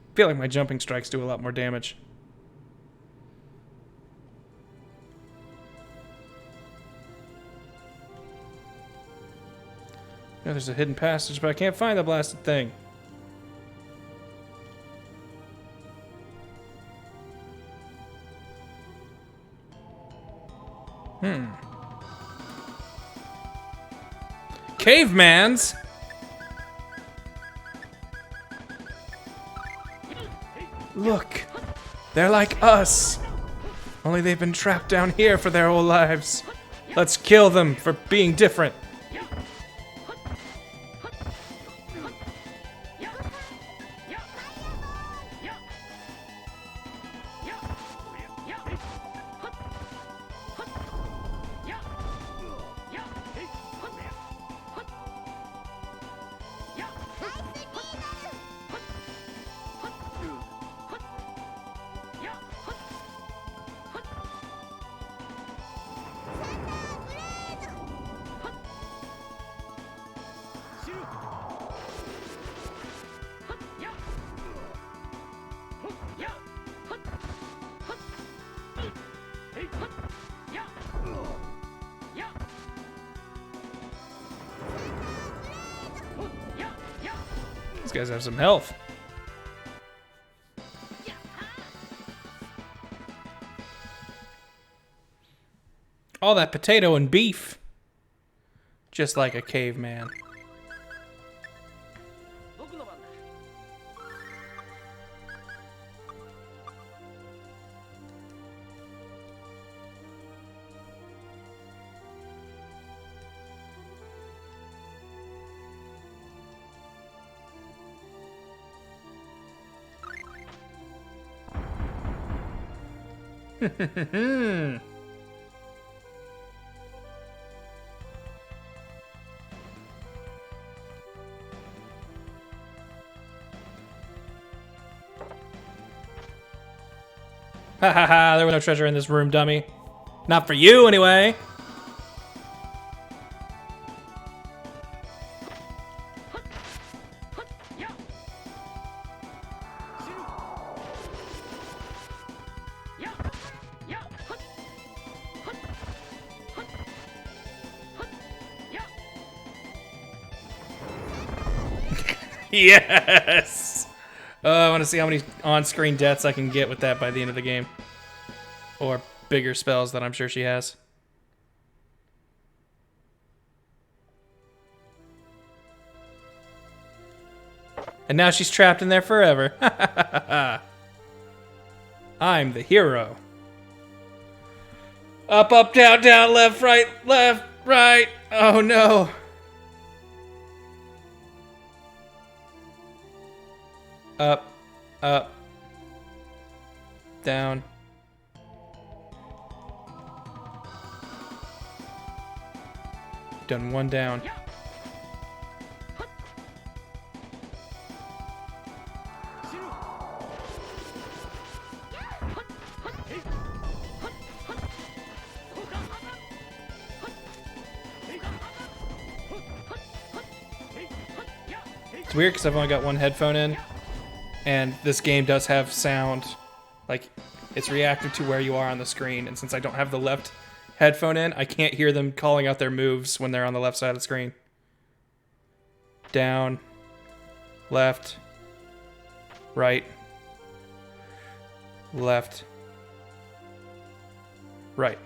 I feel like my jumping strikes do a lot more damage. Yeah, there's a hidden passage, but I can't find the blasted thing. Cavemans? Look, they're like us. Only they've been trapped down here for their whole lives. Let's kill them for being different. These guys have some health. All that potato and beef. Just like a caveman. 僕の番だ。Ha ha ha, there was no treasure in this room, dummy. Not for you, anyway. Yes! I want to see how many on-screen deaths I can get with that by the end of the game. Or bigger spells that I'm sure she has. And now she's trapped in there forever. I'm the hero. Up, up, down, down, left, right. Oh no. Up, up, down. Done one down. It's weird because I've only got one headphone in. And this game does have sound, like it's reactive to where you are on the screen. And since I don't have the left headphone in, I can't hear them calling out their moves when they're on the left side of the screen. Down, left, right, left, right.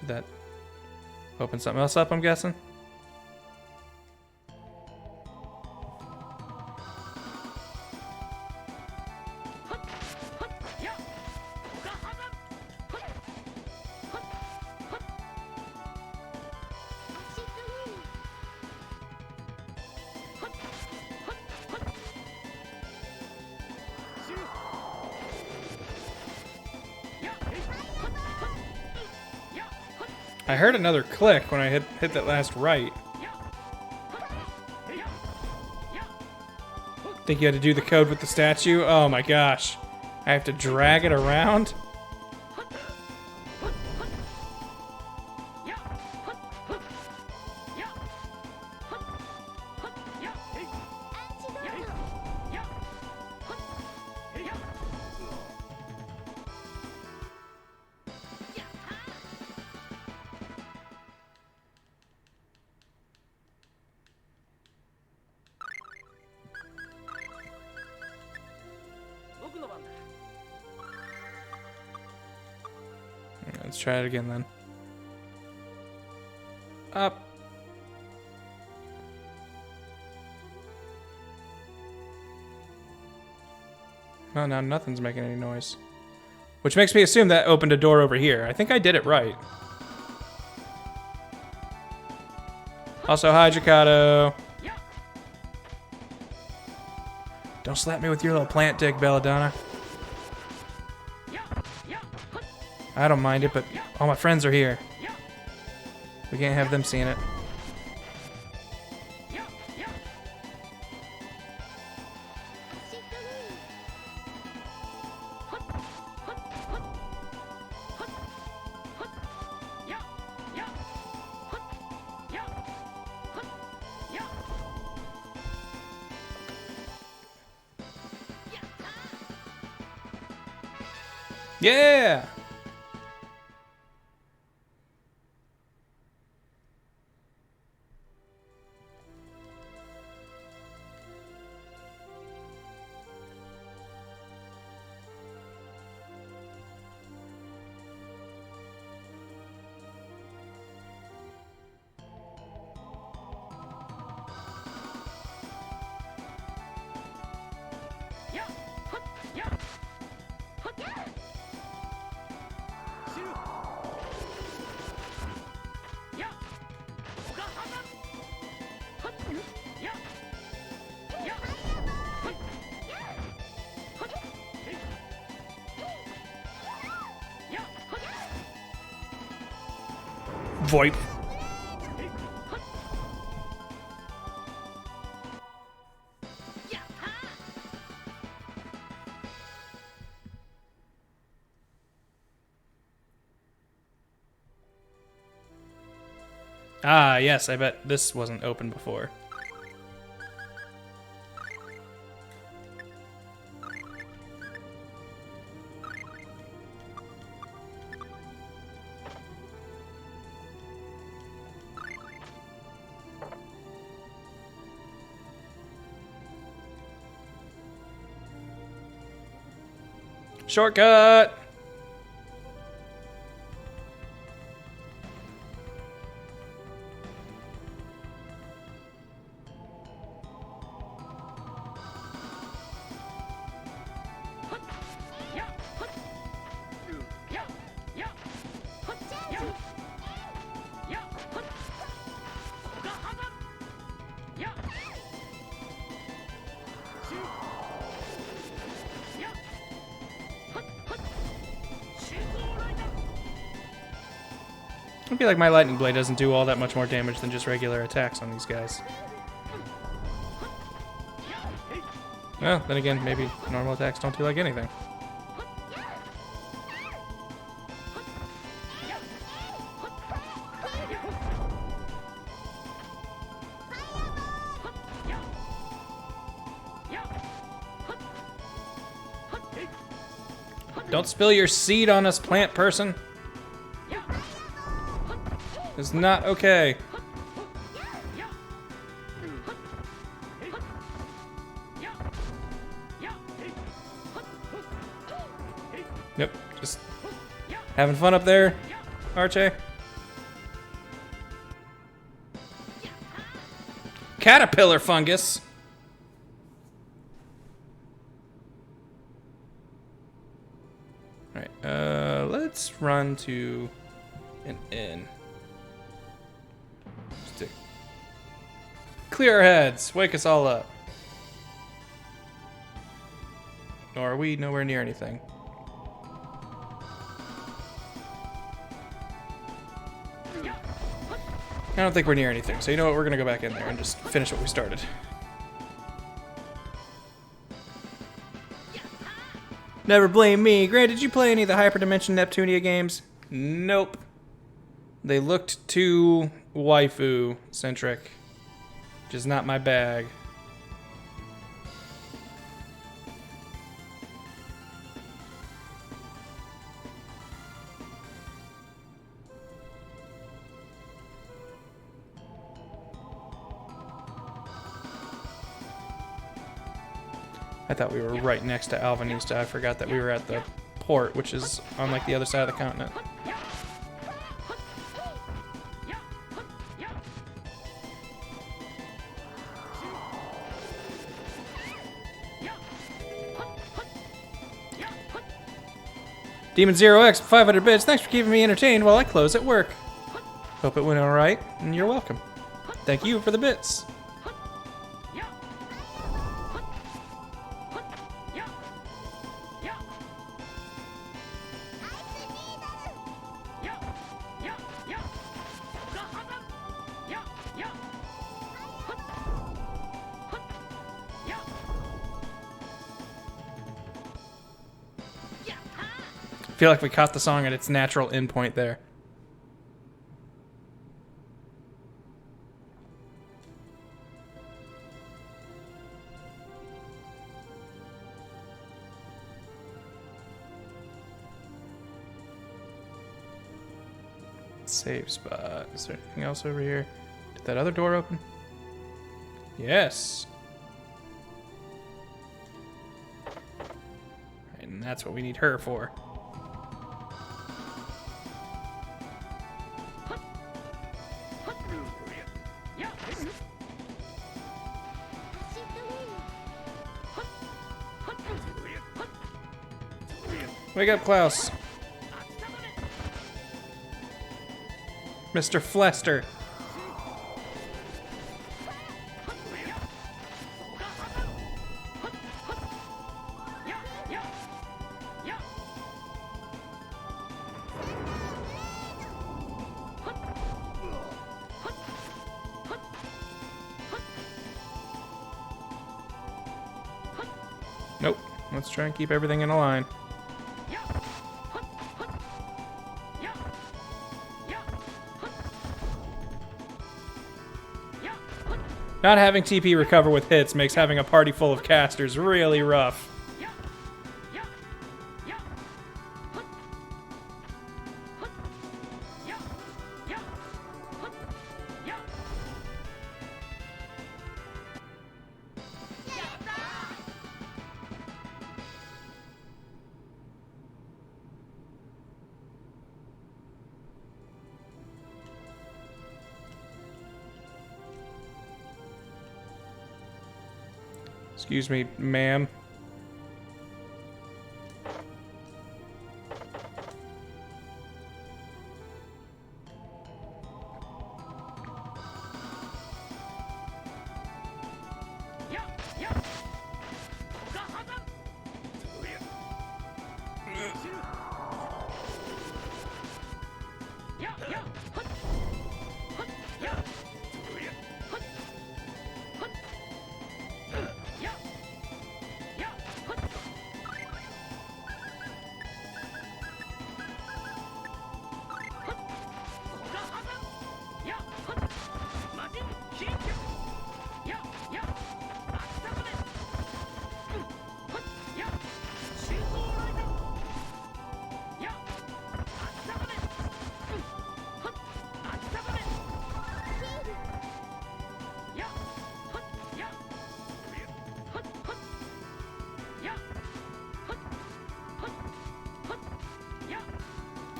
Did that open something else up, I'm guessing? I heard another click when I hit that last right. Think you had to do the code with the statue? Oh my gosh. I have to drag it around? Let's try it again then. Up. Oh, now nothing's making any noise. Which makes me assume that opened a door over here. I think I did it right. Also, hi, Jakato. Don't slap me with your little plant dick, Belladonna. I don't mind it, but all my friends are here. We can't have them seeing it. Yeah! VoIP. Ah, yes, I bet this wasn't open before. Shortcut! I feel like my lightning blade doesn't do all that much more damage than just regular attacks on these guys. Well, then again, maybe normal attacks don't do like anything. Don't spill your seed on us, plant person. It's not okay. Yep, just having fun up there, Archie. Caterpillar fungus. Alright, let's run to an inn. Just to clear our heads, wake us all up. Or are we nowhere near anything? I don't think we're near anything, so you know what? We're gonna go back in there and just finish what we started. Never blame me. Grant, did you play any of the Hyperdimension Neptunia games? Nope. They looked too waifu-centric, which is not my bag. I thought we were right next to Alvanista. I forgot that we were at the port, which is on like the other side of the continent. Demon Zero X, 500 bits. Thanks for keeping me entertained while I close at work. Hope it went alright, and you're welcome. Thank you for the bits. I feel like we caught the song at its natural endpoint there. Save spot. Is there anything else over here? Did that other door open? Yes. And that's what we need her for. Wake up, Klaus. Mr. Flester. Nope. Let's try and keep everything in a line. Not having TP recover with hits makes having a party full of casters really rough. Excuse me, ma'am.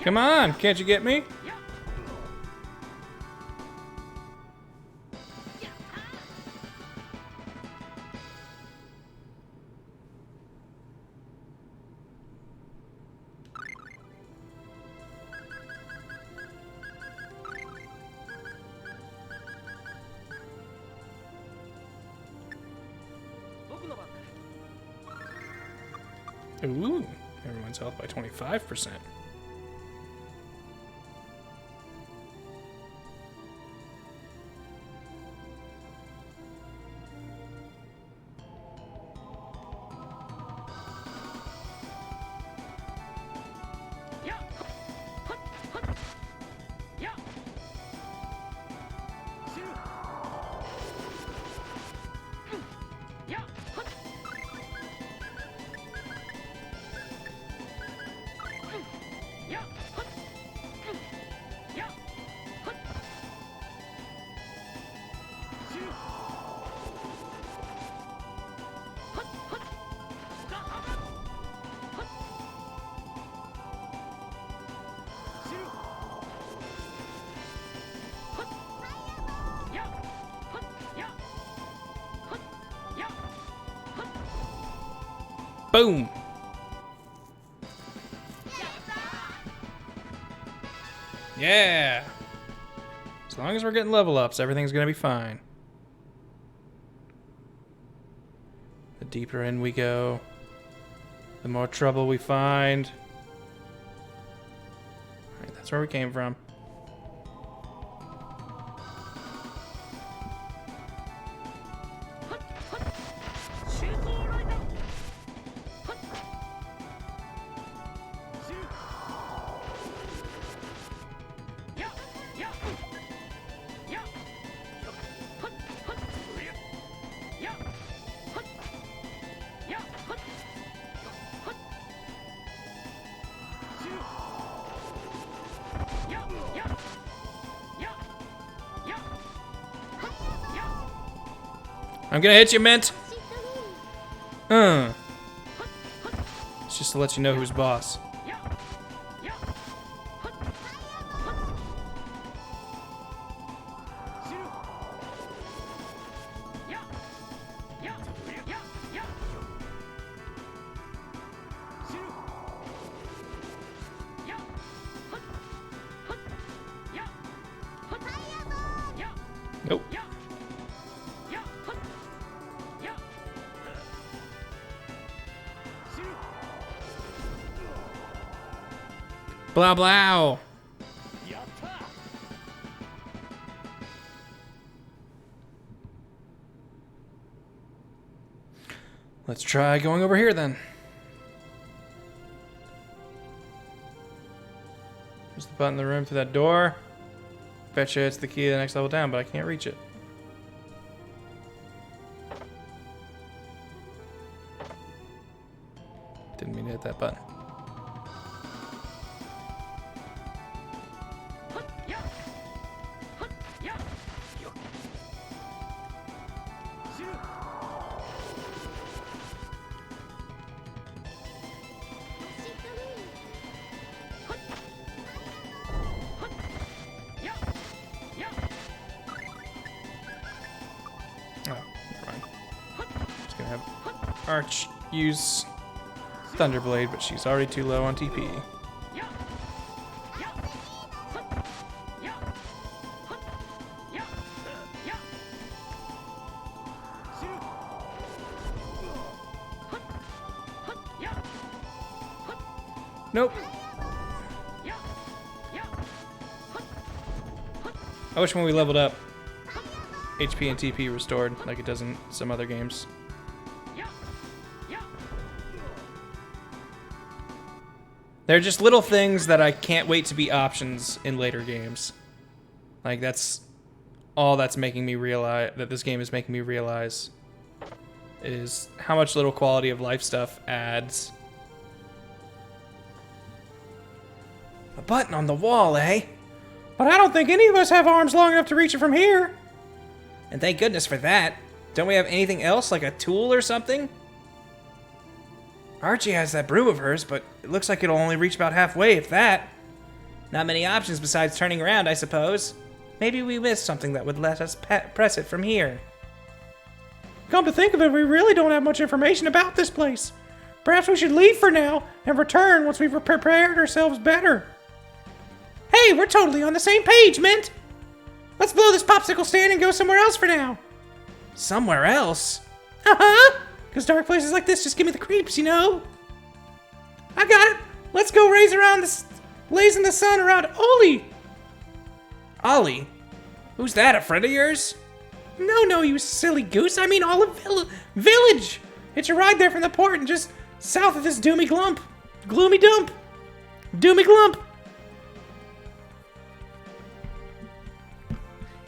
Come on, can't you get me? Ooh, everyone's health by 25%. Boom! Yeah! As long as we're getting level ups, everything's gonna be fine. The deeper in we go, the more trouble we find. Alright, that's where we came from. I'm gonna hit you, Mint! It's just to let you know who's boss. Nope. Blah blah. Let's try going over here then. There's the button in the room through that door. Betcha it's the key to the next level down, but I can't reach it. Didn't mean to hit that button. Oh, never mind. Just gonna have Arch use Thunderblade, but she's already too low on TP. Nope. I wish when we leveled up, HP and TP restored like it does in some other games. They're just little things that I can't wait to be options in later games. Like, that's all that's making me realize, that this game is making me realize, is how much little quality of life stuff adds. A button on the wall, eh? But I don't think any of us have arms long enough to reach it from here. And thank goodness for that. Don't we have anything else, like a tool or something? Archie has that broom of hers, but it looks like it'll only reach about halfway, if that. Not many options besides turning around, I suppose. Maybe we missed something that would let us press it from here. Come to think of it, we really don't have much information about this place. Perhaps we should leave for now and return once we've prepared ourselves better. Hey, we're totally on the same page, Mint! Let's blow this popsicle stand and go somewhere else for now. Somewhere else? Uh-huh! Because dark places like this just give me the creeps, you know? I got it! Let's go lazing the sun around Oli! Ollie? Who's that, a friend of yours? No, you silly goose. I mean Olive Village! It's a ride there from the port and just south of this gloomy dump. Doomy glump.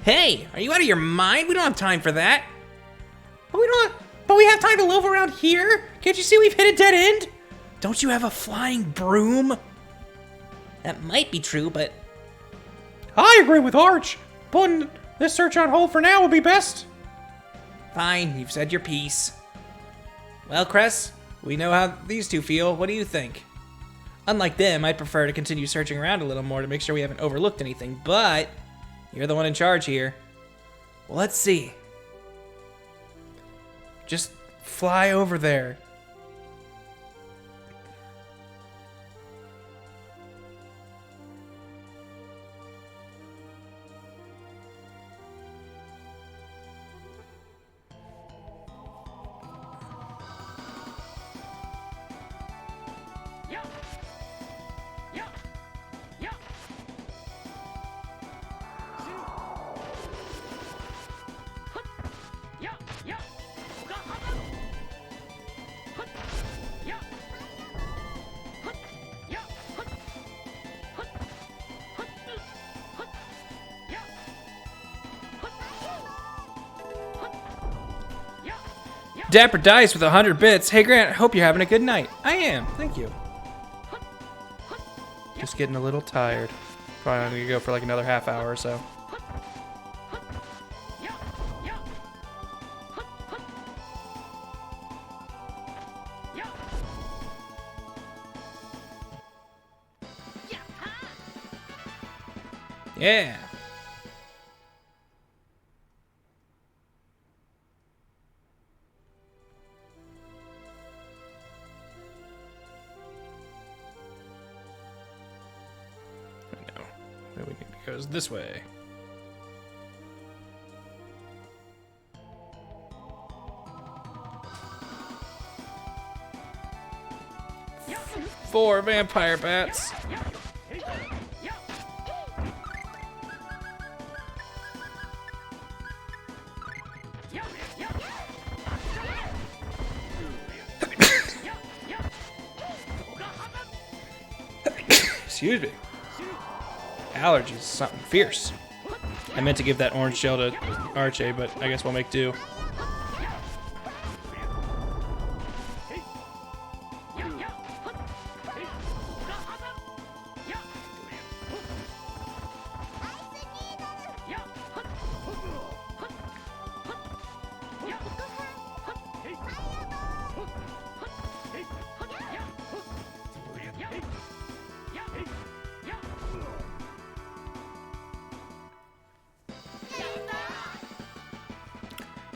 Hey, are you out of your mind? We don't have time for that. But we have time to loaf around here? Can't you see we've hit a dead end? Don't you have a flying broom? That might be true, but... I agree with Arch. Putting this search on hold for now would be best. Fine, you've said your piece. Well, Cress, we know how these two feel. What do you think? Unlike them, I'd prefer to continue searching around a little more to make sure we haven't overlooked anything, but you're the one in charge here. Well, let's see. Just fly over there. Dapper Dice with 100 bits. Hey Grant, hope you're having a good night. I am, thank you. Just getting a little tired. Probably gonna go for like another half hour or so. Yeah. We need to go this way. Four vampire bats. Excuse me. Allergies, something fierce. I meant to give that orange shell to Archie, but I guess we'll make do.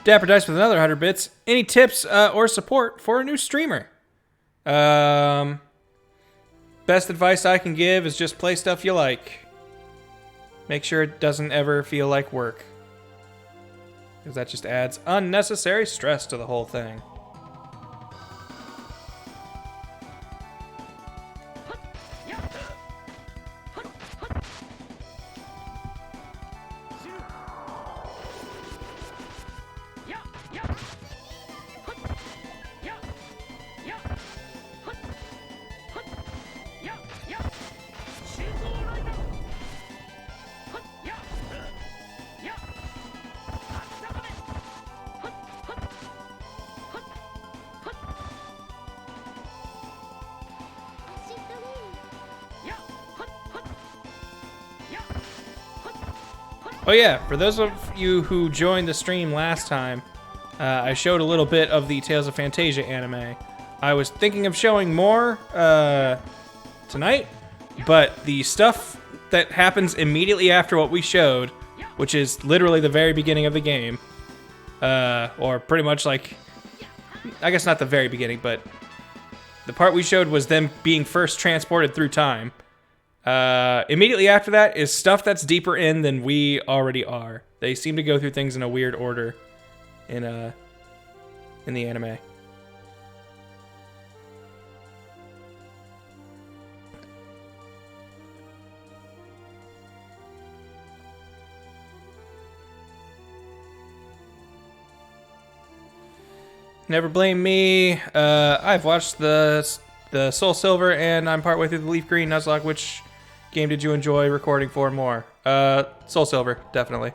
Dapper Dice with another 100 bits. Any tips or support for a new streamer? Best advice I can give is just play stuff you like. Make sure it doesn't ever feel like work, because that just adds unnecessary stress to the whole thing. Oh yeah, for those of you who joined the stream last time, I showed a little bit of the Tales of Phantasia anime. I was thinking of showing more tonight, but the stuff that happens immediately after what we showed, which is literally the very beginning of the game. Or pretty much like, I guess not the very beginning, but the part we showed was them being first transported through time. Immediately after that is stuff that's deeper in than we already are. They seem to go through things in a weird order in the anime. Never blame me. I've watched the Soul Silver, and I'm partway through the Leaf Green Nuzlocke. Which game did you enjoy recording for more? Soul Silver, definitely.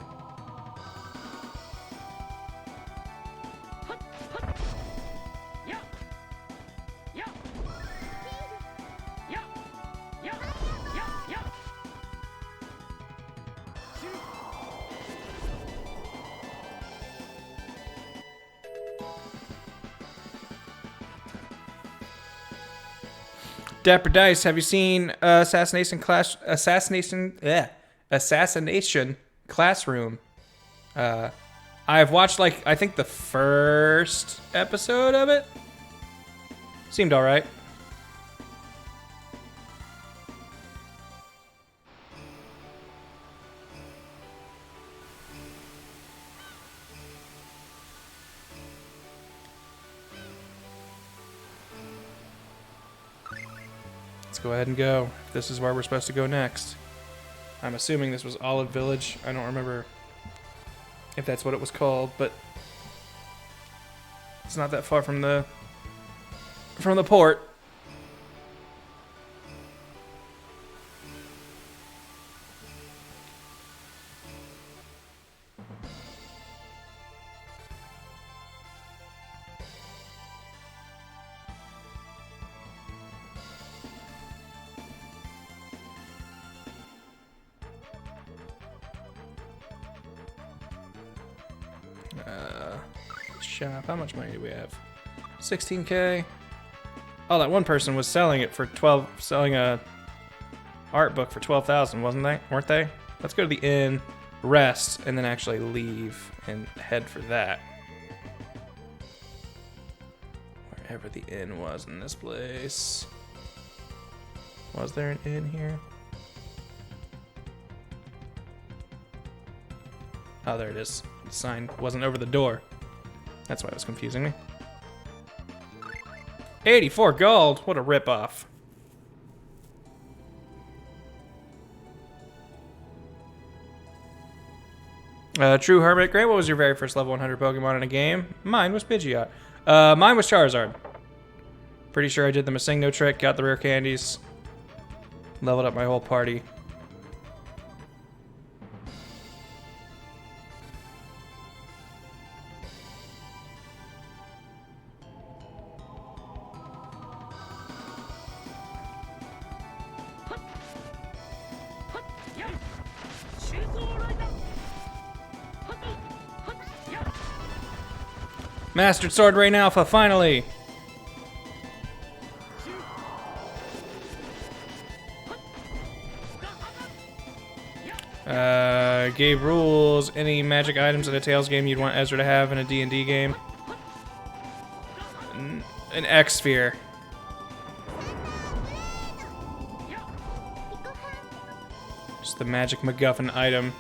Dapper Dice, have you seen Assassination Classroom? I've watched, like, I think the first episode of it. Seemed alright. Let's go ahead and go. This is where we're supposed to go next. I'm assuming this was Olive Village. I don't remember if that's what it was called, but it's not that far from the port. Shop. How much money do we have? 16K. Oh, that one person was selling it for selling a art book for 12,000, wasn't they? Weren't they? Let's go to the inn, rest, and then actually leave and head for that. Wherever the inn was in this place. Was there an inn here? Oh, there it is. The sign wasn't over the door. That's why it was confusing me. 84 gold. What a ripoff. True Hermit Grant, what was your very first level 100 Pokemon in a game? Mine was Pidgeot. Mine was Charizard. Pretty sure I did the Masingno trick, got the rare candies, leveled up my whole party. Mastered Sword Rain Alpha, finally! Gave rules. Any magic items in a Tales game you'd want Ezra to have in a D&D game? An X-Sphere. Just the magic MacGuffin item.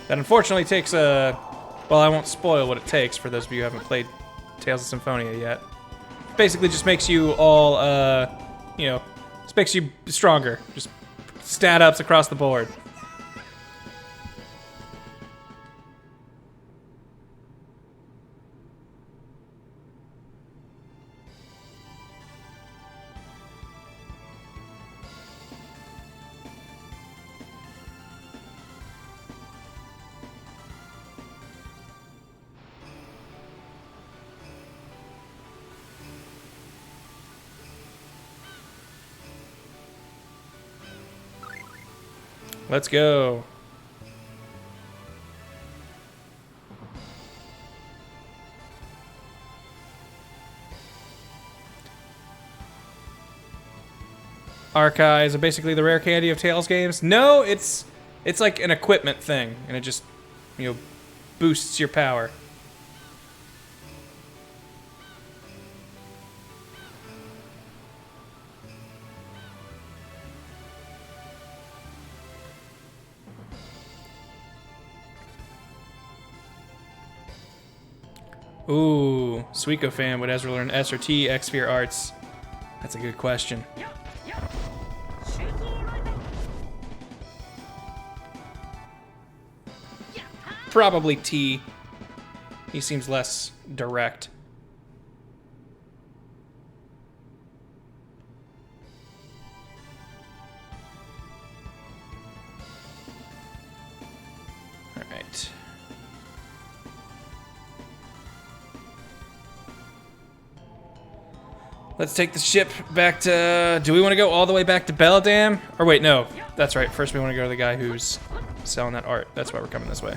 That unfortunately takes a... Well, I won't spoil what it takes for those of you who haven't played Tales of Symphonia yet. Basically just makes you all, you know, just makes you stronger. Just stat ups across the board. Let's go. archives are basically the rare candy of Tales games. No, it's like an equipment thing, and it just, you know, boosts your power. Ooh, Suiko fan, would Ezra learn S or T X-Sphere arts? That's a good question. Probably T. He seems less direct. All right. Let's take the ship back to... Do we want to go all the way back to Belladam? Or wait, no. That's right. First we want to go to the guy who's selling that art. That's why we're coming this way.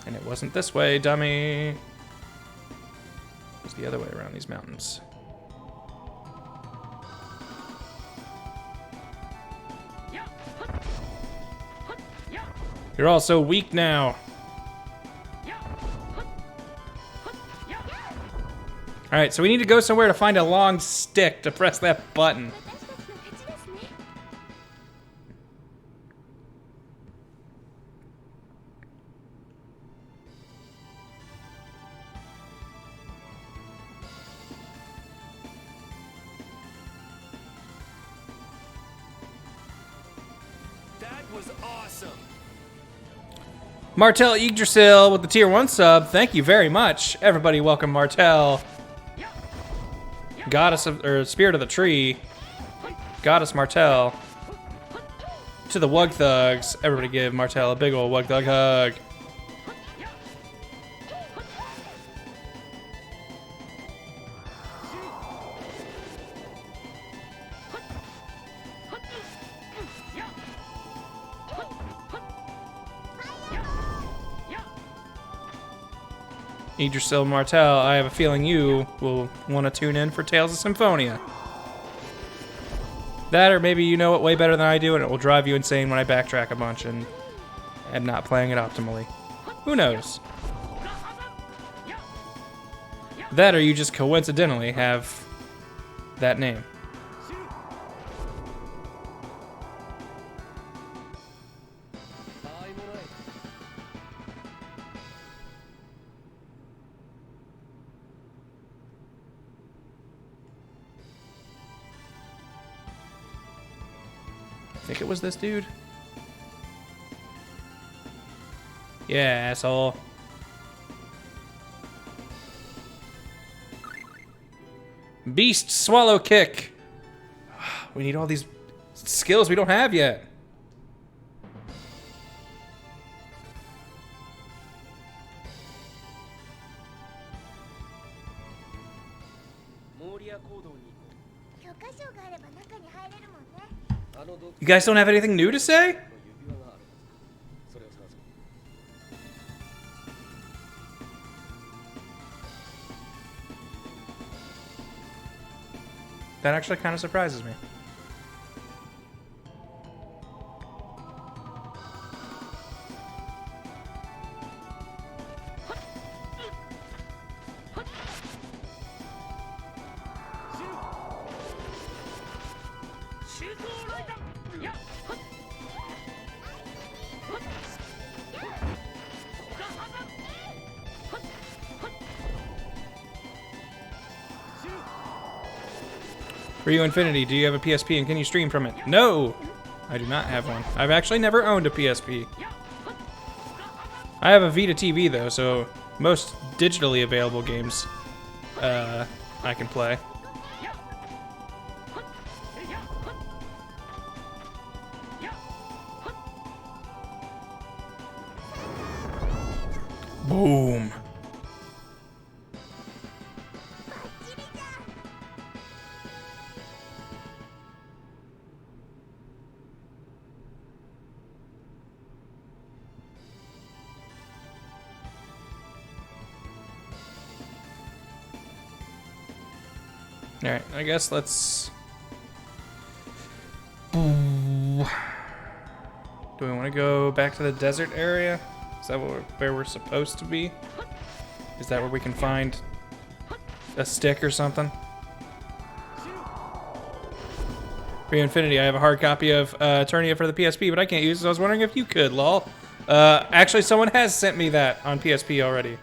And it wasn't this way, dummy. It was the other way around these mountains. You're all so weak now. Alright, so we need to go somewhere to find a long stick to press that button. 私たちの勝ちですね。 That was awesome. Martel Yggdrasil with the tier 1 sub. Thank you very much. Everybody welcome Martel. Goddess of, or Spirit of the Tree. Goddess Martel. To the Wug Thugs. Everybody give Martel a big ol' Wug Thug hug. Yggdrasil Martel, I have a feeling you will want to tune in for Tales of Symphonia. That, or maybe you know it way better than I do, and it will drive you insane when I backtrack a bunch and am not playing it optimally. Who knows? That, or you just coincidentally have that name. I think it was this dude. Yeah, asshole. Beast Swallow Kick. We need all these skills we don't have yet. You guys don't have anything new to say? That actually kind of surprises me. Ryu Infinity, do you have a PSP and can you stream from it? No! I do not have one. I've actually never owned a PSP. I have a Vita TV though, so most digitally available games I can play. Boom. Alright, I guess let's... Do we want to go back to the desert area? Is that where we're supposed to be? Is that where we can find a stick or something? For Infinity, I have a hard copy of Eternia for the PSP, but I can't use it, so I was wondering if you could, lol. Actually, someone has sent me that on PSP already.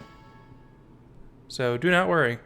So do not worry.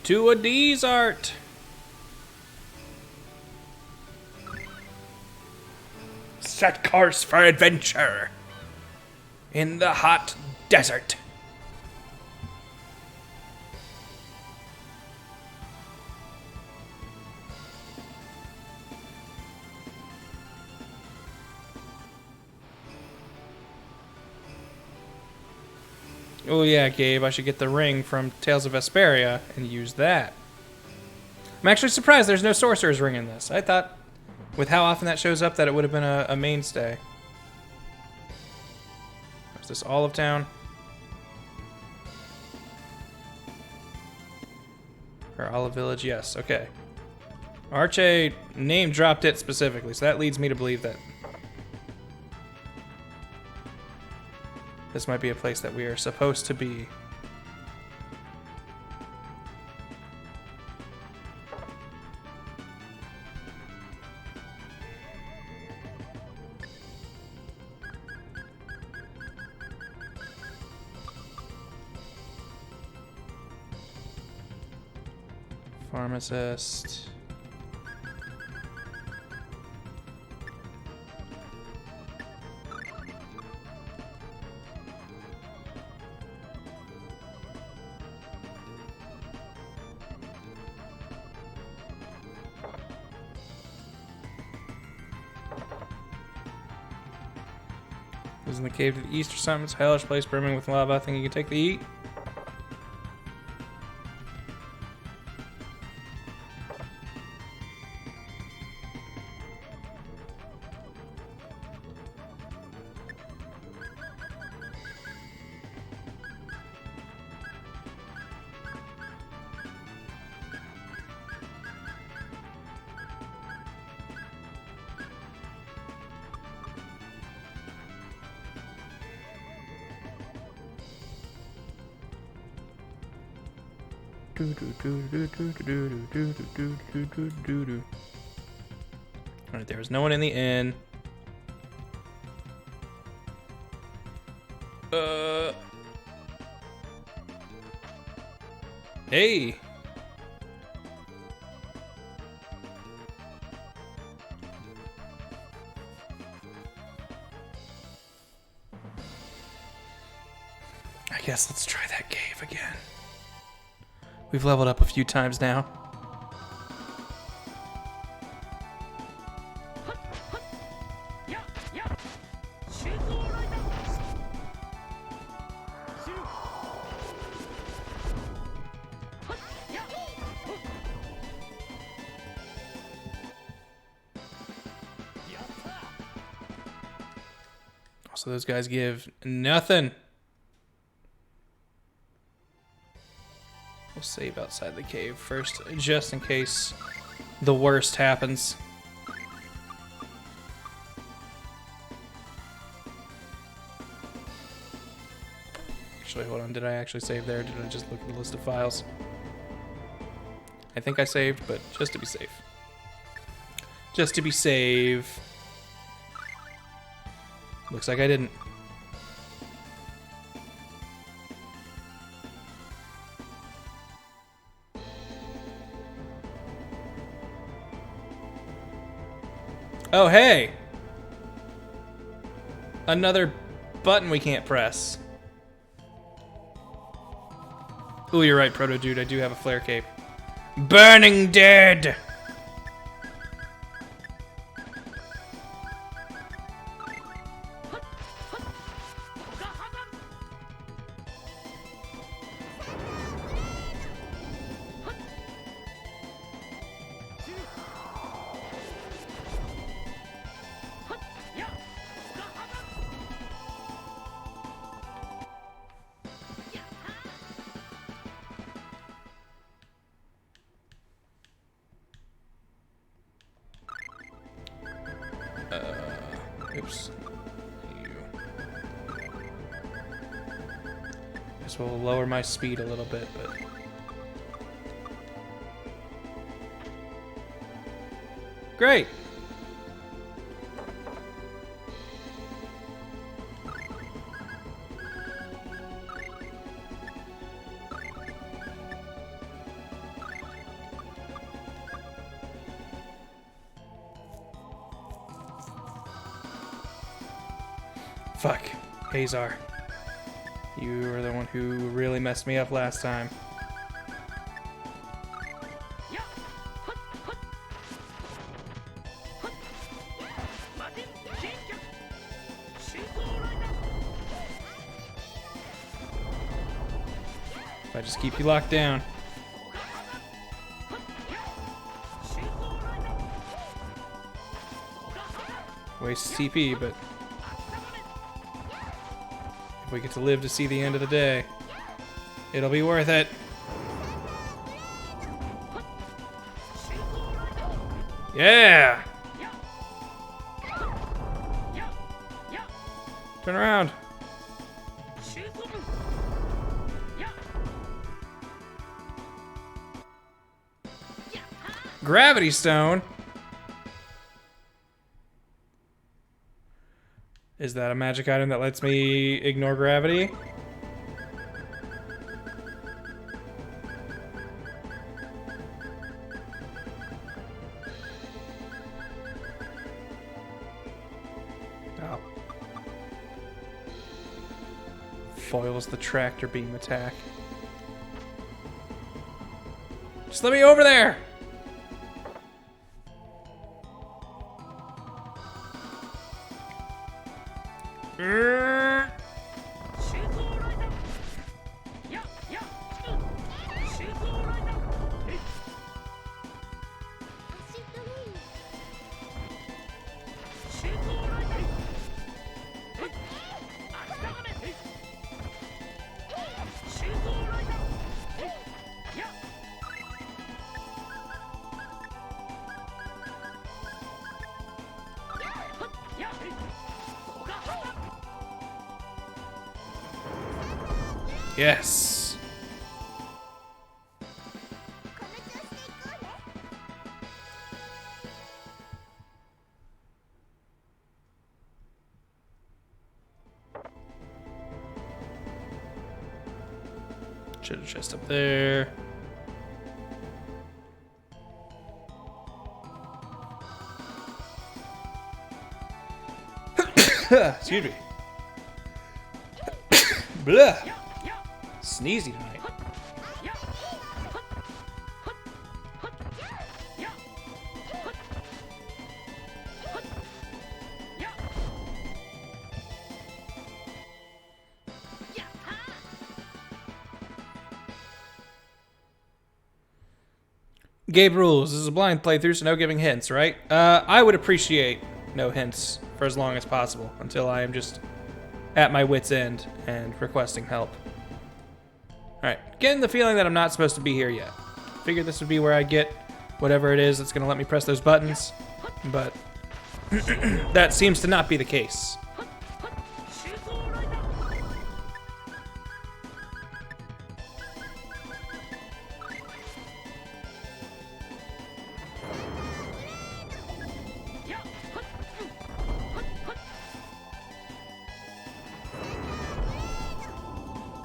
To a desert. Set course for adventure in the hot desert. Oh yeah, Gabe, I should get the ring from Tales of Vesperia and use that. I'm actually surprised there's no Sorcerer's Ring in this. I thought, with how often that shows up, that it would have been a mainstay. Is this Olive Town? Or Olive Village? Yes, okay. Arche name dropped it specifically, so that leads me to believe that this might be a place that we are supposed to be. Pharmacist. Is in the cave to the east or something. It's a hellish place brimming with lava. I think you can take the eat. Alright, there was no one in the inn. Hey! I guess let's try that cave again. We've leveled up a few times now. Also, those guys give nothing. We'll save outside the cave first, just in case the worst happens. Actually, hold on. Did I actually save there? Or did I just look at the list of files? I think I saved, but just to be safe. Just to be safe. Looks like I didn't. Oh, hey! Another button we can't press. Ooh, you're right, Proto Dude. I do have a flare cape. Burning Dead! Oops. Guess we'll lower my speed a little bit, but... Great! Fuck. Hazar. You were the one who really messed me up last time. If I just keep you locked down. Waste TP, but... we get to live to see the end of the day. It'll be worth it. Yeah! Turn around. Gravity Stone? Is that a magic item that lets me ignore gravity? Oh. Foils the tractor beam attack. Just let me over there! Yes. Treasure chest up there. Excuse me. Blah. Sneezy tonight. Gabe rules. This is a blind playthrough, so no giving hints, right? I would appreciate no hints for as long as possible until I am just at my wit's end and requesting help. Alright, getting the feeling that I'm not supposed to be here yet. Figured this would be where I get whatever it is that's gonna let me press those buttons, but that seems to not be the case.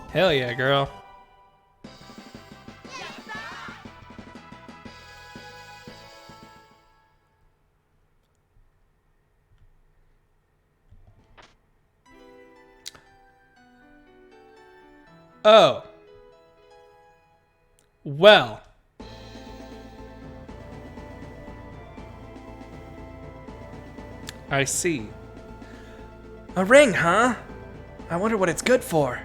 Hell yeah, girl. Oh. Well. I see. A ring, huh? I wonder what it's good for.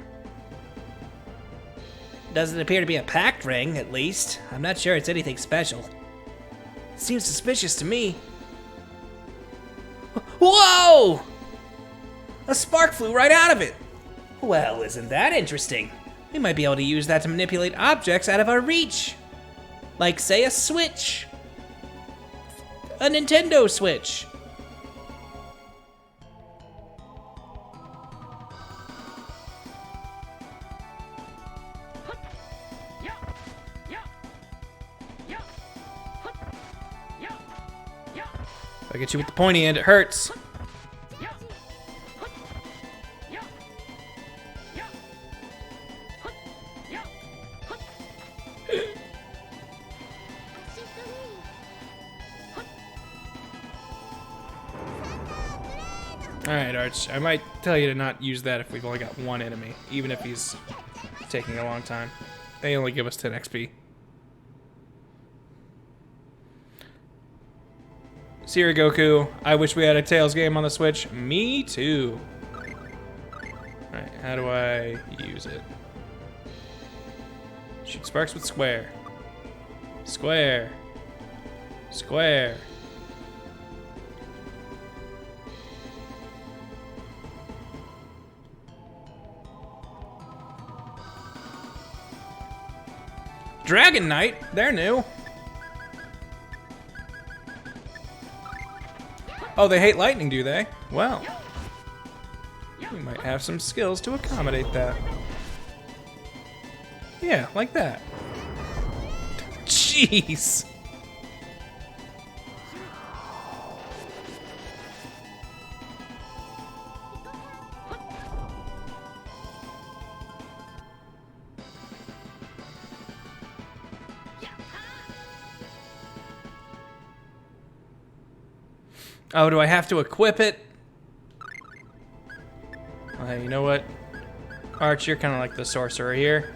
Doesn't appear to be a packed ring, at least. I'm not sure it's anything special. Seems suspicious to me. Whoa! A spark flew right out of it. Well, isn't that interesting? We might be able to use that to manipulate objects out of our reach. Like, say, a Switch. A Nintendo Switch. If I get you with the pointy end, it hurts. Alright, Arch. I might tell you to not use that if we've only got one enemy, even if he's taking a long time. They only give us 10 XP. Siri Goku, I wish we had a Tails game on the Switch. Me too. Alright, how do I use it? Shoot sparks with square. Square. Square. Dragon Knight, they're new. Oh, they hate lightning, do they? Well, we might have some skills to accommodate that. Yeah, like that. Jeez. Oh, do I have to equip it? You know what? Arch, you're kind of like the sorcerer here.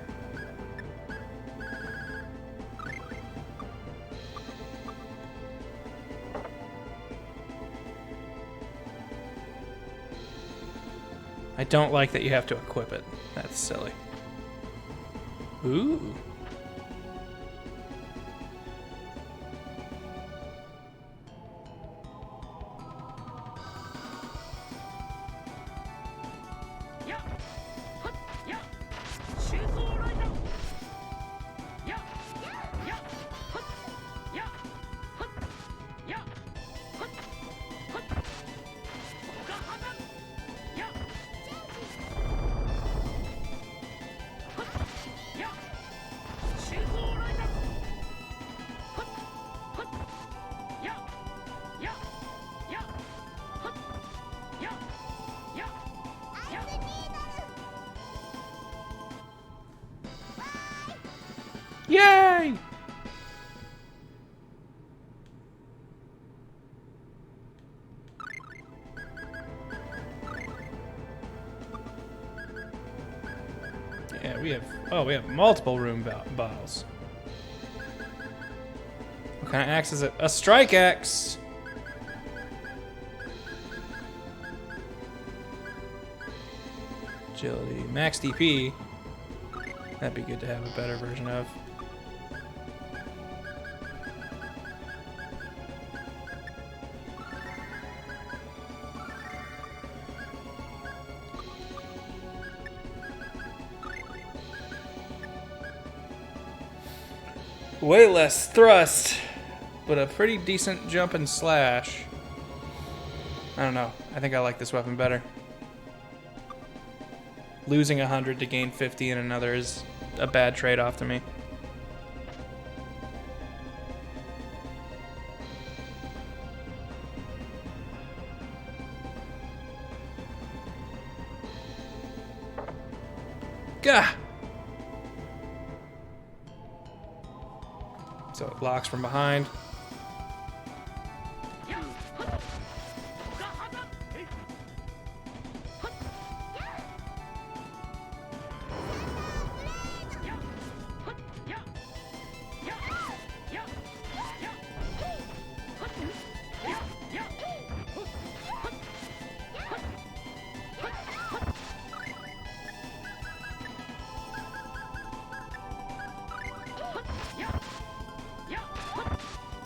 I don't like that you have to equip it. That's silly. Ooh. Yay! Yeah, we have multiple room bottles. What kind of axe is it? A strike axe! Agility, max DP. That'd be good to have a better version of. Way less thrust, but a pretty decent jump and slash. I don't know. I think I like this weapon better. Losing 100 to gain 50 in another is a bad trade-off to me. Gah! So it locks from behind.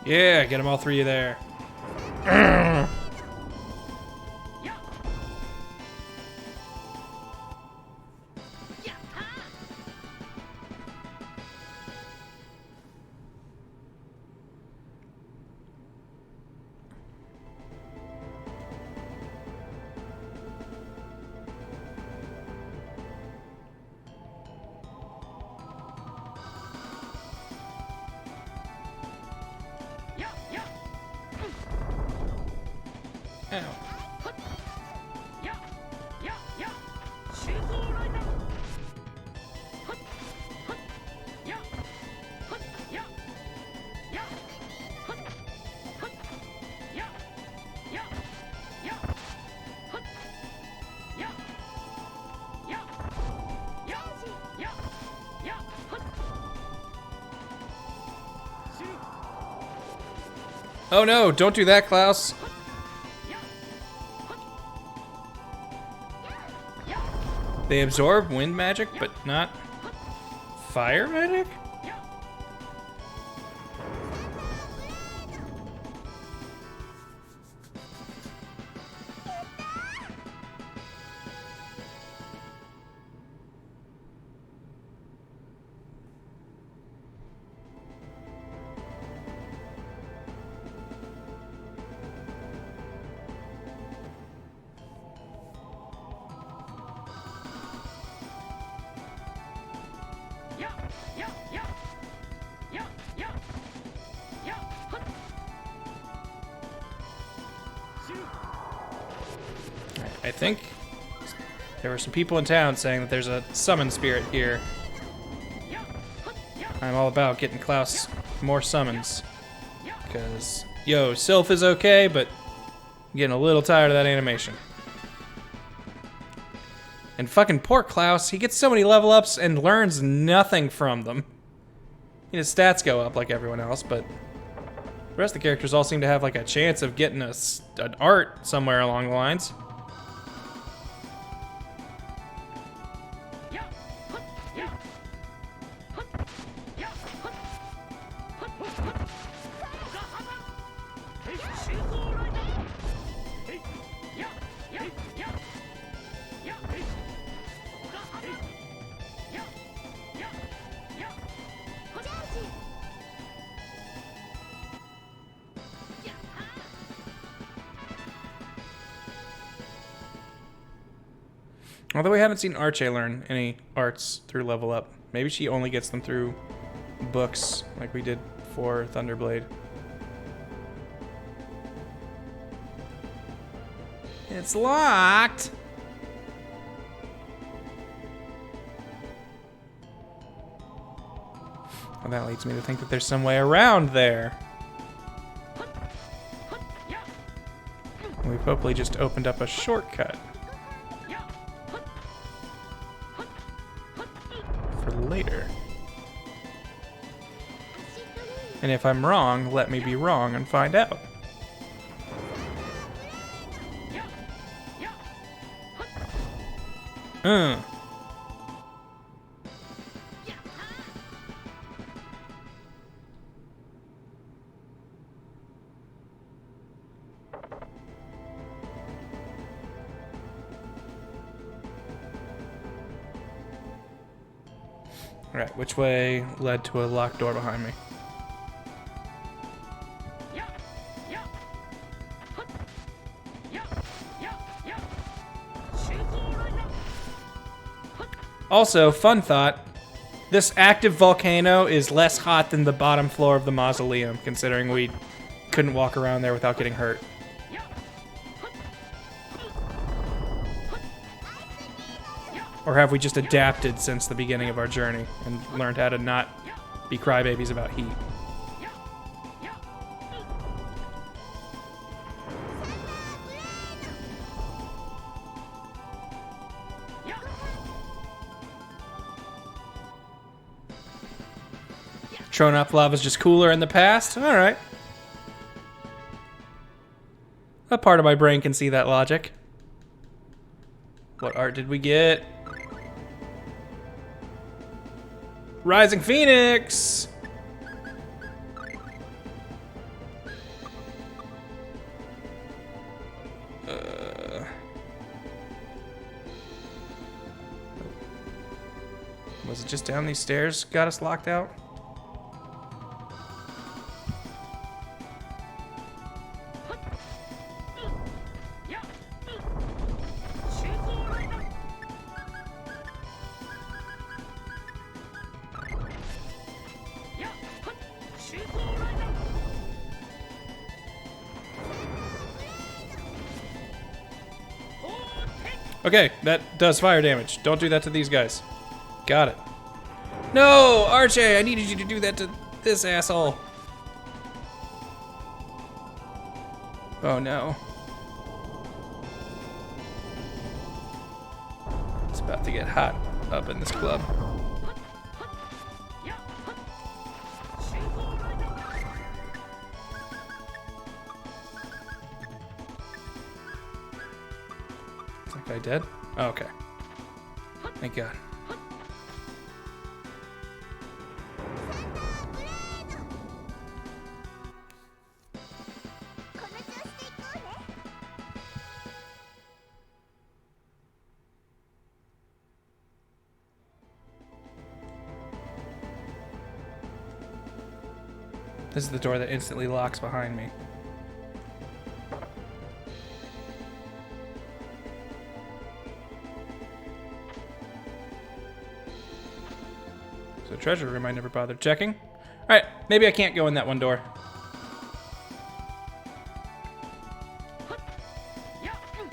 Yeah, get them all three there. Ow. Oh no, don't do that, Klaus. They absorb wind magic, but not fire magic? I think there were some people in town saying that there's a summon spirit here. I'm all about getting Klaus more summons. Because, yo, Sylph is okay, but I'm getting a little tired of that animation. And fucking poor Klaus, he gets so many level ups and learns nothing from them. His stats go up like everyone else, but the rest of the characters all seem to have like a chance of getting an art somewhere along the lines. Although we haven't seen Arche learn any arts through level up. Maybe she only gets them through books like we did for Thunderblade. It's locked! Well, that leads me to think that there's some way around there. We probably just opened up a shortcut. For later. And if I'm wrong, let me be wrong and find out. Alright, which way led to a locked door behind me? Also, fun thought, this active volcano is less hot than the bottom floor of the mausoleum, considering we couldn't walk around there without getting hurt. Or have we just adapted since the beginning of our journey and learned how to not be crybabies about heat? Tronop lava's just cooler in the past? Alright. A part of my brain can see that logic. What art did we get? Rising Phoenix! Was it just down these stairs got us locked out? Okay, that does fire damage. Don't do that to these guys. Got it. No, Archie, I needed you to do that to this asshole. Oh no. It's about to get hot up in this club. Is that guy dead? Oh, okay. Thank God. This is the door that instantly locks behind me. So treasure room I never bothered checking. Alright, maybe I can't go in that one door.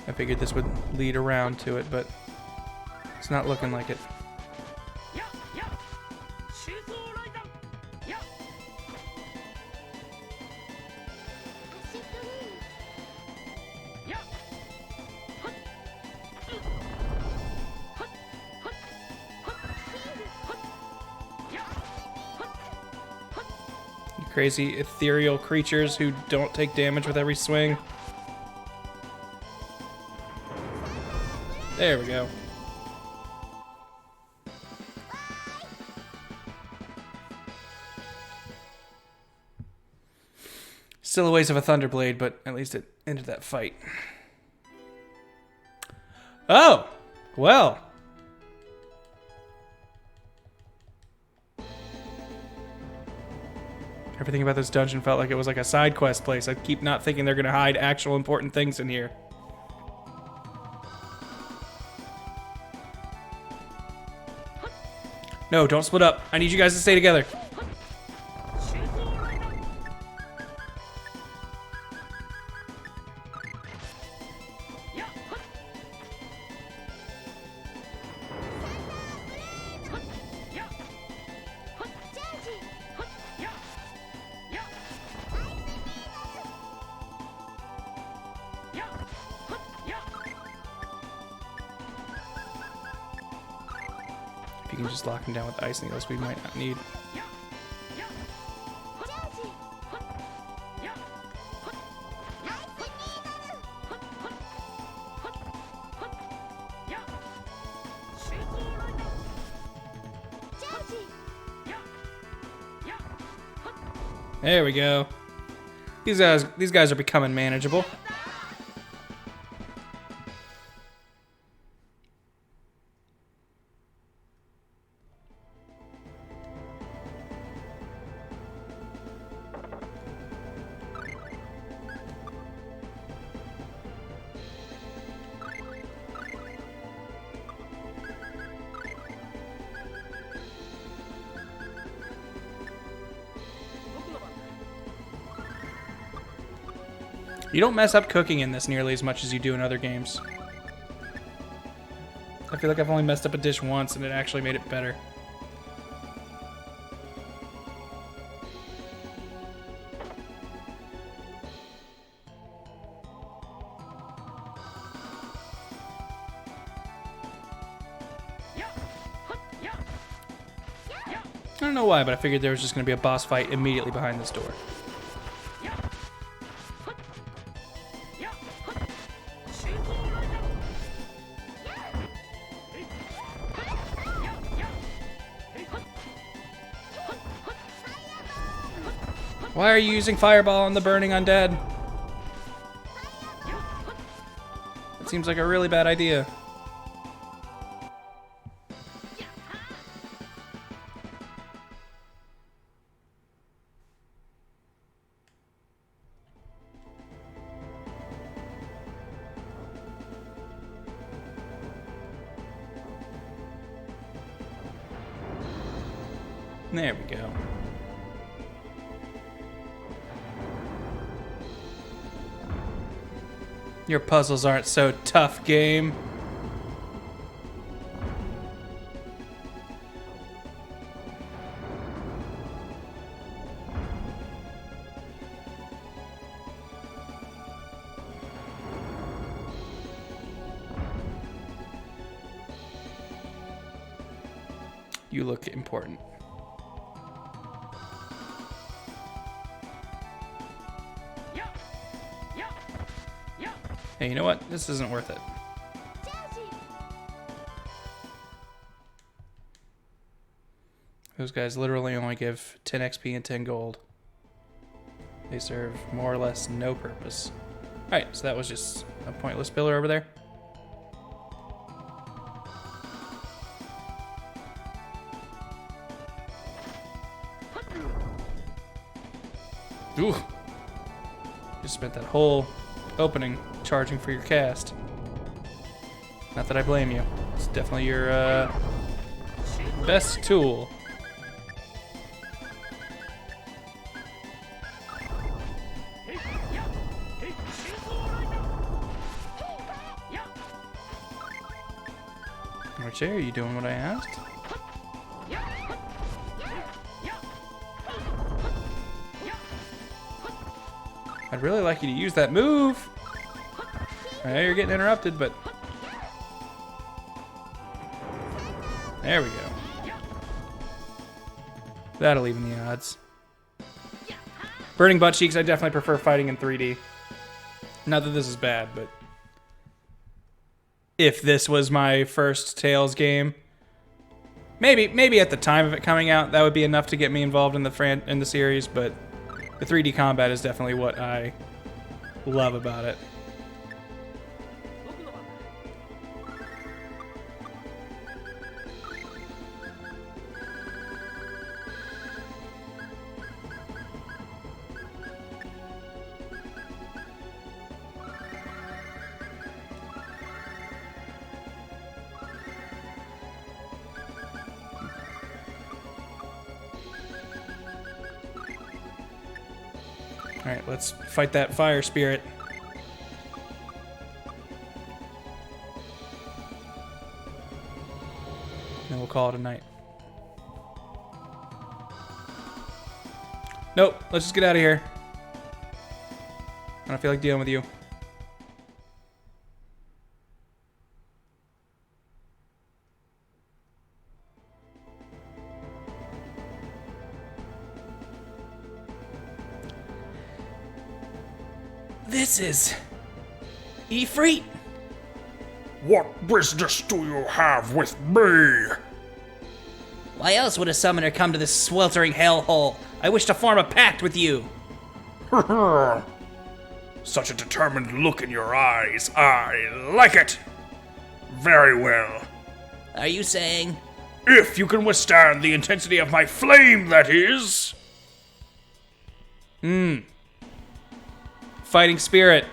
I figured this would lead around to it, but it's not looking like it. Crazy ethereal creatures who don't take damage with every swing. There we go. Still a waste of a Thunderblade, but at least it ended that fight. Oh! Well. Everything about this dungeon felt like it was like a side quest place. I keep not thinking they're gonna hide actual important things in here. No, don't split up. I need you guys to stay together. If you can just lock him down with ice needles, we might not need. There we go. These guys are becoming manageable. You don't mess up cooking in this nearly as much as you do in other games. I feel like I've only messed up a dish once and it actually made it better. I don't know why, but I figured there was just going to be a boss fight immediately behind this door. Why are you using fireball on the burning undead? That seems like a really bad idea. There we go. Your puzzles aren't so tough, game. You look important. Hey, you know what? This isn't worth it. Those guys literally only give 10 XP and 10 gold. They serve more or less no purpose. Alright, so that was just a pointless pillar over there. Ooh. Just spent that whole opening charging for your cast. Not that I blame you. It's definitely your best tool. Archie, are you doing what I asked? I'd really like you to use that move. I know you're getting interrupted, but... There we go. That'll even the odds. Burning butt cheeks, I definitely prefer fighting in 3D. Not that this is bad, but... If this was my first Tales game... Maybe at the time of it coming out, that would be enough to get me involved in the series, but... The 3D combat is definitely what I love about it. Alright, let's fight that fire spirit. Then we'll call it a night. Nope, let's just get out of here. I don't feel like dealing with you. This is... Ifrit! What business do you have with me? Why else would a summoner come to this sweltering hellhole? I wish to form a pact with you. Such a determined look in your eyes. I like it. Very well. Are you saying? If you can withstand the intensity of my flame, that is. Fighting spirit.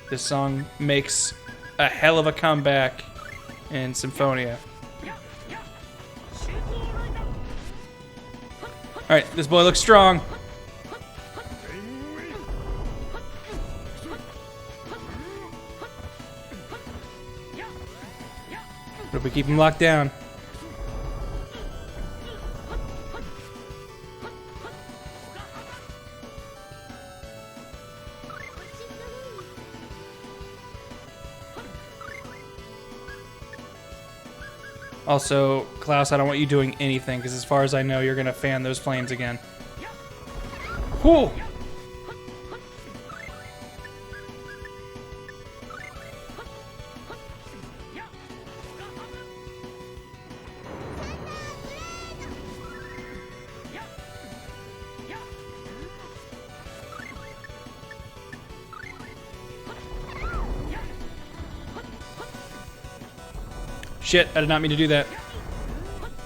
This song makes a hell of a comeback in Symphonia. Alright, this boy looks strong. Hope we keep him locked down. Also, Klaus, I don't want you doing anything, because as far as I know, you're going to fan those flames again. Whew! Shit, I did not mean to do that.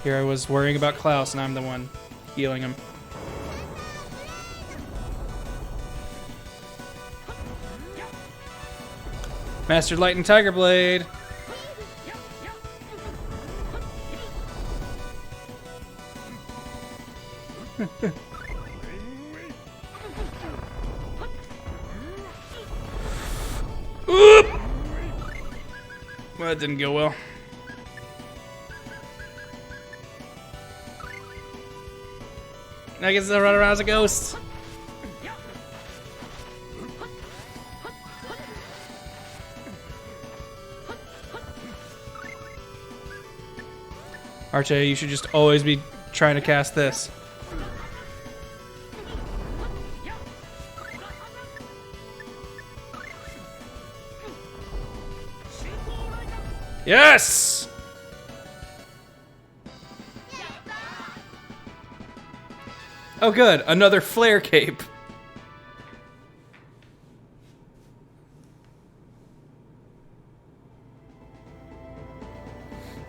Here I was worrying about Klaus, and I'm the one healing him. Master Light and Tiger Blade. Oop! Well, that didn't go well. I guess I'll run around as a ghost. Archie, you should just always be trying to cast this. Yes! Oh good, another flare cape.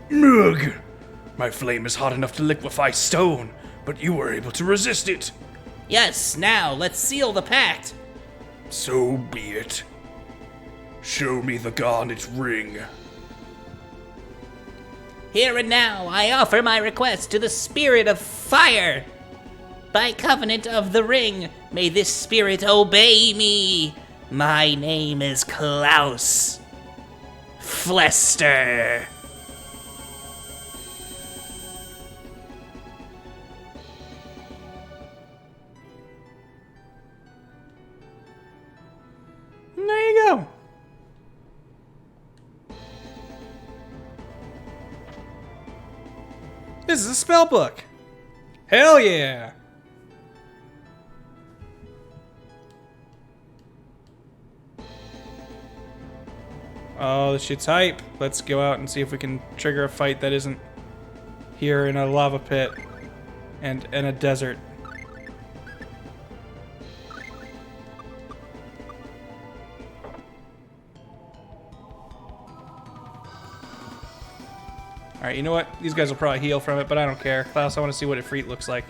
Ugh! My flame is hot enough to liquefy stone, but you were able to resist it. Yes, now let's seal the pact. So be it. Show me the garnet ring. Here and now, I offer my request to the spirit of fire. By covenant of the ring, may this spirit obey me. My name is Klaus Flester. There you go. This is a spell book. Hell yeah. Oh, this shit's hype. Let's go out and see if we can trigger a fight that isn't here in a lava pit and in a desert. Alright, you know what? These guys will probably heal from it, but I don't care. Klaus, I want to see what Ifrit looks like.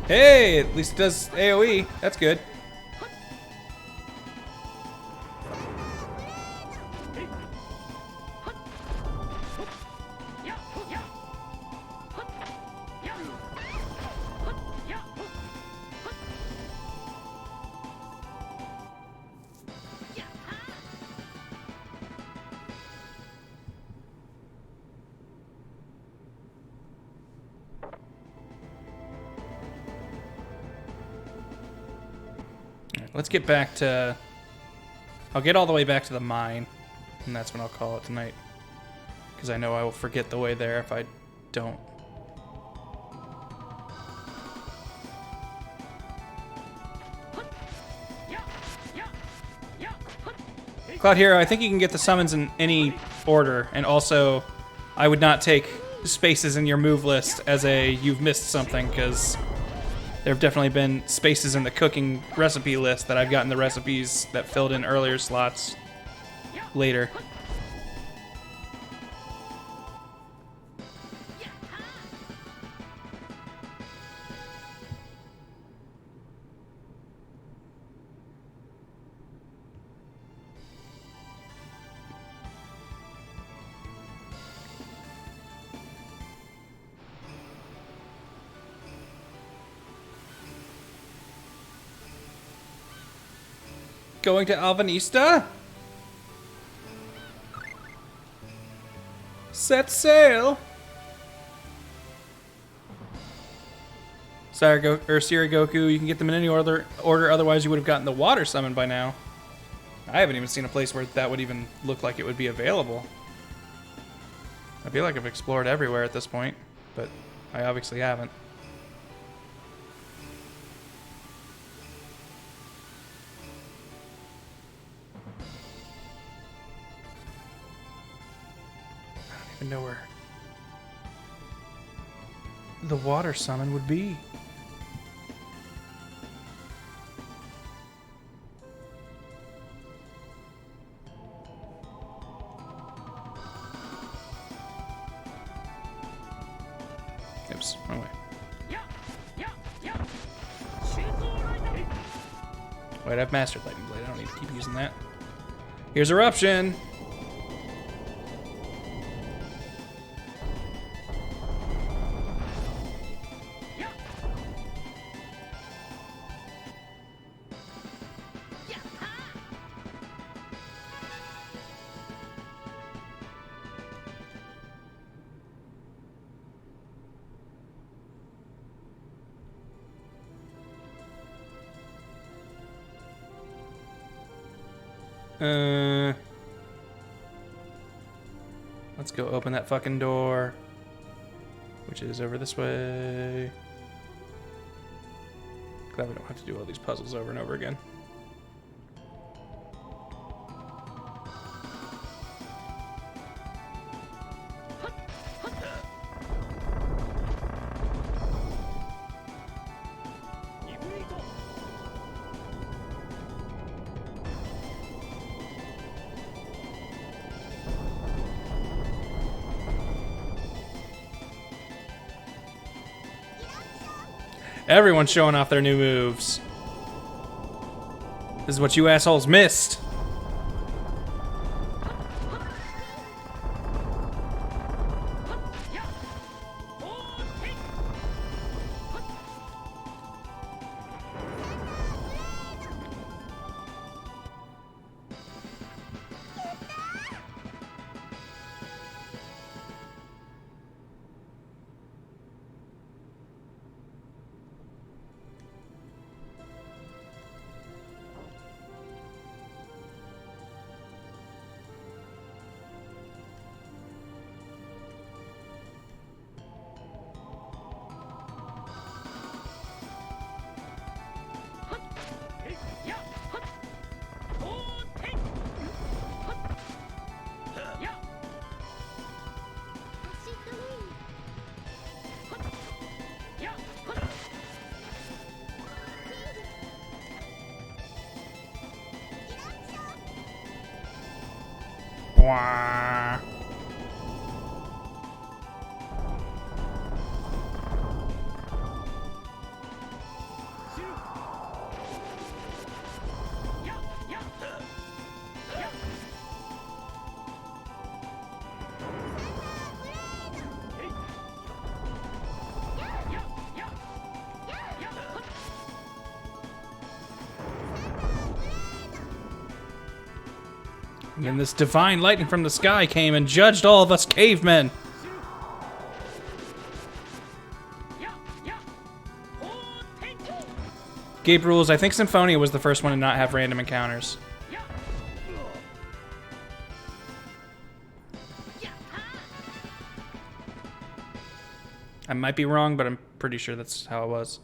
Hey, at least it does AoE. That's good. Let's get back to... I'll get all the way back to the mine, and that's when I'll call it tonight. Because I know I will forget the way there if I don't. Cloud Hero, I think you can get the summons in any order, and also I would not take spaces in your move list as a you've missed something, because there have definitely been spaces in the cooking recipe list that I've gotten the recipes that filled in earlier slots later. going to Alvanista? Set sail. Sirigoku, you can get them in any order. Otherwise, you would have gotten the water summon by now. I haven't even seen a place where that would even look like it would be available. I feel like I've explored everywhere at this point, but I obviously haven't. I don't even know where the water summon would be. Oops, wrong way. Wait, I've mastered Lightning Blade. I don't need to keep using that. Here's Eruption. Let's go open that fucking door, which is over this way. Glad we don't have to do all these puzzles over and over again. Everyone's showing off their new moves. This is what you assholes missed. Wah. And then this divine lightning from the sky came and judged all of us cavemen. Gabe rules. I think Symphonia was the first one to not have random encounters. I might be wrong, but I'm pretty sure that's how it was.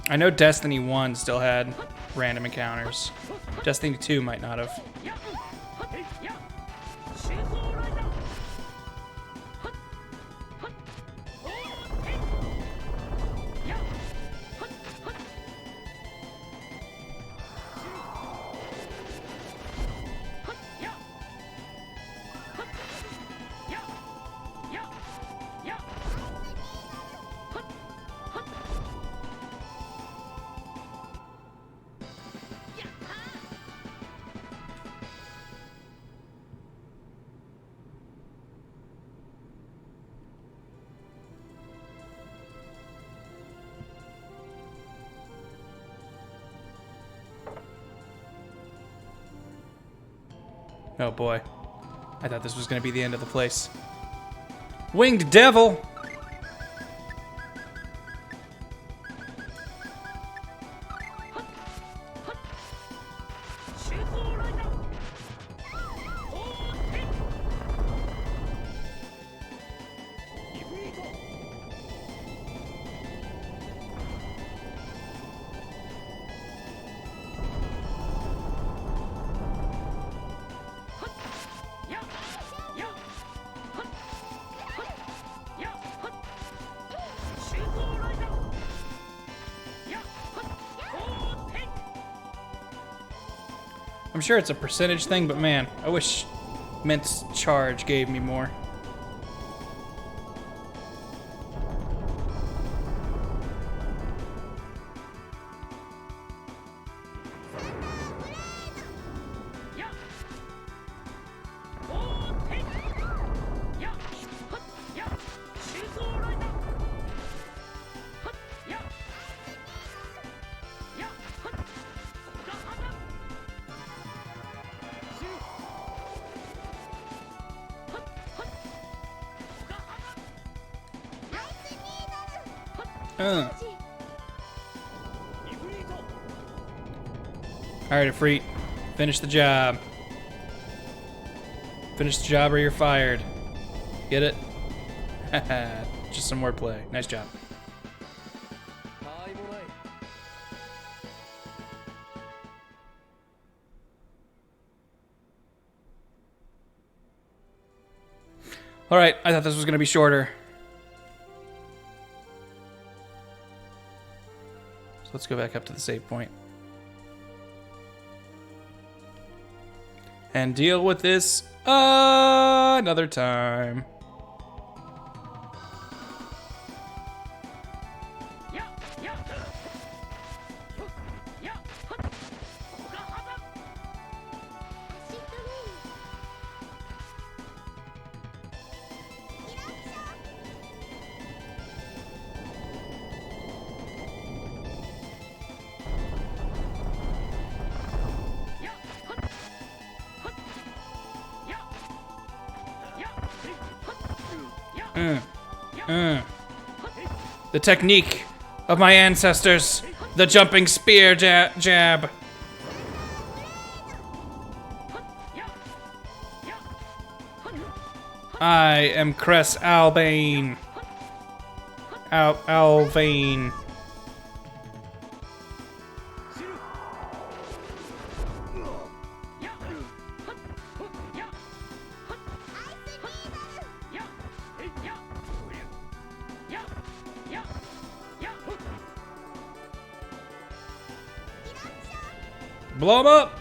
I know Destiny 1 still had random encounters. Destiny 2 might not have. Oh boy. I thought this was going to be the end of the place. Winged Devil! I'm sure it's a percentage thing, but man, I wish Mint's charge gave me more. Alright, Ifrit. Finish the job. Finish the job or you're fired. Get it? Just some wordplay. Nice job. Alright, I thought this was going to be shorter. So let's go back up to the save point. And deal with this another time. The technique of my ancestors, the jumping spear jab. I am Cress Albane. Alvane. Blow him up!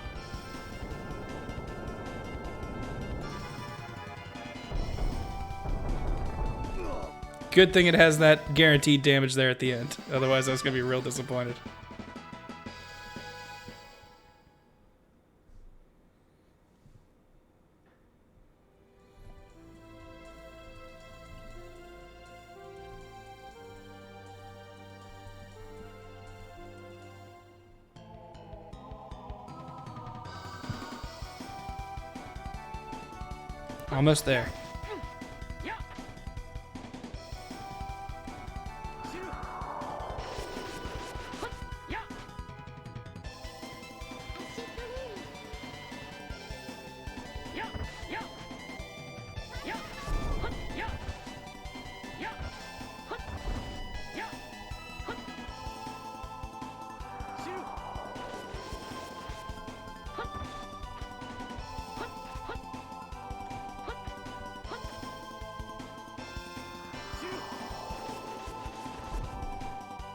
Good thing it has that guaranteed damage there at the end. Otherwise, I was going to be real disappointed. Almost there.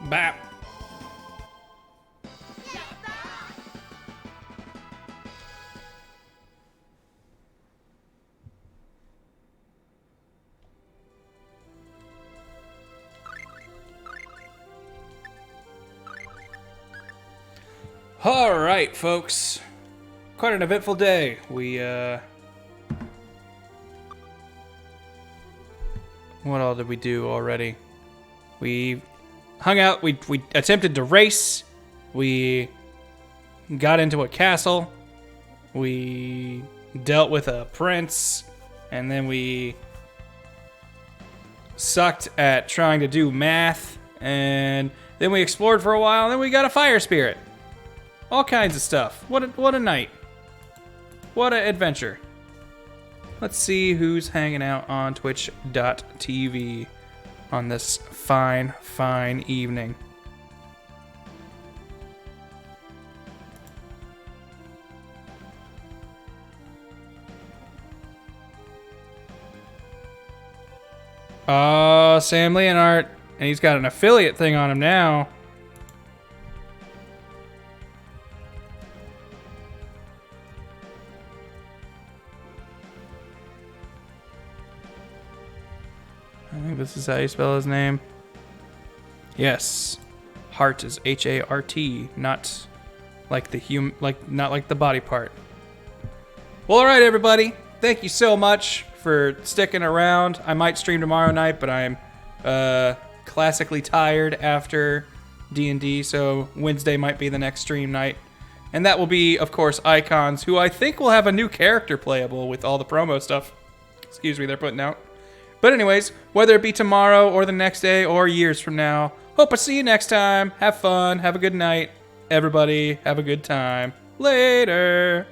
Bap. All right, folks. Quite an eventful day. What all did we do already? We hung out, we attempted to race, we got into a castle, we dealt with a prince, and then we sucked at trying to do math, and then we explored for a while, and then we got a fire spirit. All kinds of stuff. What a night. What an adventure. Let's see who's hanging out on twitch.tv on this fine, fine evening. Oh, Sam Leonard. And he's got an affiliate thing on him now. I think this is how you spell his name. Yes. Heart is H-A-R-T, not like the not like the body part. Well, all right, everybody. Thank you so much for sticking around. I might stream tomorrow night, but I'm classically tired after D&D, so Wednesday might be the next stream night. And that will be, of course, Icons, who I think will have a new character playable with all the promo stuff. Excuse me, they're putting out. But anyways, whether it be tomorrow or the next day or years from now, hope I see you next time. Have fun. Have a good night. Everybody, have a good time. Later.